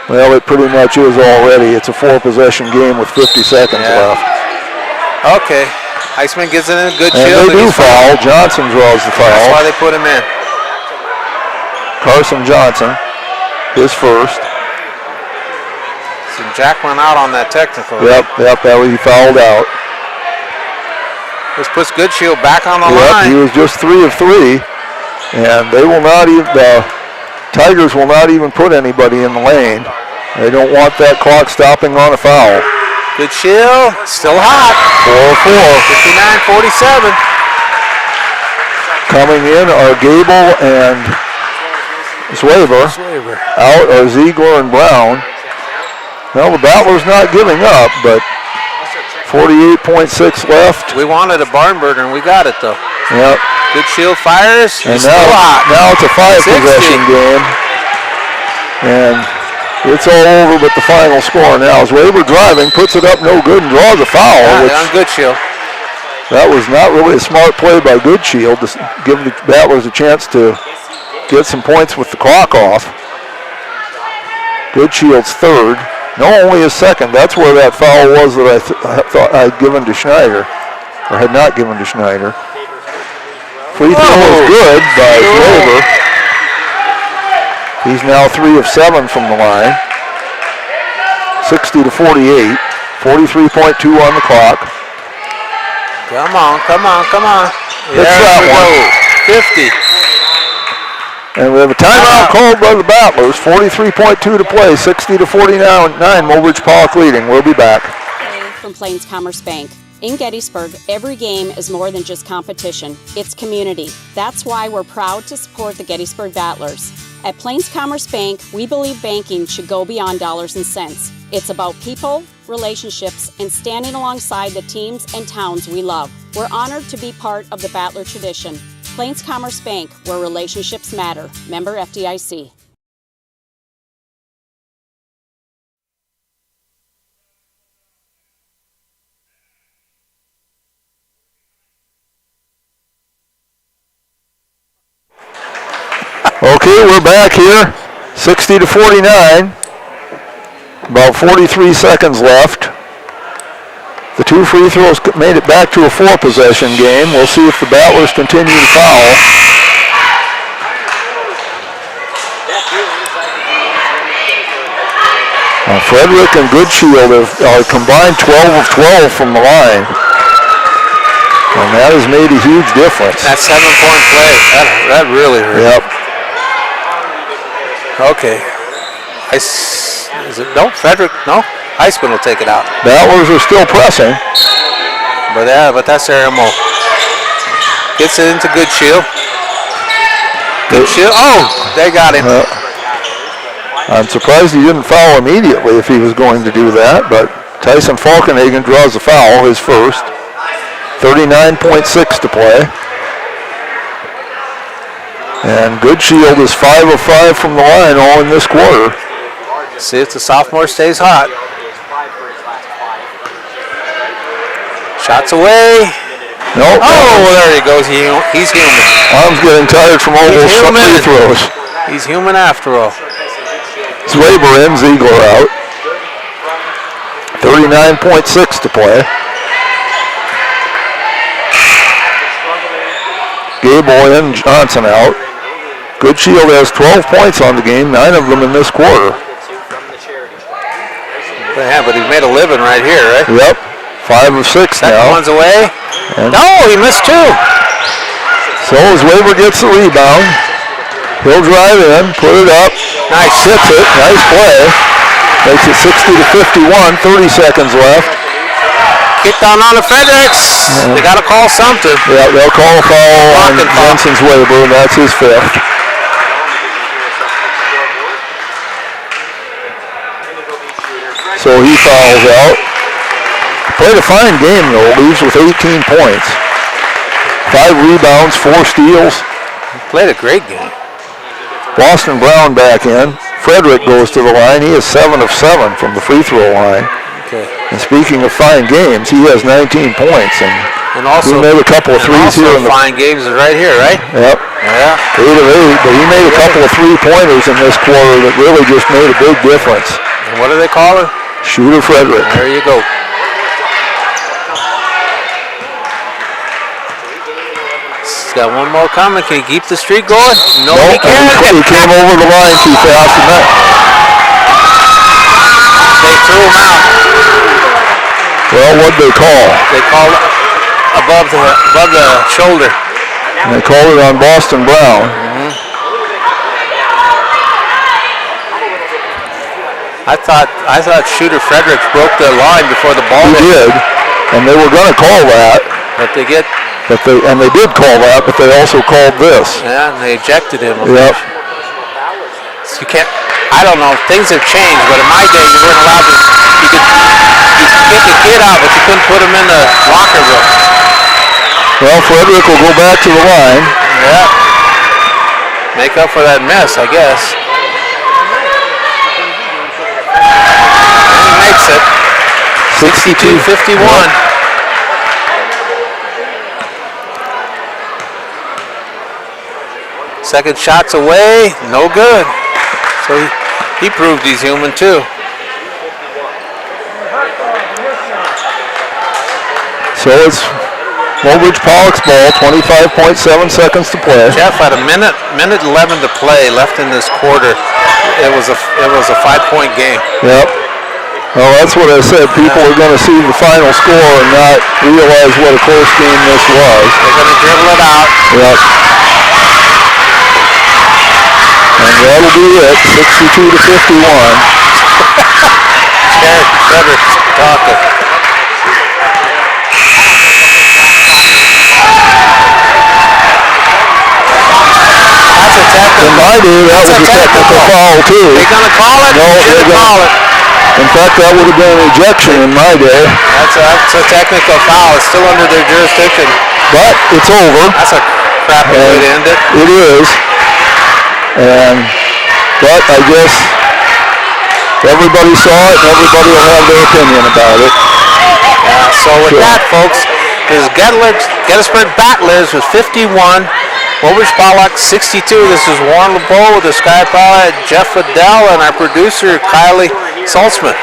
Well, it pretty much is already. It's a 4-possession game with 50 seconds left. Okay. Heisman gets it in a good And shield. they do foul. Johnson draws the foul. That's why they put him in. Carson Johnson, his first. So Jack went out on that technical. Yep, that was, he fouled out. This puts Goodshield back on the Yep, line. he was just 3 of 3. And they will not even, the Tigers will not even put anybody in the lane. They don't want that clock stopping on a foul. Goodshield, still hot. 4-4. 59-47. Coming in are Gable and Zwaber. Out are Ziegler and Brown. Well, the Battler's not giving up, but 48.6 left. We wanted a barn burner, and we got it, though. Yep. Goodshield fires. And He's still hot. now it's a 5-possession game. And it's all over but the final score now. Zwaber driving, puts it up no good, and draws a foul. On Goodshield. That was not really a smart play by Goodshield to give the Battlers a chance to get some points with the clock off. Goodshield's third. No, only his second. That's where that foul was that I thought I'd given to Schneider, or had not given to Schneider. Free throw is good by Zwaber. He's now 3 of 7 from the line. 60-48. 43.2 on the clock. Come on. Hits that one. 50. And we have a timeout called by the Battlers. 43.2 to play. 60-49. Mulbridge Pollock leading. We'll be back. From Plains Commerce Bank. In Gettysburg, every game is more than just competition. It's community. That's why we're proud to support the Gettysburg Battlers. At Plains Commerce Bank, we believe banking should go beyond dollars and cents. It's about people, relationships, and standing alongside the teams and towns we love. We're honored to be part of the Battler tradition. Plains Commerce Bank, where relationships matter. Member FDIC. Okay, we're back here. 60-49. About 43 seconds left. The 2 free throws made it back to a 4-possession game. We'll see if the Battlers continue to foul. Frederick and Goodshield are combined 12 of 12 from the line. And that has made a huge difference. That 7-point play, that really hurt. Yep. Okay. No, Frederick, no. Heisman will take it out. Battlers are still pressing. But that's Aramo. Gets it into Goodshield. Goodshield, they got him. I'm surprised he didn't foul immediately if he was going to do that, but Tyson Falkenhagen draws the foul, his first. 39.6 to play. And Goodshield is 5 of 5 from the line all in this quarter. See if the sophomore stays hot. Shots away. Nope. There he goes. He's human. Arm's getting tired from all those free throws. He's human after all. Zwaber in, Ziegler out. 39.6 to play. Gable in, Johnson out. Goodshield has 12 points on the game, 9 of them in this quarter. Yeah, but he's made a living right here, right? Yep, 5 of 6 now. Second one's away. And he missed 2. So Zwaber gets the rebound. He'll drive in, put it up. Nice. Hits it, nice play. Makes it 60-51, 30 seconds left. Kick down on the Fredericks. They got to call something. Yeah, they'll call a foul on Jensen Zwaber, and that's his 5th. So he fouls out. Played a fine game though, leaves with 18 points. 5 rebounds, 4 steals. Played a great game. Boston Brown back in, Frederick goes to the line. He is 7 of 7 from the free throw line. Okay. And speaking of fine games, he has 19 points. And also, he made a couple of threes here. And fine games is right here, right? Yep. Yeah. 8 of 8, but he made a couple of three-pointers in this quarter that really just made a big difference. And what do they call it? Shooter Frederick. There you go. He's got one more coming. Can he keep the streak going? No, he can't. He came over the line too fast. They threw him out. Well, what'd they call? They called above the shoulder. And they called it on Boston Brown. I thought Shooter Fredericks broke the line before the ball. He did, and they were going to call that. But they did call that, but they also called this. Yeah, and they ejected him. Yep. So you can't. I don't know. Things have changed, but in my day, you weren't allowed to. You could kick a kid out, but you couldn't put him in the locker room. Well, Frederick will go back to the line. Yeah. Make up for that mess, I guess. And he makes it. 62-51. Second shot's away, no good. So he proved he's human too. So it's Mulbridge Pollock's ball, 25.7 seconds to play. Jeff had a minute 11 to play left in this quarter. It was a 5-point game. Yep. Well, that's what I said. People are going to see the final score and not realize what a close game this was. They're going to dribble it out. Yep. And that'll be it, 62-51. Jared Frederick's talking. In my day, that was a technical foul too. They're going to call it? No, they're going to call it. In fact, that would have been an ejection in my day. That's a technical foul. It's still under their jurisdiction. But it's over. That's a crappy way to end it. It is. But I guess everybody saw it and everybody will have their opinion about it. Yeah, so with that, folks, this is Gettysburg Battlers with 51. Mulbridge Pollock 62. This is Warren LeBeau with the Sky Pilot, Jeff Adele, and our producer Kylie Saltzman.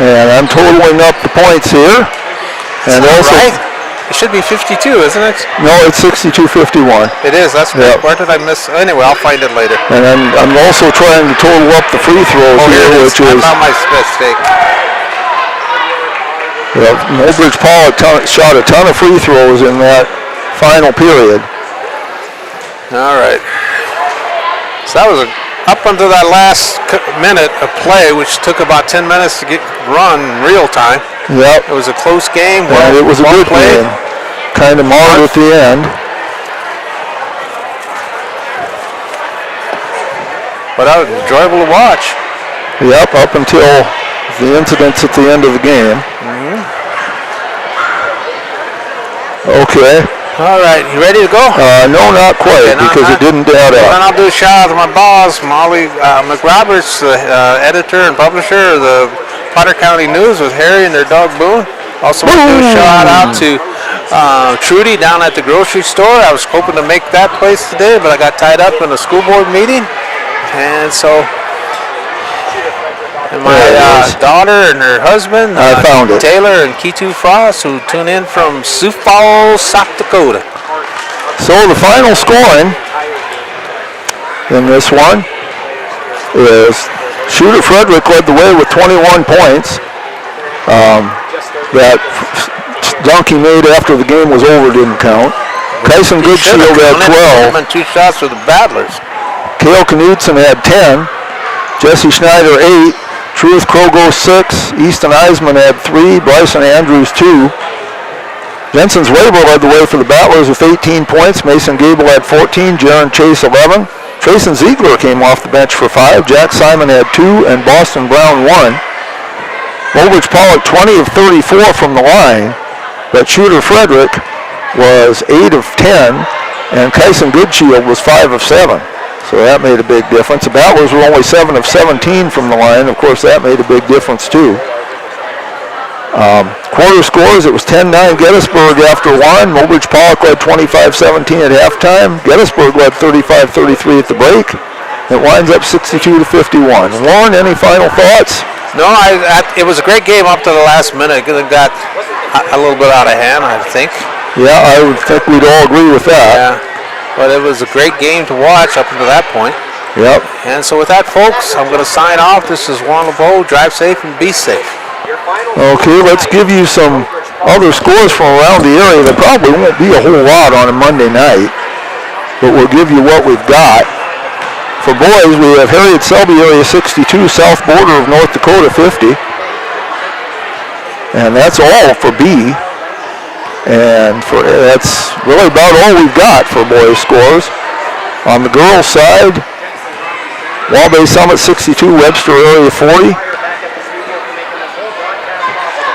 And I'm totaling up the points here. And also, right? It should be 52, isn't it? No, it's 62-51. It is. That's right. Where did I miss? Anyway, I'll find it later. And I'm also trying to total up the free throws here, which is. I found my mistake. Mulbridge Pollock shot a ton of free throws in that final period. All right. So that was up until that last minute of play, which took about 10 minutes to get run in real time. Yep. It was a close game. And it was a good game. Kind of marred at the end. But that was enjoyable to watch. Yep, up until the incidents at the end of the game. Okay. All right, you ready to go? No, not quite, because it didn't add up. Then I'll do a shout out to my boss, Molly McRoberts, the editor and publisher of the Potter County News with Harry and their dog Boone. Also want to do a shout out to Trudy down at the grocery store. I was hoping to make that place today, but I got tied up in a school board meeting. And so, my daughter and her husband, I found it. Taylor and Kitu Frost, who tune in from Sioux Falls, South Dakota. So the final scoring in this one is Shooter Frederick led the way with 21 points. That dunk he made after the game was over didn't count. Kyson Goodshield had 12. 2 shots for the Battlers. Cale Knudsen had 10. Jesse Schneider 8. Truth Krogo 6. Easton Eisman had 3. Bryson Andrews 2. Jensen's Weber led the way for the Battlers with 18 points. Mason Gable had 14. Jaron Chase 11. Trayson Ziegler came off the bench for 5. Jack Simon had 2. And Boston Brown 1. Mulbridge Pollock 20 of 34 from the line. But Shooter Frederick was 8 of 10. And Kyson Goodshield was 5 of 7. So that made a big difference. The Battlers were only 7 of 17 from the line. Of course, that made a big difference too. Quarter scores, it was 10-9 Gettysburg after one. Mobridge Pollock led 25-17 at halftime. Gettysburg led 35-33 at the break. It winds up 62-51. Warren, any final thoughts? No, it was a great game up to the last minute. It got a little bit out of hand, I think. Yeah, I would think we'd all agree with that. Yeah, but it was a great game to watch up until that point. Yep. And so with that, folks, I'm going to sign off. This is Warren LeBeau. Drive safe and be safe. Okay, let's give you some other scores from around the area. There probably won't be a whole lot on a Monday night, but we'll give you what we've got. For boys, we have Harriet Selby area 62, south border of North Dakota 50. And that's all for B. And that's really about all we've got for boys scores. On the girls side, Waubay Summit 62, Webster area 40.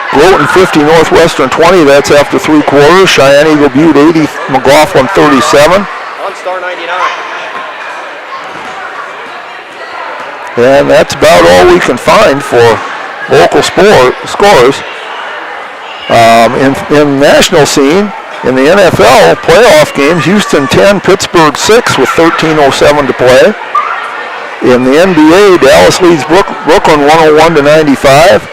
Groton 50, Northwestern 20, that's after 3 quarters. Cheyenne Eagle Butte 80, McLaughlin 37. On star 99. And that's about all we can find for local scores. In national scene, in the NFL playoff games, Houston 10, Pittsburgh 6 with 13:07 to play. In the NBA, Dallas leads Brooklyn 101-95.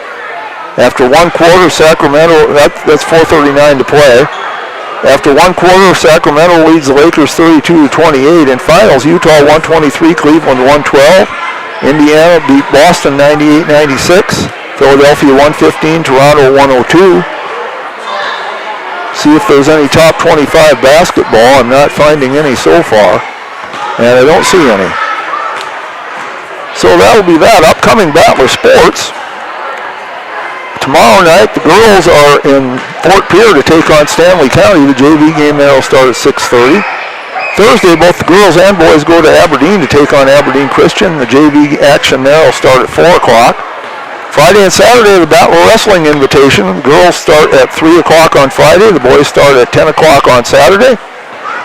After 1 quarter, Sacramento, that's 4:39 to play. After 1 quarter, Sacramento leads the Lakers 32-28. In finals, Utah 123, Cleveland 112. Indiana beat Boston 98-96. Philadelphia 115, Toronto 102. See if there's any top 25 basketball. I'm not finding any so far, and I don't see any. So that'll be that. Upcoming Battler sports. Tomorrow night, the girls are in Fort Pierre to take on Stanley County. The JV game there will start at 6:30. Thursday, both the girls and boys go to Aberdeen to take on Aberdeen Christian. The JV action there will start at 4 o'clock. Friday and Saturday, the Battler Wrestling Invitation. The girls start at 3 o'clock on Friday. The boys start at 10 o'clock on Saturday.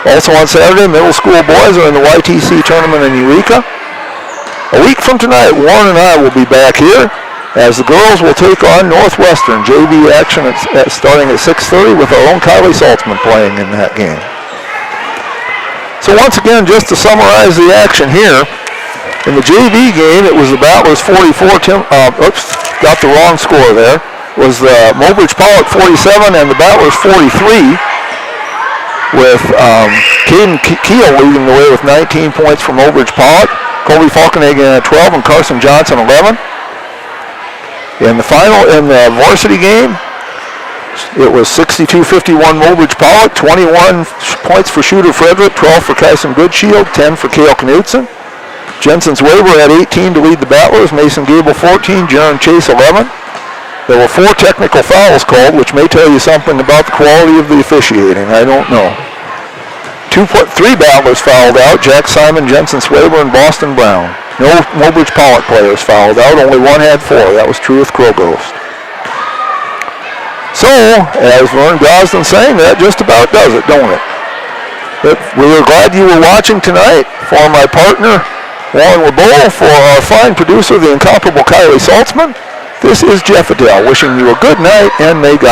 Also on Saturday, middle school boys are in the YTC tournament in Eureka. A week from tonight, Warren and I will be back here as the girls will take on Northwestern. JV action starting at 6:30 with our own Kylie Saltzman playing in that game. So once again, just to summarize the action here, in the JV game, it was the Battlers 44, got the wrong score there. It was the Mobridge Pollock 47 and the Battlers 43, with Caden Keel leading the way with 19 points for Mobridge Pollock. Colby Falkenhagen at 12 and Carson Johnson 11. In the varsity game, it was 62-51 Mobridge Pollock, 21 points for Shooter Frederick, 12 for Kyson Goodshield, 10 for Cale Knudsen. Jensen's Weber had 18 to lead the Battlers, Mason Gable 14, Jaron Chase 11. There were 4 technical fouls called, which may tell you something about the quality of the officiating. I don't know. 3 Battlers fouled out, Jack Simon, Jensen Swaber, and Boston Brown. No Mobridge Pollock players fouled out, only one had 4. That was true with Krogost. So, as Vern Gosden saying, that just about does it, don't it? But we are glad you were watching tonight. For my partner, Warren LeBeau, for our fine producer, the incomparable Kylie Saltzman, this is Jeff Adele, wishing you a good night, and may God